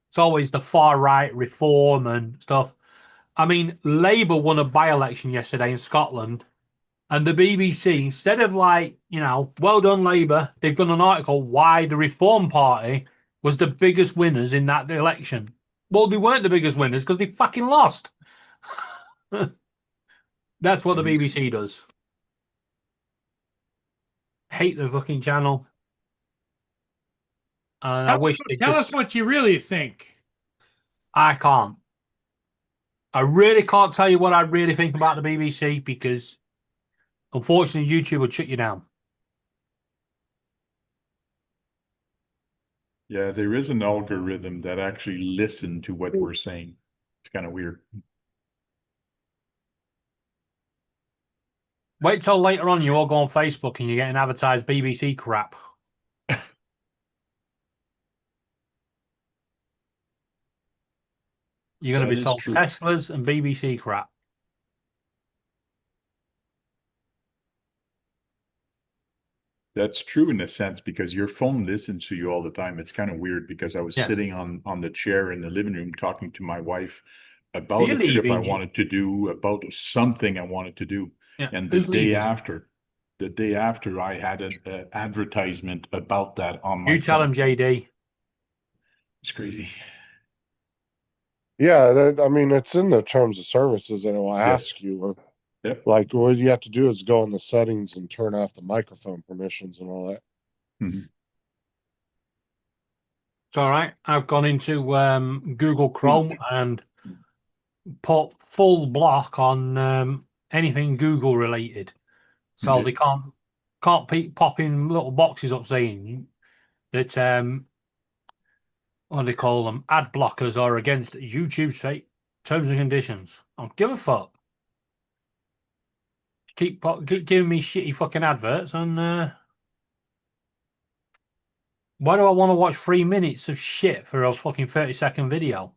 it's always the far right reform and stuff. I mean, Labour won a by-election yesterday in Scotland, and the BBC, instead of like, you know, well done Labour, they've done an article why the Reform Party was the biggest winners in that election. Well, they weren't the biggest winners because they fucking lost. That's what the BBC does. Hate the fucking channel. And I wish they tell us what you really think. I can't. I really can't tell you what I really think about the BBC because unfortunately YouTube would shut you down. Yeah, there is an algorithm that actually listens to what we're saying. It's kind of weird. Wait till later on you all go on Facebook and you're getting advertised BBC crap. You're going to be sold Teslas and BBC crap. That's true in a sense because your phone listens to you all the time. It's kind of weird because I was Yeah. sitting on the chair in the living room talking to my wife about a Really, trip I Benji? wanted to do, about something I wanted to do. Yeah. And the Who's day leaving? after I had an advertisement about that on my You tell phone. him, JD. It's crazy. Yeah, I mean, it's in the terms of services and it will Yes. ask you. Yep. Like, what you have to do is go in the settings and turn off the microphone permissions and all that. Mhm. It's all right. I've gone into Google Chrome and put full block on anything Google related, so Okay. they can't pop in little boxes up saying that what do they call them, ad blockers are against YouTube's terms and conditions. I don't give a fuck. Keep giving me shitty fucking adverts, and why do I want to watch 3 minutes of shit for a fucking 30-second video?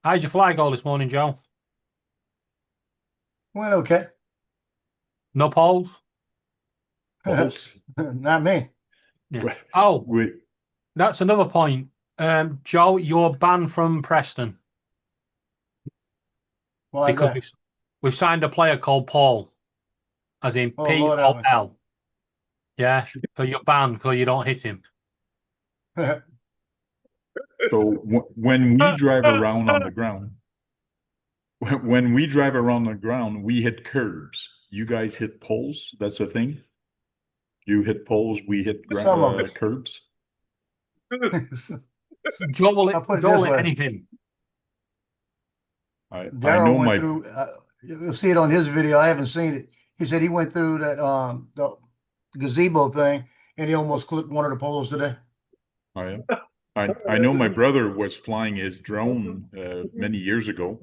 How'd your fly go this morning, Joe? Went okay. No polls? Polls? Not me. Yeah. Oh, Wait. that's another point. Joe, you're banned from Preston Why because that? we've signed a player called Paul, as in Oh, Lord, P-O-L. Yeah, so you're banned because you don't hit him. So when we drive around on the ground, when we drive around the ground, we hit curbs. You guys hit poles. That's a thing. You hit poles. We hit Some of us. curbs. Joe will I'll put it Joe this will hit way. anything. I know Daryl went my through. You'll see it on his video. I haven't seen it. He said he went through that the gazebo thing, and he almost clipped one of the poles today. I know my brother was flying his drone many years ago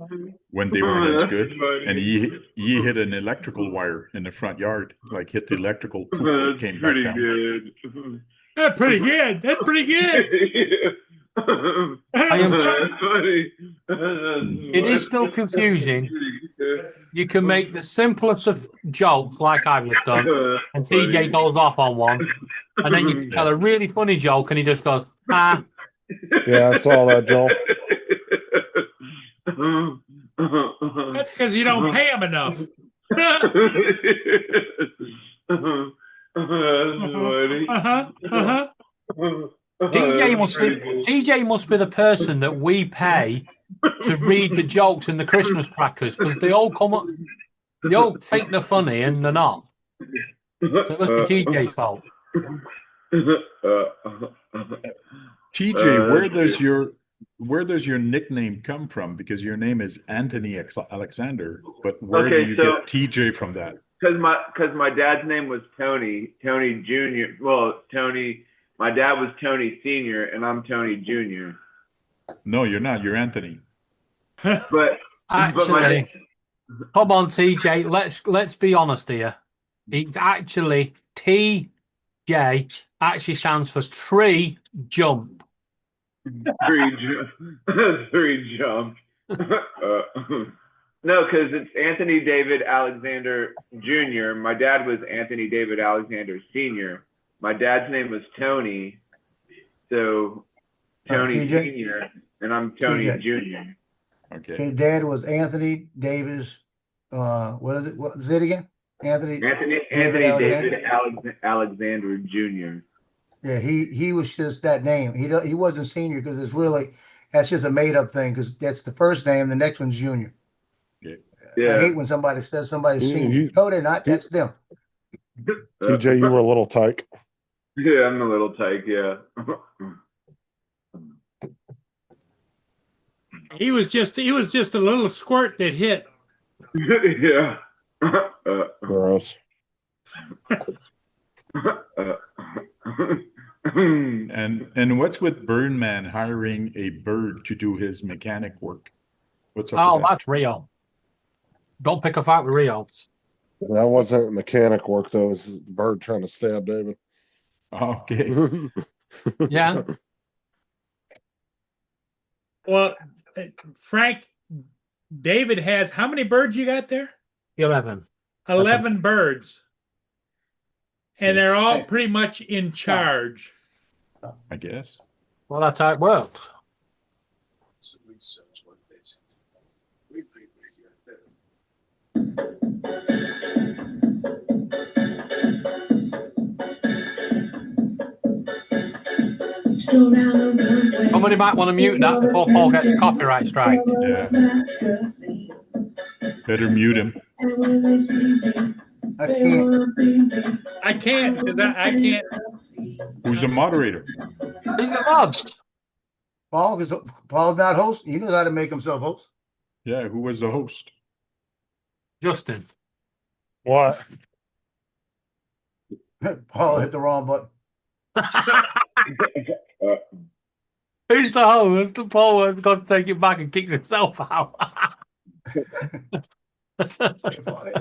when they weren't as good, and he hit an electrical wire in the front yard, like hit the electrical, poof, it came back down. Good. That's pretty good. That's pretty good. I am. Funny. It is still confusing. You can make the simplest of jokes, like I've just done, and TJ goes off on one, and then you can tell a really funny joke, and he just goes, ah. Yeah, I saw that, Joel. That's because you don't pay him enough. TJ must be the person that we pay to read the jokes in the Christmas crackers because they all think they're funny and they're not. So it must be TJ's fault. TJ, where does your nickname come from? Because your name is Anthony Alexander, but where do you get TJ from that? Because my dad's name was Tony Jr. Well, my dad was Tony Sr. and I'm Tony Jr. No, you're not. You're Anthony. But actually, come on, TJ. Let's be honest here. TJ actually stands for tree jump. Three jump. No, because it's Anthony David Alexander Jr. My dad was Anthony David Alexander Sr. My dad's name was Tony, so Tony Sr. and I'm Tony Jr. Okay. His dad was Anthony Davis. What is it? What is it again? Anthony David Alexander Jr. Yeah, he was just that name. He wasn't senior because that's just a made up thing because that's the first name. The next one's junior. Yeah. I hate when somebody says somebody's senior. No, they're not. That's them. TJ, you were a little tyke. Yeah, I'm a little tyke. Yeah. He was just a little squirt that hit. Yeah. Gross. And what's with Birdman hiring a bird to do his mechanic work? What's up? Oh, that's Rio. Don't pick a fight with Rio. That wasn't mechanic work though. It was the bird trying to stab David. Okay. Yeah. Well, Frank, David has how many birds you got there? 11. 11 birds. And they're all pretty much in charge. I guess. Well, that's how it works. Somebody might want to mute that before Paul gets a copyright strike. Yeah. Better mute him. I can't. I can't because I can't. Who's the moderator? He's the mod. Paul's not host. He knows how to make himself host. Yeah, who was the host? Justin. What? Paul hit the wrong button. Who's the host? The Paul has got to take it back and kick himself out.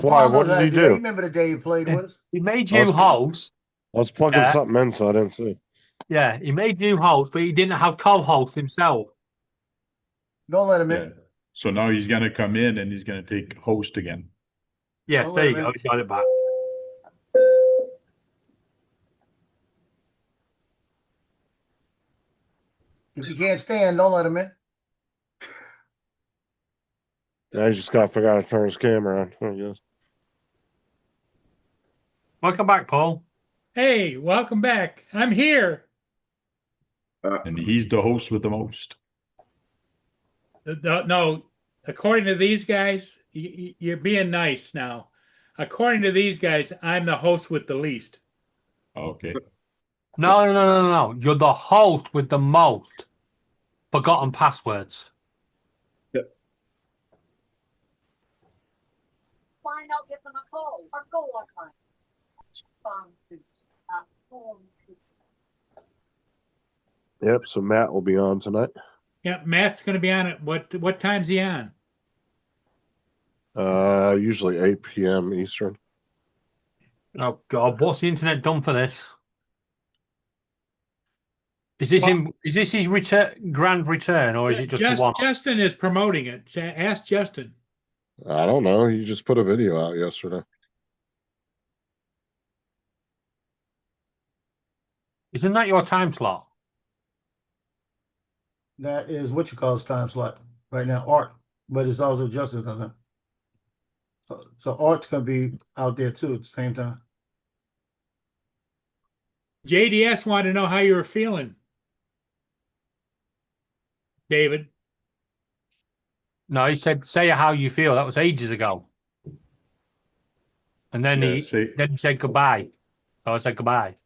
Why? What did he do? Remember the day he played with us? He made you host. I was plugging something in, so I didn't see. Yeah, he made you host, but he didn't have co-host himself. Don't let him Yeah. in. So now he's gonna come in and he's gonna take host again. Yes, Don't there let you him go. in. He's got it back. If you can't stand, don't let him in. I just forgot to turn his camera on, I guess. Welcome back, Paul. Hey, welcome back. I'm here. And he's the host with the most. No, according to these guys, you're being nice now. According to these guys, I'm the host with the least. Okay. No. You're the host with the most forgotten passwords. Find out, give them a call or go online. Yep, so Matt will be on tonight. Yeah, Matt's going to be on it. What time's he on? Usually 8 p.m. Eastern. Oh God, what's the internet done for this? Is this his grand return, or is it just the one? Justin is promoting it. Ask Justin. I don't know. He just put a video out yesterday. Isn't that your time slot? That is what you call his time slot right now, Art. But it's also Justin, doesn't it? So Art's gonna be out there too at the same time. JDS wanted to know how you were feeling, David. No, he said, "Say how you feel." That was ages ago. And then he said goodbye. So I said goodbye.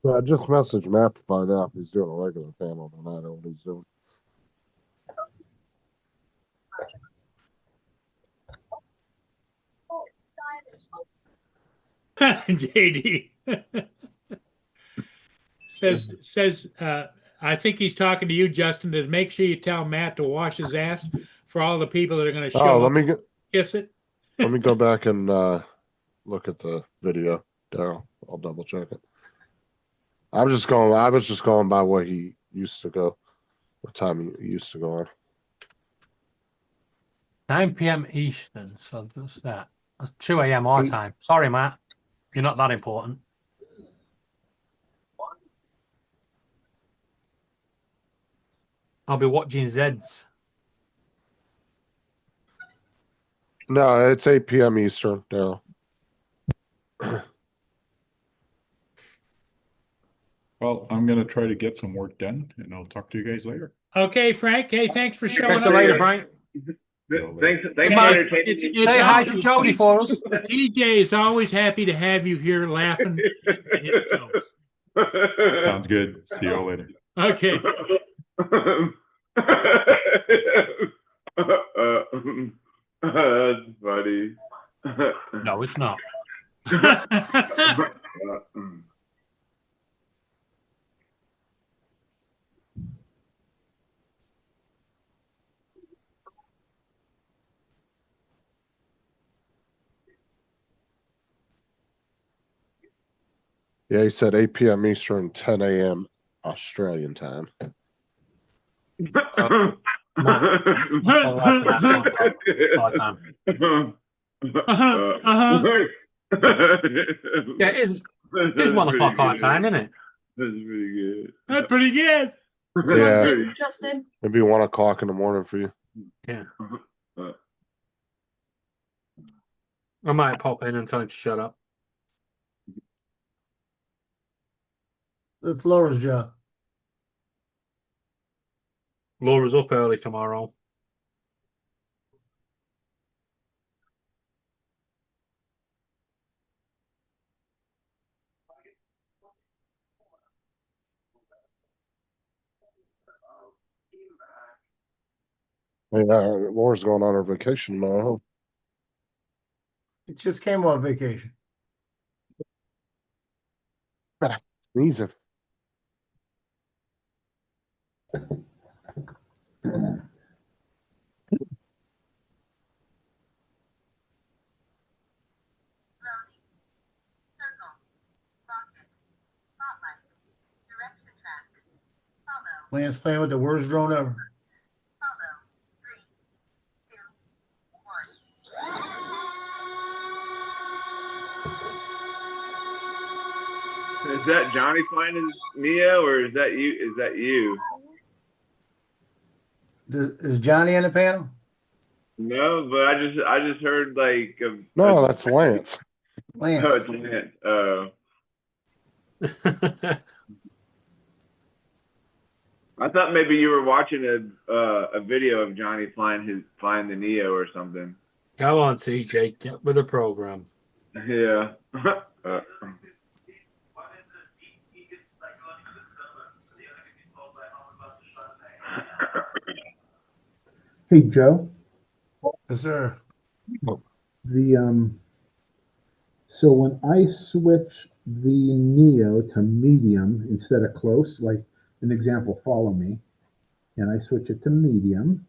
So I just messaged Matt to find out if he's doing a regular panel tonight or what he's doing. JD says I think he's talking to you, Justin. To make sure you tell Matt to wash his ass for all the people that are going to show up. Kiss it. Let me go back and look at the video, Daryl. I'll double check it. I was just going by what he used to go, what time he used to go on. 9 p.m. Eastern. So that's that. That's 2 a.m. our time. Sorry, Matt. You're not that important. I'll be watching Zeds. No, it's 8 p.m. Eastern, Daryl. Well, I'm gonna try to get some work done, and I'll talk to you guys later. Okay, Frank. Hey, thanks for showing up. Catch you later, Frank. Thanks for entertaining me. Say hi to Jody for us. TJ is always happy to have you here laughing. Sounds good. See you all later. Okay. That's funny. No, it's not. Yeah, he said 8 p.m. Eastern, 10 a.m. Australian time. Yeah, it is 1 o'clock our time, isn't it? That's pretty good. That's pretty good. Yeah, Justin? it'd be 1 o'clock in the morning for you. Yeah. I might pop in and tell him to shut up. It's Laura's job. Laura's up early tomorrow. Yeah, Laura's going on her vacation tomorrow. It just came on vacation. Sneezing. Lance playing with the worst drone ever. Is that Johnny flying his Neo, or is that you? Is that you? Is Johnny in the panel? No, but I just heard like No, that's Lance. Lance. Oh, it's Lance. I thought maybe you were watching a video of Johnny flying the Neo or something. Come on, CJ, get with the program. Yeah. Hey, Joe. Yes, sir. So when I switch the Neo to medium instead of close, like an example, follow me, and I switch it to medium,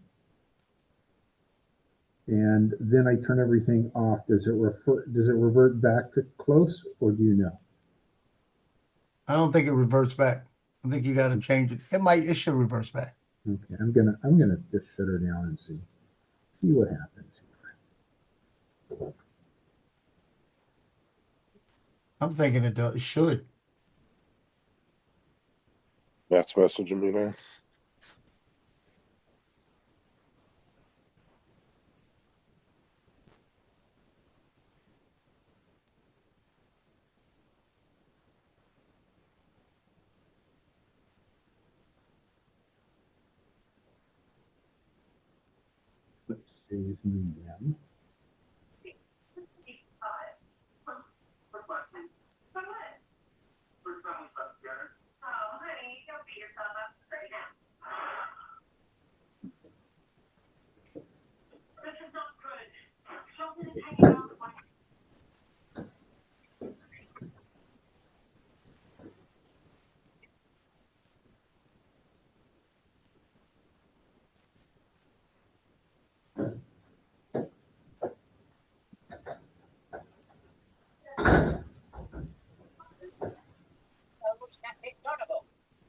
and then I turn everything off, does it revert back to close, or do you know? I don't think it reverts back. I think you got to change it. It should reverse back. Okay, I'm gonna just shut her down and see what happens. I'm thinking it does. It should. That's messaging me now. Save medium.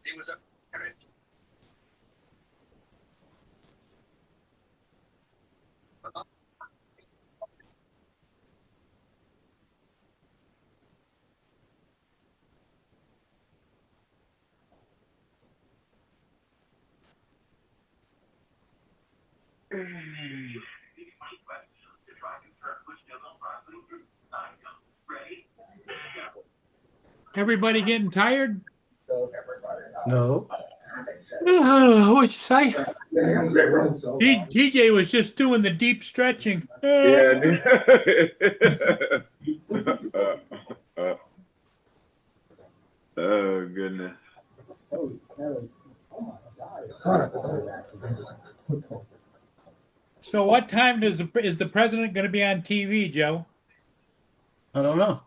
He was a parrot. Everybody getting tired? No. What'd you say? TJ was just doing the deep stretching. Yeah. Oh goodness. So what time is the president going to be on TV, Joe? I don't know.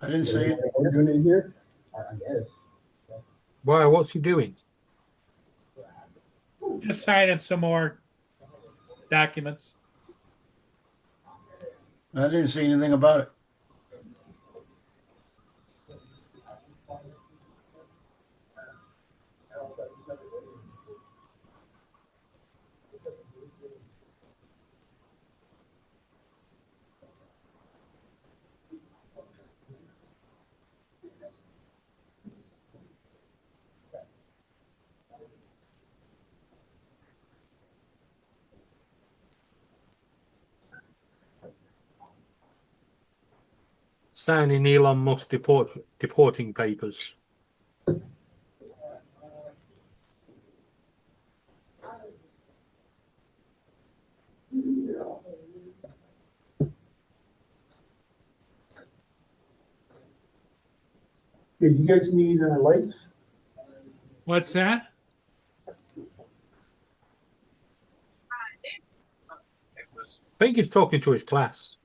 I didn't see it. We're doing it here? I guess. Why? What's he doing? Just signing some more documents. I didn't see anything about it. signing Elon Musk deporting papers. Yeah, you guys need lights? What's that? I think he's talking to his class.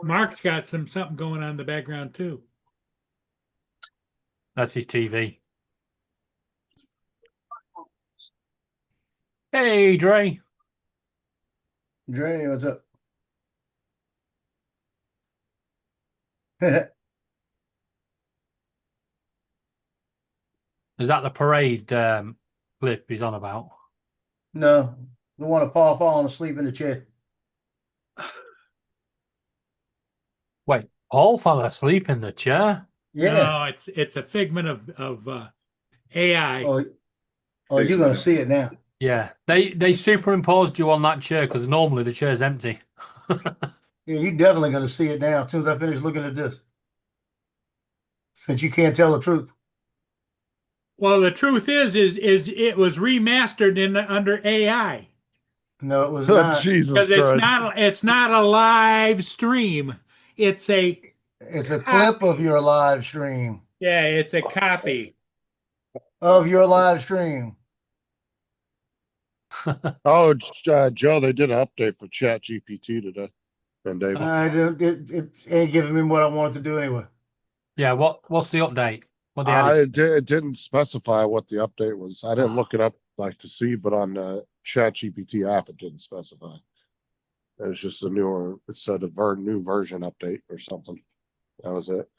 Mark's got something going on in the background too. That's his TV. Hey, Dre. Dre, what's up? Is that the parade clip he's on about? No, the one of Paul falling asleep in the chair. Wait, Paul fell asleep in the chair? Yeah. No, it's a figment of AI. Oh, you're gonna see it now. Yeah, they superimposed you on that chair because normally the chair's empty. Yeah, you're definitely gonna see it now as soon as I finish looking at this. Since you can't tell the truth. Well, the truth is it was remastered under AI. No, it was Oh, not. Jesus Because Christ. it's not a live stream. It's a clip of your live stream. Yeah, it's a copy of your live stream. Oh, Joe, they did an update for Chat GPT today. And David. It ain't giving me what I wanted to do anyway. Yeah, what's the update? What they added? It didn't specify what the update was. I didn't look it up like to see, but on the Chat GPT app, it didn't specify. It was just it said a new version update or something. That was it.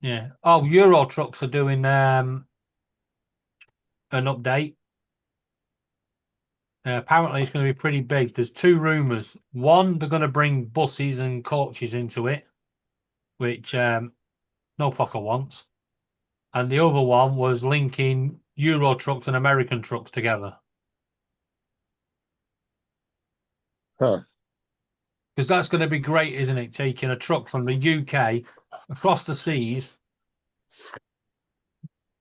Yeah. Oh, Euro Trucks are doing an update. Apparently, it's going to be pretty big. There's two rumors. One, they're going to bring buses and coaches into it, which no fucker wants. And the other one was linking Euro Trucks and American trucks together. Huh. Because that's going to be great, isn't it? Taking a truck from the UK across the seas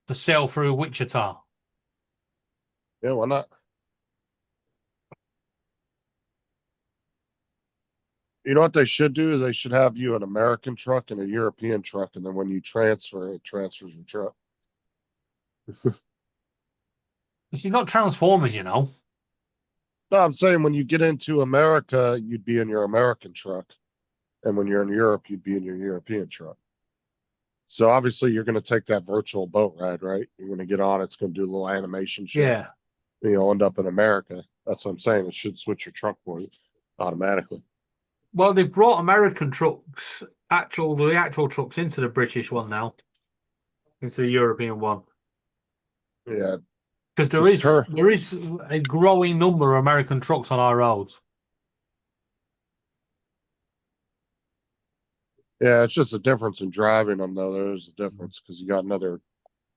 to sail through Wichita. Yeah, why not? You know what they should do is they should have you an American truck and a European truck, and then when you transfer, it transfers your truck. This is not Transformers, you know. No, I'm saying when you get into America, you'd be in your American truck. And when you're in Europe, you'd be in your European truck. So obviously you're going to take that virtual boat ride, right? You're going to get on, it's going to do a little animation shit. Yeah. You'll end up in America. That's what I'm saying. It should switch your truck for you automatically. Well, they brought American trucks, the actual trucks into the British one now. Into the European one. Yeah. Because there is a growing number of American trucks on our roads. Yeah, it's just a difference in driving them, though. There's a difference because you got another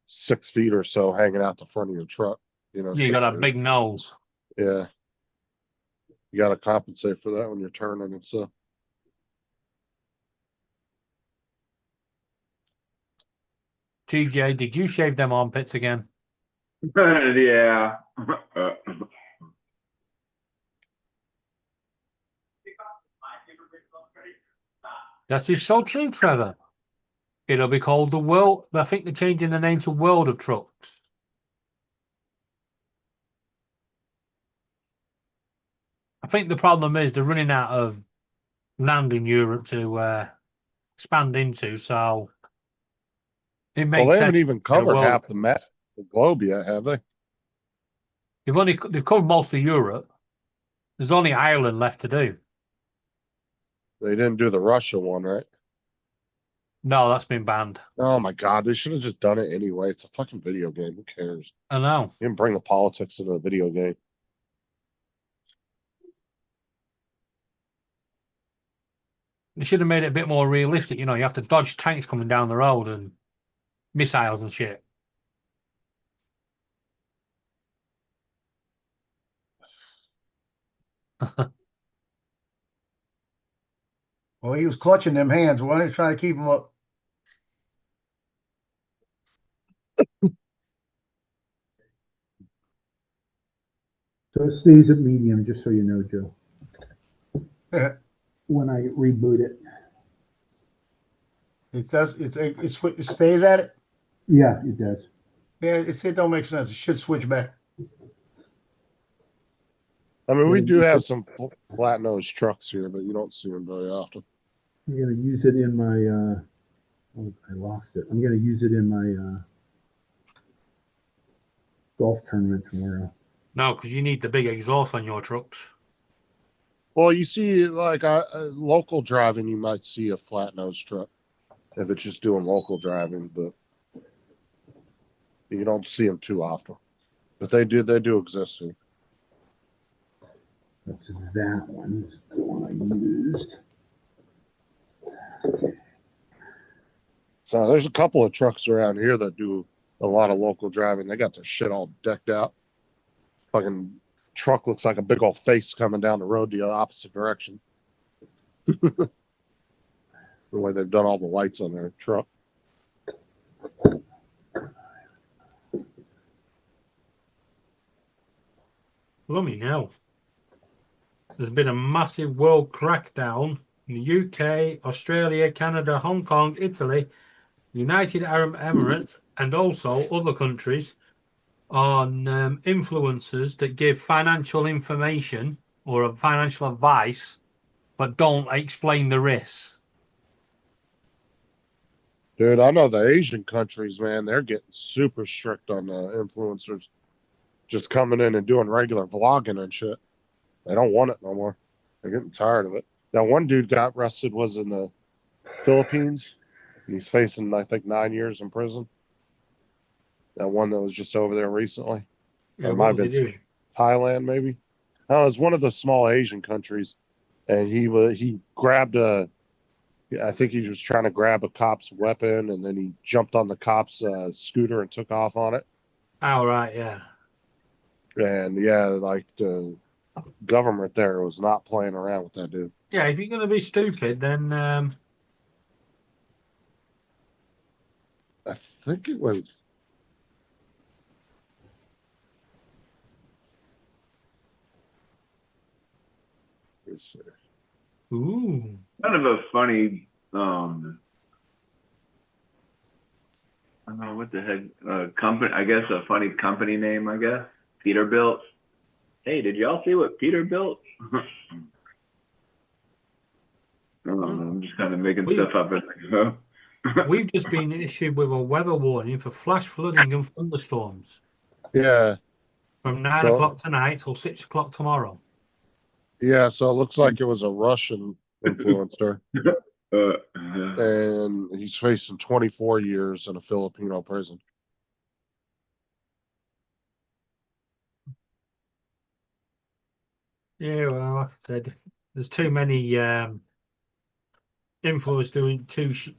6 feet or so hanging out the front of your truck. You know, You got a big nose. Yeah. You got to compensate for that when you're turning and stuff. TJ, did you shave them armpits again? Yeah. That is so true, Trevor. It'll be called the World. I think they're changing the name to World of Trucks. I think the problem is they're running out of land in Europe to expand into, so it makes Well, they sense. haven't even covered half the globe yet, have they? They've covered most of Europe. There's only Ireland left to do. They didn't do the Russia one, right? No, that's been banned. Oh my God, they should have just done it anyway. It's a fucking video game. Who cares? I know. You can bring the politics into the video game. They should have made it a bit more realistic. You know, you have to dodge tanks coming down the road and missiles and shit. Well, he was clutching them hands. Why don't you try to keep him up? So it stays at medium, just so you know, Joe. When I reboot it. It stays at it? Yeah, it does. Yeah, it don't make sense. It should switch back. I mean, we do have some flat nose trucks here, but you don't see them very often. I'm going to use it in my, oh, I lost it. I'm going to use it in my golf tournament tomorrow. No, because you need the big exhaust on your trucks. Well, you see, like local driving, you might see a flat nose truck if it's just doing local driving, but you don't see them too often. But they do exist here. That's that one. That's the one I used. So there's a couple of trucks around here that do a lot of local driving. They got their shit all decked out. Fucking truck looks like a big old face coming down the road the opposite direction. The way they've done all the lights on their truck. Lummy now. There's been a massive world crackdown in the UK, Australia, Canada, Hong Kong, Italy, United Arab Emirates, and also other countries on influencers that give financial information or financial advice but don't explain the risks. Dude, I know the Asian countries, man, they're getting super strict on the influencers just coming in and doing regular vlogging and shit. They don't want it no more. They're getting tired of it. That one dude got arrested was in the Philippines. And he's facing, I think, 9 years in prison. That one that was just over there recently. Yeah, It might what have did he been do? Thailand, maybe. No, it was one of the small Asian countries. And he grabbed I think he was trying to grab a cop's weapon, and then he jumped on the cop's scooter and took off on it. Oh, right, yeah. And yeah, like the government there was not playing around with that dude. Yeah, if you're going to be stupid, then I think it was. Let's see. Ooh. Kind of a funny, I don't know what the heck, company, I guess a funny company name, I guess. Peterbilt. Hey, did y'all see what Peter built? I don't know, I'm just kind of making stuff up as I go. We've just been issued with a weather warning for flash flooding and thunderstorms Yeah. from 9 So- o'clock tonight till 6 o'clock tomorrow. Yeah, so it looks like it was a Russian influencer. And he's facing 24 years in a Filipino prison. Yeah, well, like I said, there's too many influencers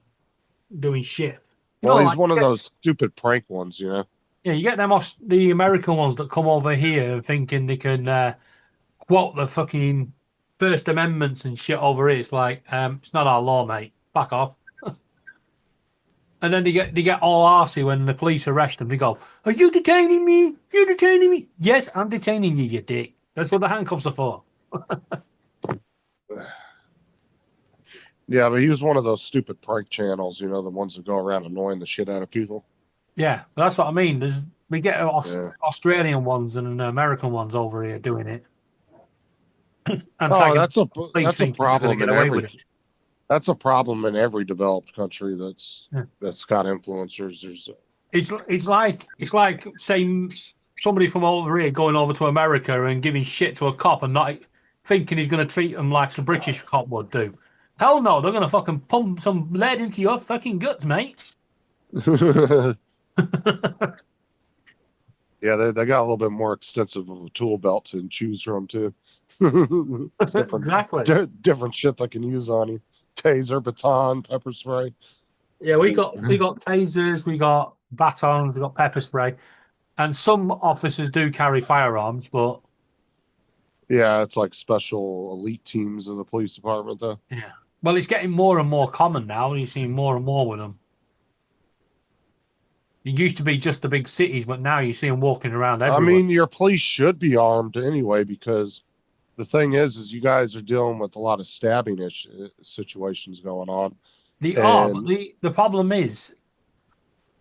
doing shit. You Well, know, he's like, one of those stupid prank ones, you know? yeah, you get them the American ones that come over here thinking they can quote the fucking First Amendments and shit over here. It's like, it's not our law, mate. Back off. And then they get all arsey when the police arrest them. They go, "Are you detaining me? You detaining me?" Yes, I'm detaining you, you dick. That's what the handcuffs are for. Yeah, but he was one of those stupid prank channels, you know, the ones that go around annoying the shit out of people. Yeah, that's what I mean. We get Yeah. Australian ones and American ones over here doing it. And Oh, tagging that's a police that's a thinking they're gonna problem get in away with every it. that's a problem in every developed country that's Yeah. got influencers. There's It's like saying somebody from over here going over to America and giving shit to a cop and not thinking he's going to treat them like the British cop would do. Hell no, they're going to fucking pump some lead into your fucking guts, mate. Yeah, they got a little bit more extensive of a tool belt to choose from too. Different, Exactly. different shit they can use on you. taser, baton, pepper spray. Yeah, we got tasers, we got batons, we got pepper spray, and some officers do carry firearms, but Yeah, it's like special elite teams in the police department, though. yeah. Well, it's getting more and more common now. You're seeing more and more with them. It used to be just the big cities, but now you see them walking around I everywhere. mean, your police should be armed anyway, because the thing is you guys are dealing with a lot of stabbing situations going on. They are, but And the problem is,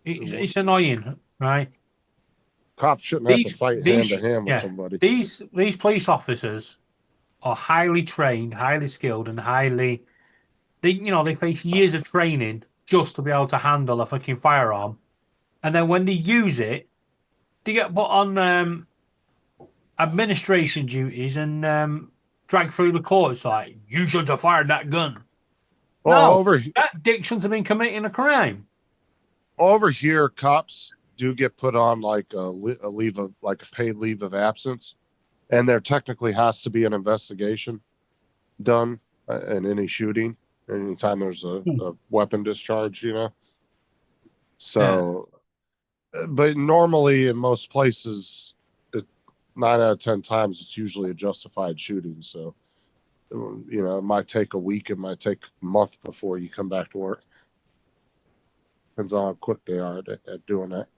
it's annoying, right? cops shouldn't have to fight hand to hand with yeah, somebody. these police officers are highly trained, highly skilled, and highly they face years of training just to be able to handle a fucking firearm, and then when they use it, they get put on administration duties and dragged through the courts like you shouldn't have fired that gun. Well, No, that dick shouldn't have been committing a crime. over here, cops do get put on like a leave of like a paid leave of absence, and there technically has to be an investigation done in any shooting, anytime there's a weapon discharge, you know. So, but normally in most places, 9 out of 10 times it's usually a justified shooting. So, you know, it might take a week, it might take a month before you come back to work. Depends on how quick they are at doing that.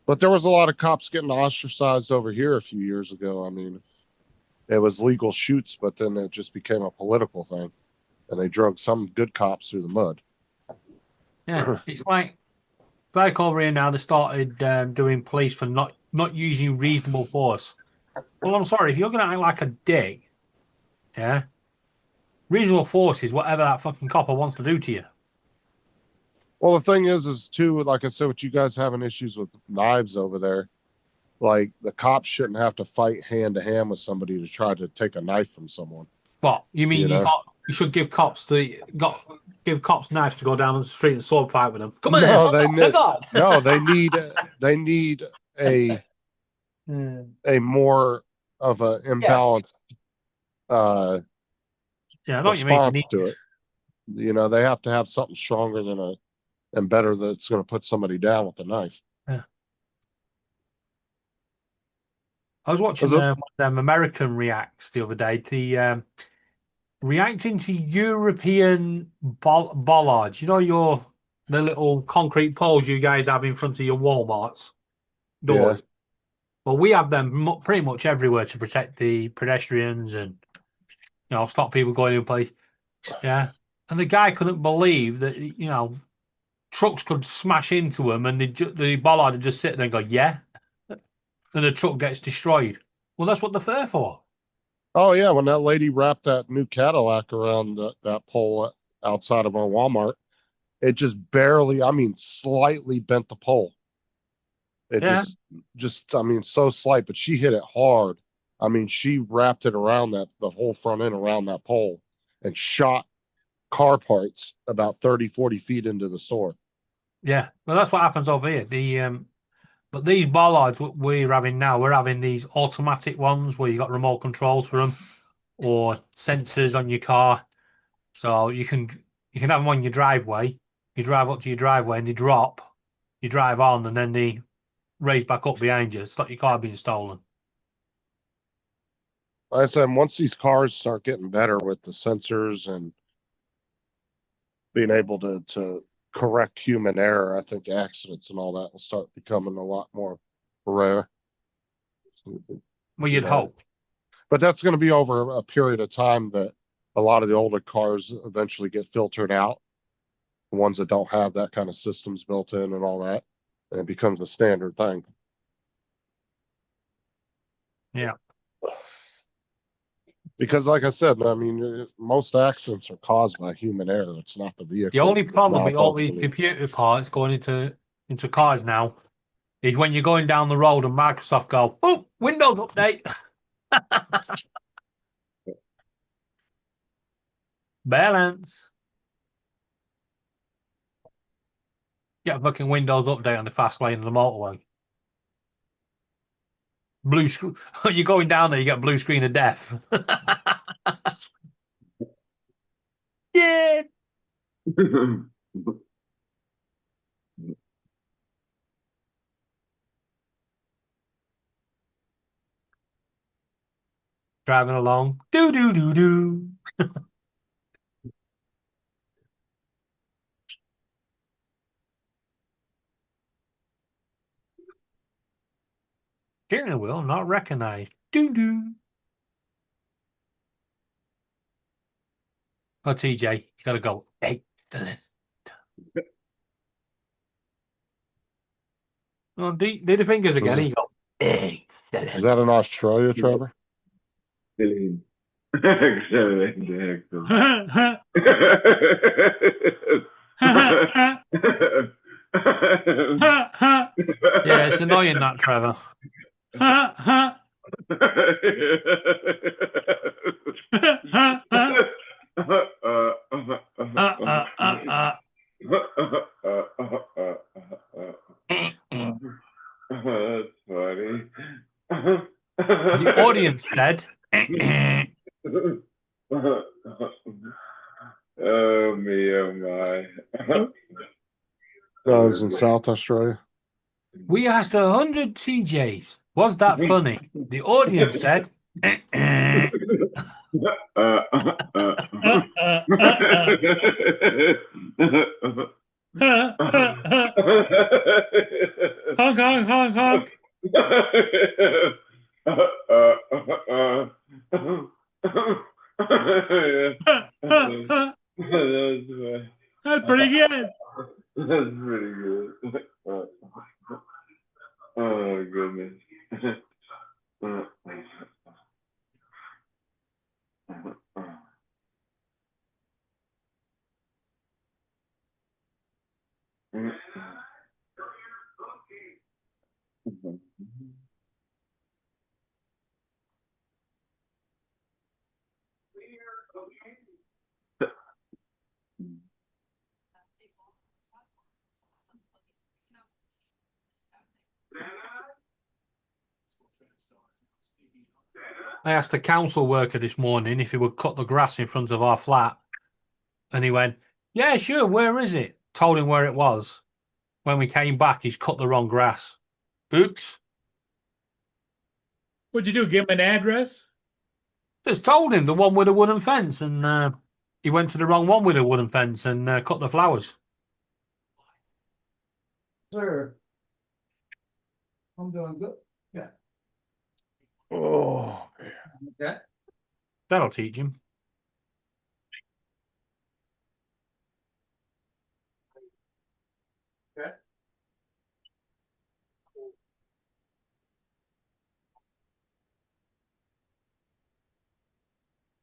But there was a lot of cops getting ostracized over here a few years ago. I mean, it was legal shoots, but then it just became a political thing, and they drug some good cops through the mud. Yeah, it's like over here now. They started doing police for not using reasonable force. Well, I'm sorry, if you're going to act like a dick, yeah, reasonable force is whatever that fucking copper wants to do to you. Well, the thing is too, like I said, with you guys having issues with knives over there, like the cops shouldn't have to fight hand to hand with somebody to try to take a knife from someone. What you mean? You know? You should give cops knives to go down the street and sword fight with them. Come on, No, they need a more of a imbalanced yeah, I know what you mean. response to it. You know, they have to have something stronger and better that's going to put somebody down with a knife. Yeah. I was watching them American reacts the other day. The reacting to European bollards. You know the little concrete poles you guys have in front of your Walmarts doors. Yeah. Well, we have them pretty much everywhere to protect the pedestrians and stop people going in place. Yeah, and the guy couldn't believe that trucks could smash into him and the bollard would just sit there and go, yeah, and the truck gets destroyed. Well, that's what they're there for. Oh yeah, when that lady wrapped that new Cadillac around that pole outside of our Walmart, it just barely, I mean, slightly bent the pole. It just, I mean, so slight, but she hit it hard. I mean, she wrapped it around the whole front end around that pole and shot car parts about 30, 40 feet into the store. Yeah, well, that's what happens over here. But these bollards we're having now, we're having these automatic ones where you got remote controls for them or sensors on your car. So you can have them on your driveway. You drive up to your driveway and they drop. You drive on and then they raise back up behind you. Stop your car being stolen. Like I said, once these cars start getting better with the sensors and being able to correct human error, I think accidents and all that will start becoming a lot more rare. Well, you'd hope. But that's going to be over a period of time that a lot of the older cars eventually get filtered out. The ones that don't have that kind of systems built in and all that. And it becomes a standard thing. Yeah. Because like I said, I mean, most accidents are caused by human error. It's not the vehicle. The only problem with all these computer parts going into cars now is when you're going down the road and Microsoft go, oh, Windows update. Balance. Get a fucking Windows update on the fast lane of the motorway. Blue screen. You're going down there, you get blue screen of death. Yeah. Driving along. Do do do do. Steering wheel not recognized. Do do. Oh, TJ, you gotta go. Excellent. Oh, do the fingers again. You go. Excellent. Is that in Australia, Trevor? Excellent. Excellent. Yeah, it's annoying that, Trevor. That's funny. The audience said. Oh me, oh my. That was in South Australia. We asked 100 TJs. Was that funny? The audience said. Honk, honk, honk, honk. That's pretty good. That's pretty good. Oh goodness. I asked a council worker this morning if he would cut the grass in front of our flat. And he went, yeah, sure, where is it? Told him where it was. When we came back, he's cut the wrong grass. Oops. What'd you do? Give him an address? Just told him the one with a wooden fence, and he went to the wrong one with a wooden fence and cut the flowers. Sir. I'm doing good. Yeah. Oh, Okay. That'll teach him. Okay.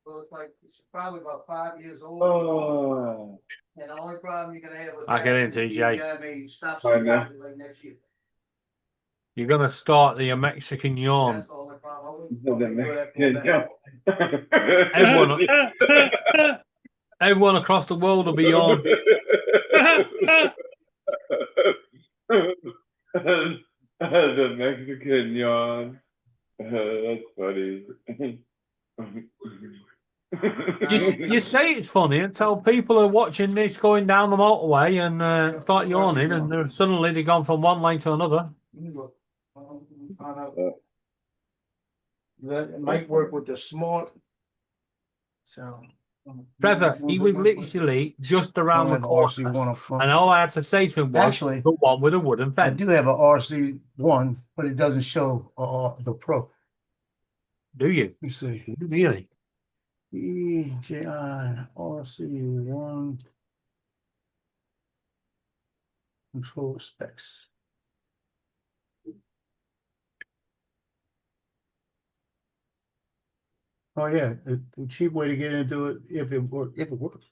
Well, it's like, it's probably about 5 years old. Oh. And the only problem you're gonna have with I that get in, is you TJ. may stop I some know. time like next year. You're going to start the Mexican yawn. That's the only problem. I wouldn't do that for that. Everyone across the world will be yawn. The Mexican yawn. That's funny. You say it's funny until people are watching this going down the motorway and start yawning, and suddenly they've gone from one lane to another. That might work with the smart. So. Trevor, he was literally just around the corner, and all I had to say to him was, Actually, the one with a wooden I fence. do have an RC1, but it doesn't show the Pro. Do you? Let me see. Really? EJI RC1 controller specs. Oh yeah, the cheap way to get into it if it works.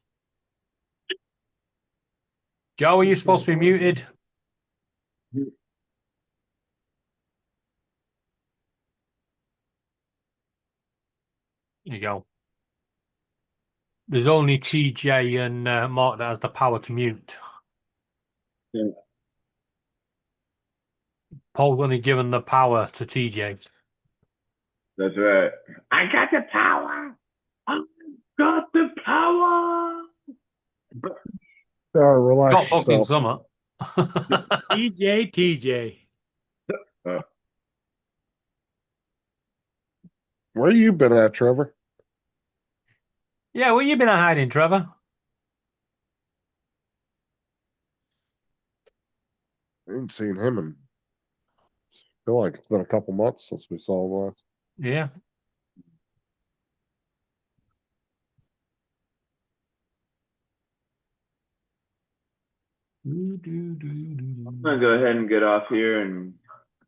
Joe, are you supposed to be muted? There you go. There's only TJ and Mark that has the power to mute. Yeah. Paul's only given the power to TJ. That's right. I got the power. I got the power. Relax Got fucking yourself. summer. TJ. Where you been at, Trevor? Yeah, where you been hiding, Trevor? I ain't seen him in. Feel like it's been a couple months since we saw him last. Yeah. I'm gonna go ahead and get off here and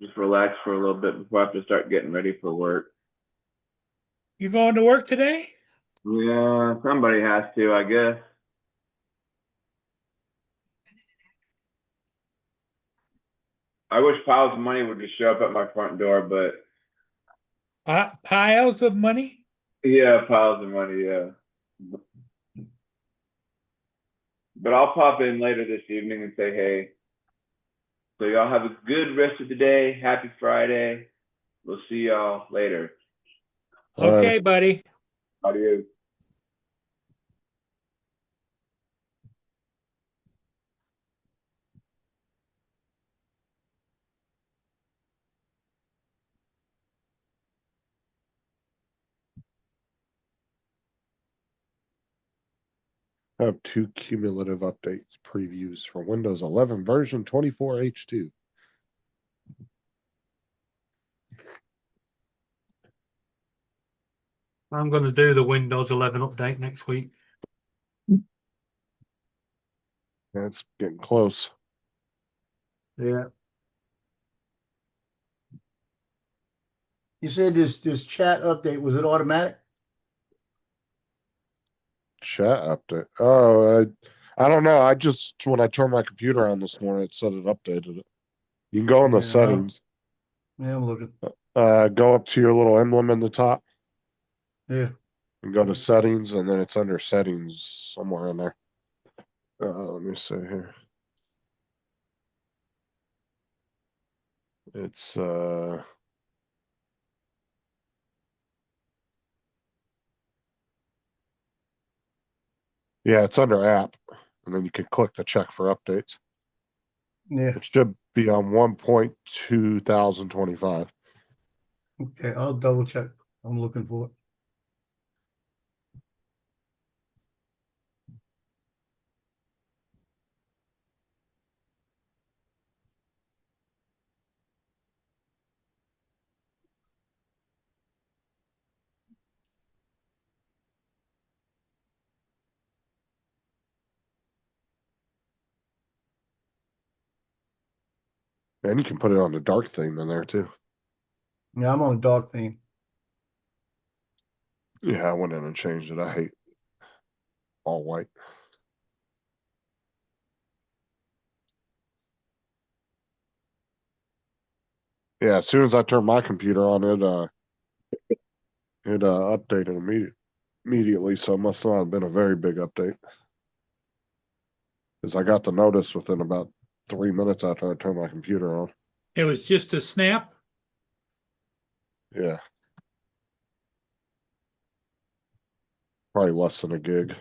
just relax for a little bit before I have to start getting ready for work. You going to work today? Yeah, somebody has to, I guess. I wish piles of money would just show up at my front door, but Piles of money? yeah, piles of money, yeah. But I'll pop in later this evening and say hey. So y'all have a good rest of the day. Happy Friday. We'll see y'all later. Okay, buddy. Adios. I have 2 cumulative updates previews for Windows 11 version 24H2. I'm going to do the Windows 11 update next week. It's getting close. Yeah. You said this chat update, was it automatic? Chat update. Oh, I don't know. I just, when I turned my computer on this morning, it said it updated it. You can go in the Yeah, settings. Yeah, I'm looking. Go up to your little emblem in the top. Yeah. And go to settings, and then it's under settings somewhere in there. Let me see here. It's yeah, it's under app, and then you can click the check for updates. Yeah. It should be on 1.2025. Okay, I'll double check. I'm looking for it. And you can put it on the dark theme in there too. Yeah, I'm on dark theme. Yeah, I went in and changed it. I hate all white. Yeah, as soon as I turned my computer on, it updated immediately, so it must not have been a very big update. Because I got the notice within about 3 minutes after I turned my computer on. It was just a snap? Yeah. Probably less than a gig.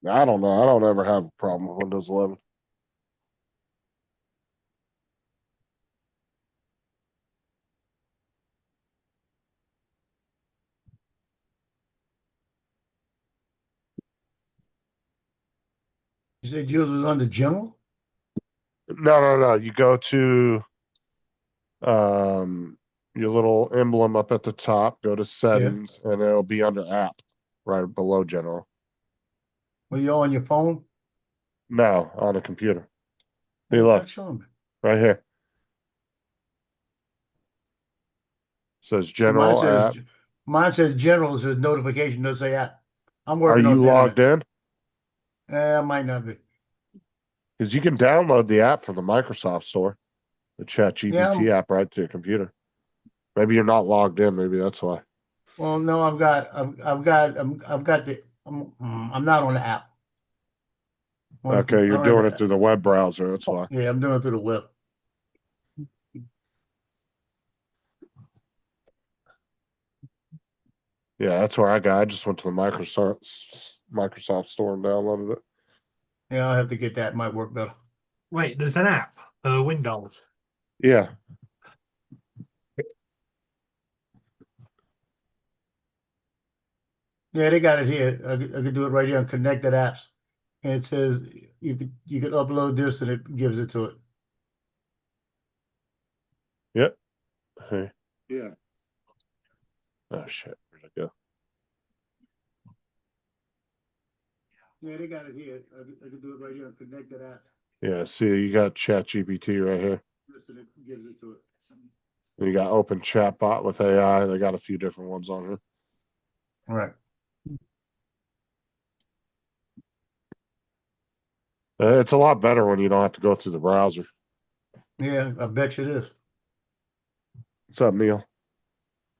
I don't know. I don't ever have a problem with Windows 11. You said yours was under general? No. You go to your little emblem up at the top, go to settings, and it'll be under app right below general. Were you on your phone? No, on a computer. Hey, What's look, that showing me? right here. Says See, general app. Mine says general, it says notification, doesn't say app. I'm Are working you on the logged internet. in? Might not be. Because you can download the app from the Microsoft Store. the Chat Yeah, GPT app right to your computer. Maybe you're not logged in. Maybe that's why. well, no, I've got the, I'm not on the app. Okay, I you're don't have doing it the- through the web browser. That's why. Yeah, I'm doing it through the web. Yeah, that's where I got. I just went to the Microsoft store and downloaded it. Yeah, I'll have to get that. Might work better. Wait, there's an app for Windows. Yeah. Yeah, they got it here. I could do it right here on connected apps. And it says you could upload this and it gives it to it. Yep. Hey. Yeah. Oh shit. Where'd it go? Yeah, they got it here. I could do it right here on connected apps. Yeah, see, you got Chat GPT right here. This and it gives it to it. And you got Open Chatbot with AI. They got a few different ones on here. Right. It's a lot better when you don't have to go through the browser. Yeah, I bet you it is. What's up, Neil?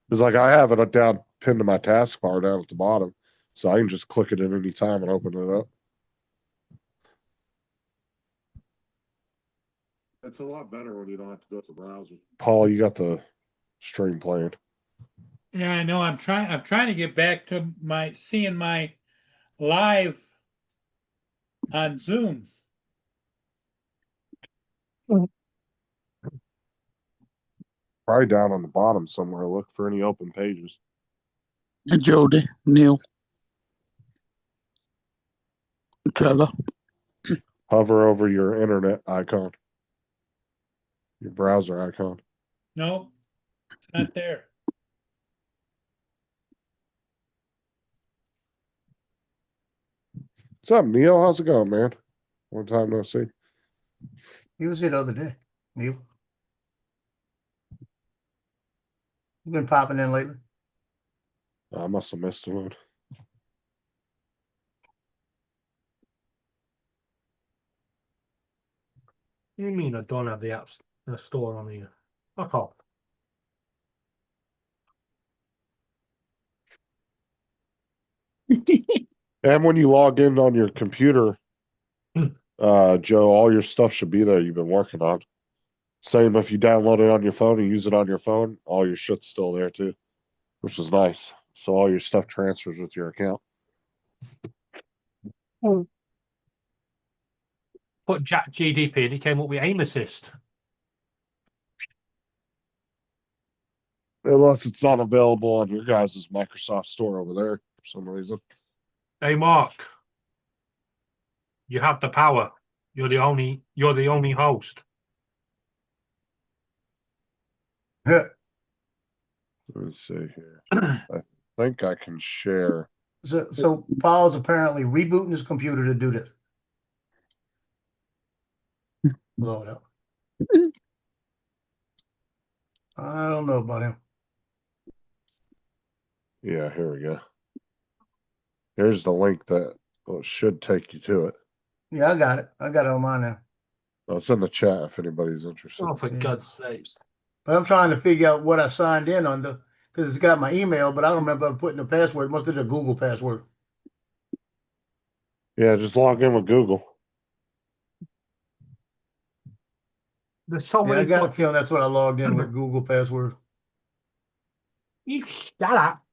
It's like I have it down pinned to my taskbar down at the bottom, so I can just click it at any time and open it up. It's a lot better when you don't have to go to the browser. Paul, you got the stream playing. Yeah, I know. I'm trying to get back to seeing my live on Zoom. Probably down on the bottom somewhere. Look for any open pages. Jody, Neil, Trevor. Hover over your internet icon, your browser icon. No, it's not there. What's up, Neil? How's it going, man? One time no see. He was here the other day. Neil. You been popping in lately? I must have missed one. What do you mean I don't have the apps store on here? Fuck off. And when you log in on your computer, Joe, all your stuff should be there you've been working on. Same if you download it on your phone and use it on your phone, all your shit's still there too, which is nice. So all your stuff transfers with your account. Put Jack GDP and he came up with aim assist. Unless it's not available on your guys' Microsoft store over there for some reason. Hey Mark, you have the power. You're the only host. Yeah. Let me see here. I think I can share. So Paul's apparently rebooting his computer to do this. Blow it up. I don't know about him. Yeah, here we go. Here's the link that should take you to it. Yeah, I got it. I got it on mine now. Well, it's in the chat if anybody's interested. Oh, for God's sakes. But I'm trying to figure out what I signed in under because it's got my email, but I don't remember putting the password. Must have been a Google password. Yeah, just log in with Google. There's so Yeah, I many. got a feeling that's what I logged in with Google password. You shut up.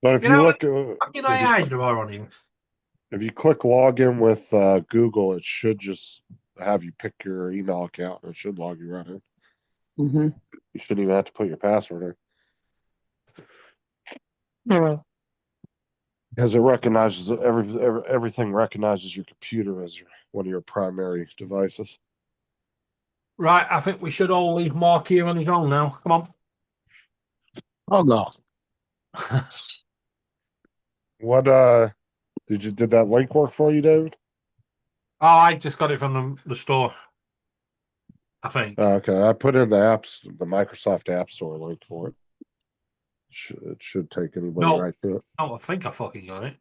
But if You you know look what fucking eyes there are on him. if you click login with Google, it should just have you pick your email account and it should log you right in. Mm-hmm. You shouldn't even have to put your password in. No. Because it recognizes everything recognizes your computer as one of your primary devices. Right, I think we should all leave Mark here on his own now. Come on. Oh God. What did that link work for you, David? Oh, I just got it from the store. I think. Okay, I put in the Microsoft App Store link for it. It should take anybody right to it. No, I think I fucking got it.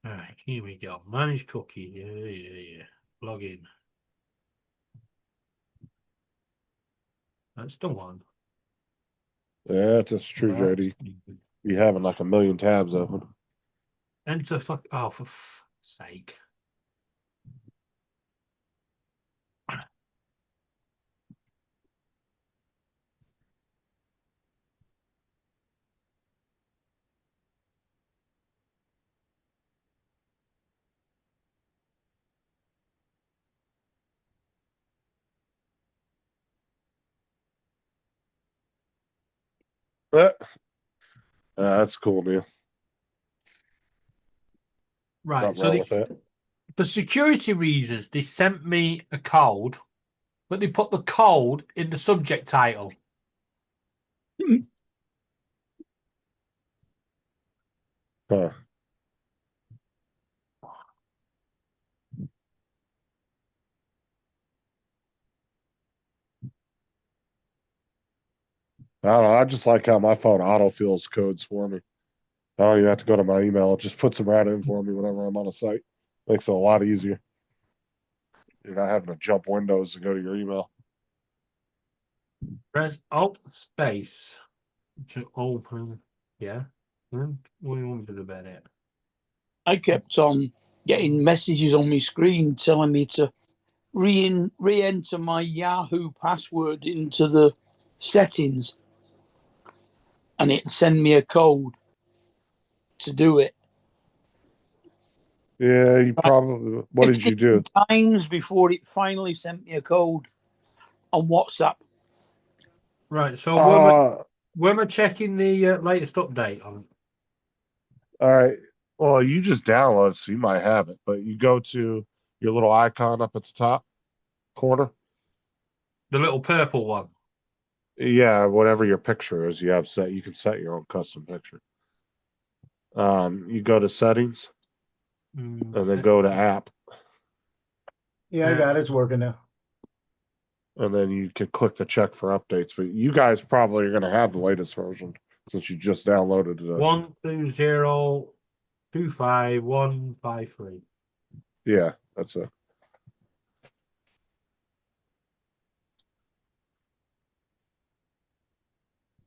All right, here we go. Manage cookie. Yeah. Log in. That's the one. Yeah, that's true, JD. You having like a million tabs open. Enter fuck. Oh, for sake. But, that's cool, Neil. Right. Nothing So wrong they, with that. for security reasons, they sent me a code, but they put the code in the subject title. Huh. I don't know. I just like how my phone autofills codes for me. I don't even have to go to my email. It just puts them right in for me whenever I'm on a site. Makes it a lot easier. You're not having to jump windows to go to your email. Press Alt space to open. Yeah. What do you want me to do about it? I kept on getting messages on my screen telling me to re-enter my Yahoo password into the settings, and it send me a code to do it. Yeah, you probably. What did you do? Times before it finally sent me a code on WhatsApp. Right. So Uh, when we're checking the latest update on. All right. Well, you just download, so you might have it. But you go to your little icon up at the top corner. The little purple one. Yeah, whatever your picture is, you have set. You can set your own custom picture. You go to settings, and then go to app, Yeah, I got it. It's working now. and then you can click the check for updates. But you guys probably are going to have the latest version since you just downloaded it. 120255153. Yeah, that's it.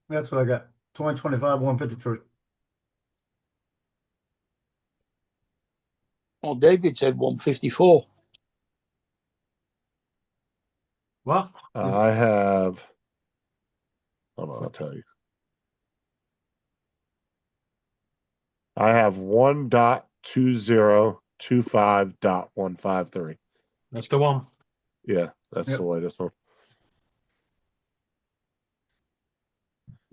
That's what I got. 2025 153. Oh, David said 154. What? I have. Hold on, I'll tell you. I have 1.2025.153. That's the one. Yeah, that's Yep. the latest one.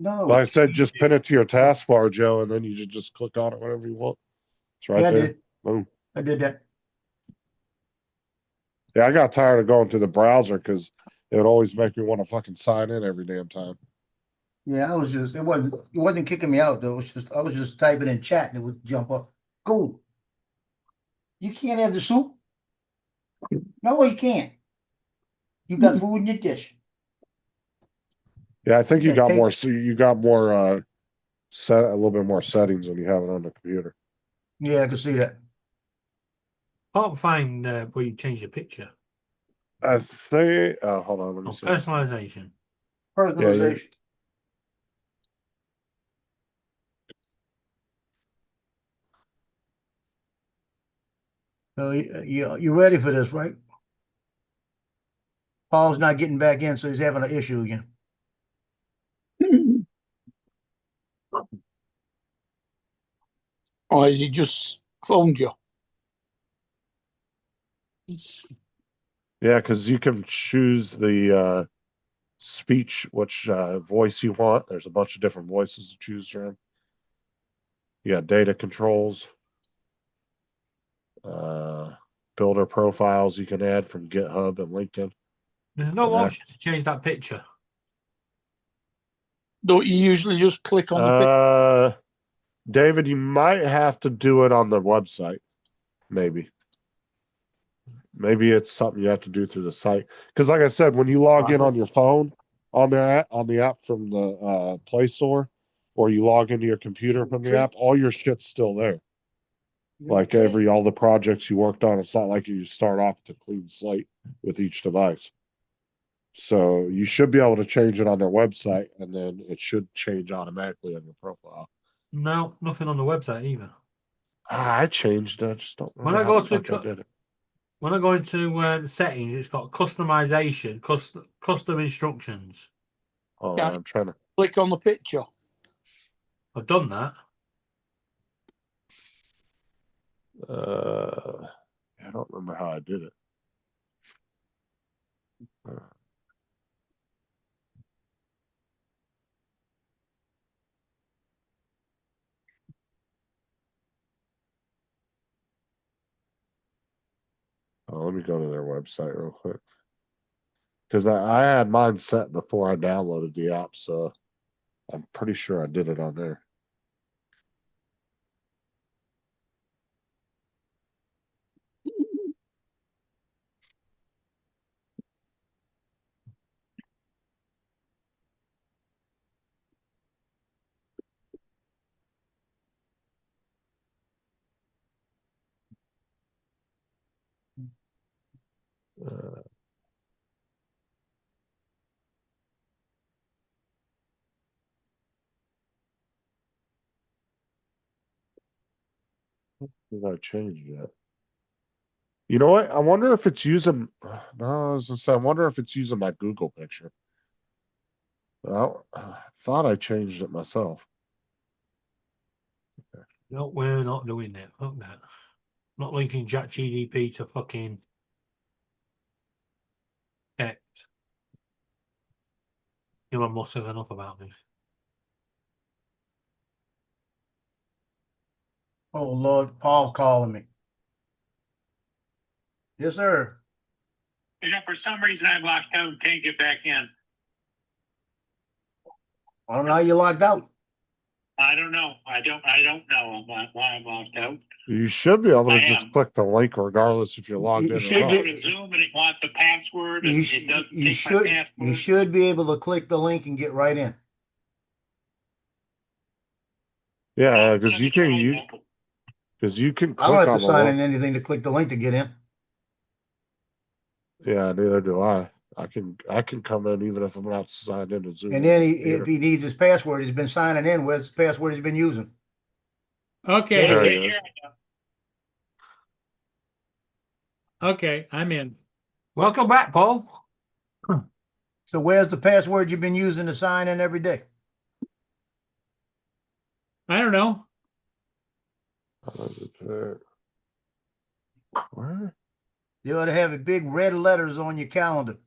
No. Like I said, just pin it to your taskbar, Joe, and then you just click on it whenever you want. It's right Yeah, I there. did. Boom. I did that. Yeah, I got tired of going to the browser because it would always make me want to fucking sign in every damn time. Yeah, it wasn't kicking me out though. I was just typing in chat and it would jump up. Cool. You can't have the soup? No, you can't. You got food in your dish. Yeah, I think you Yeah, got take- more. So you got more. Set a little bit more settings when you have it on the computer. Yeah, I can see that. Can't find where you change the picture. I think. Hold on, let me see. Personalization. Personalization. So you ready for this, right? Paul's not getting back in, so he's having an issue again. Or has he just phoned you? Yeah, because you can choose the speech, which voice you want. There's a bunch of different voices to choose from. You got data controls, builder profiles you can add from GitHub and LinkedIn. There's no And option to change that picture. Don't you usually just click on the picture? David, you might have to do it on the website. Maybe it's something you have to do through the site. Because like I said, when you log in on your phone on the app from the Play Store, or you log into your computer from the app, all your shit's still there. Like all the projects you worked on, it's not like you start off with a clean slate with each device. So you should be able to change it on their website, and then it should change automatically on your profile. No, nothing on the website either. I changed it. I just don't When remember I how go the to fuck I did it. when I go into settings, it's got customization, custom instructions. Oh, Yeah. I'm trying to. Click on the picture. I've done that. I don't remember how I did it. Let me go to their website real quick. Because I had mine set before I downloaded the app, so I'm pretty sure I did it on there. Uh, did I change it? You know what? I wonder if it's using. No, I was gonna say, I wonder if it's using my Google picture. I thought I changed it myself. No, we're not doing that. Fuck that. Not linking ChatGPT to fucking X. Elon Musk says enough about this. Oh Lord, Paul's calling me. Yes, sir. Yeah, for some reason I'm locked out and can't get back in. I don't know how you locked out. I don't know. I don't know why I'm locked out. You should be able to I just am. click the link regardless if you're logged You in or should not. Go be. to Zoom and it wants the password and You, it doesn't you take my should. password. You should be able to click the link and get right in. Yeah, because you can I don't click have to on the sign link. in anything to click the link to get in. Yeah, neither do I. I can come in even if I'm not signed into Zoom. And on then the if computer. he needs his password, he's been signing in. Where's the password he's been using? Okay. There he is. Okay, I'm in. Welcome back, Paul. So where's the password you've been using to sign in every day? I don't know. Where? You ought to have big red letters on your calendar.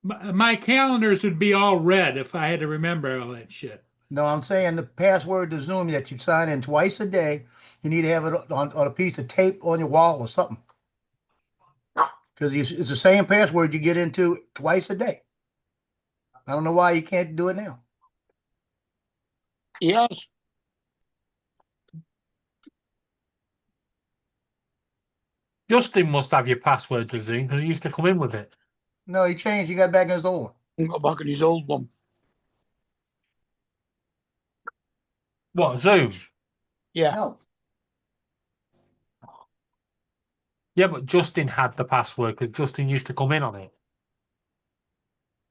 My calendars would be all red if I had to remember all that shit. No, I'm saying the password to Zoom that you sign in twice a day, you need to have it on a piece of tape on your wall or something. Because it's the same password you get into twice a day. I don't know why you can't do it now. Yes. Justin must have your password to Zoom because he used to come in with it. No, he changed. He got back in his old one. He got back in his old one. What, Zoom? Yeah. No. Yeah, but Justin had the password because Justin used to come in on it.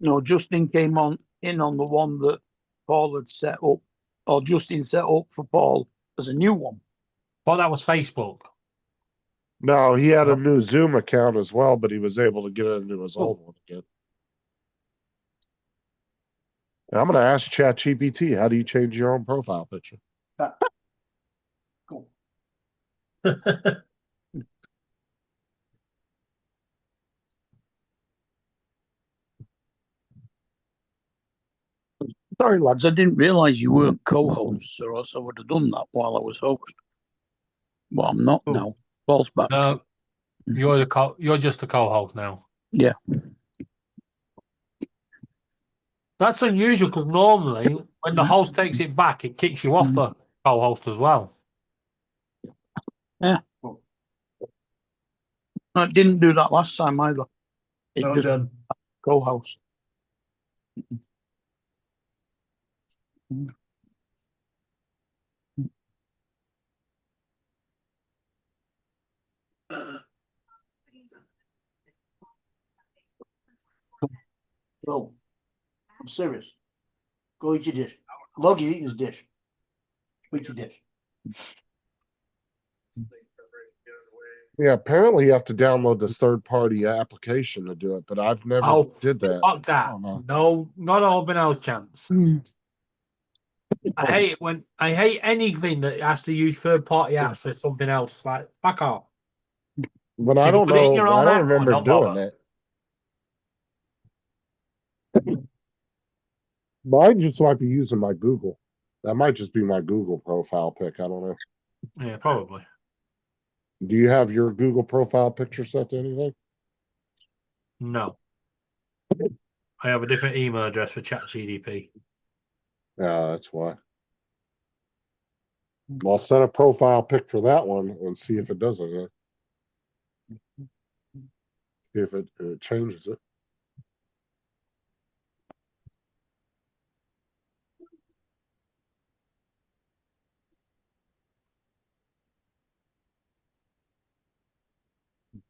No, Justin came in on the one that Paul had set up, or Justin set up for Paul as a new one. But that was Facebook. No, he had a new Zoom account as well, but he was able to get into his Oh. old one again. And I'm going to ask ChatGPT, how do you change your own profile picture? Cool. Sorry, lads, I didn't realise you weren't co-hosts, or else I would have done that while I was host. Well, I'm not now. Paul's back. No, you're just a co-host now. Yeah. That's unusual because normally when the host takes it back, it kicks you off the co-host as well. Yeah. I didn't do that last time either. It No, it just doesn't. co-host. Go. I'm serious. Go eat your dish. Loki, eat his dish. Eat your dish. Yeah, apparently you have to download this third-party application to do it, but I've never Oh, did that. fuck that. Oh, no. No, not open house chance. I hate anything that has to use third party apps for something else. Like, back off. But I You don't put it in know. your I own don't app, remember don't doing bother. that. Mine just might be using my Google. That might just be my Google profile pic. I don't know. Yeah, probably. Do you have your Google profile picture set to anything? No. I have a different email address for ChatGDP. Yeah, that's why. I'll set a profile pic for that one and see if it does it. If it changes it.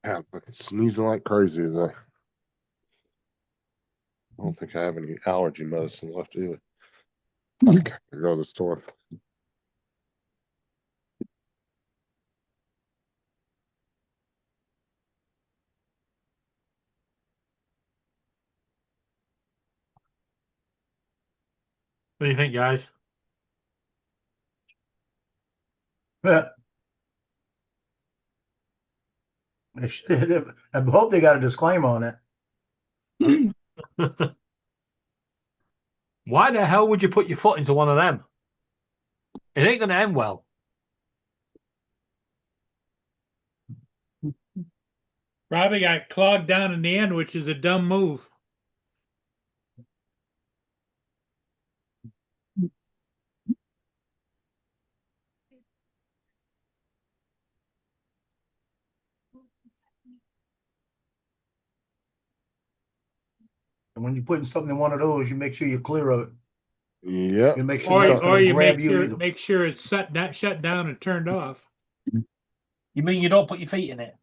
Yeah, I'm fucking sneezing like crazy today. I don't think I have any allergy medicine left either. Okay, I go to the store. What do you think, guys? Yeah. I hope they got a disclaimer on it. Why the hell would you put your foot into one of them? It ain't going to end well. Probably got clogged down in the end, which is a dumb move. And when you're putting something in one of those, you make sure you're clear of it. Yep. You make sure nothing's Or gonna you grab make you sure either. make sure it's shut down and turned off. You mean you don't put your feet in it?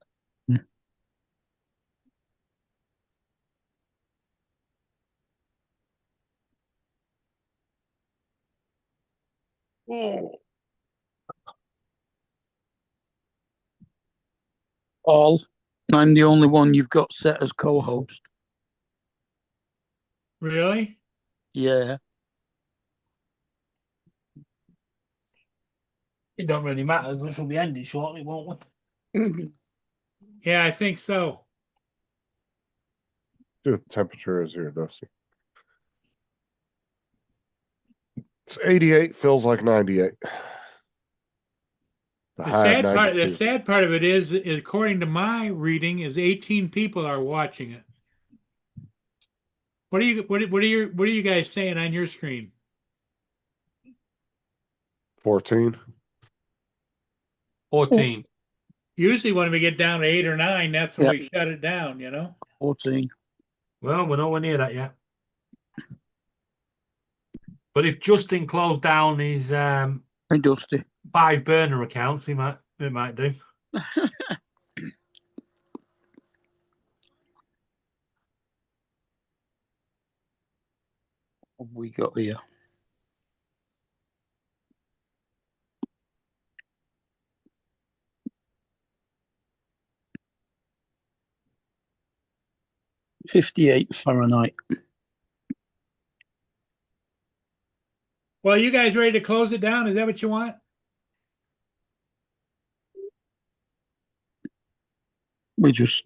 All. I'm the only one you've got set as co-host. Really? Yeah. It don't really matter. This will be ending shortly, won't we? Yeah, I think so. See what the temperature is here, Dusty. It's 88, feels like 98. The sad part, 92. the sad part of it is according to my reading, is 18 people are watching it. What are you guys saying on your screen? 14. 14. Usually when we get down to 8 or 9, that's when Yep. we shut it down, you know? 14. Well, we're nowhere near that yet. But if Justin closed down his Dusty. 5 burner accounts, it might do. What have we got here? .58 Fahrenheit. Well, you guys ready to close it down? Is that what you want? We're just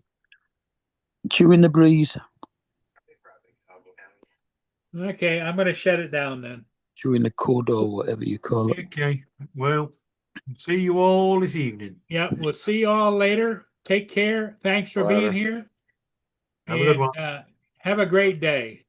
chewing the breeze. Okay, I'm going to shut it down then. Chewing the cud or whatever you call it. Okay. Well, see you all this evening. Yeah, we'll see you all later. Take care. Thanks for being here. Have a good And, one. have a great day.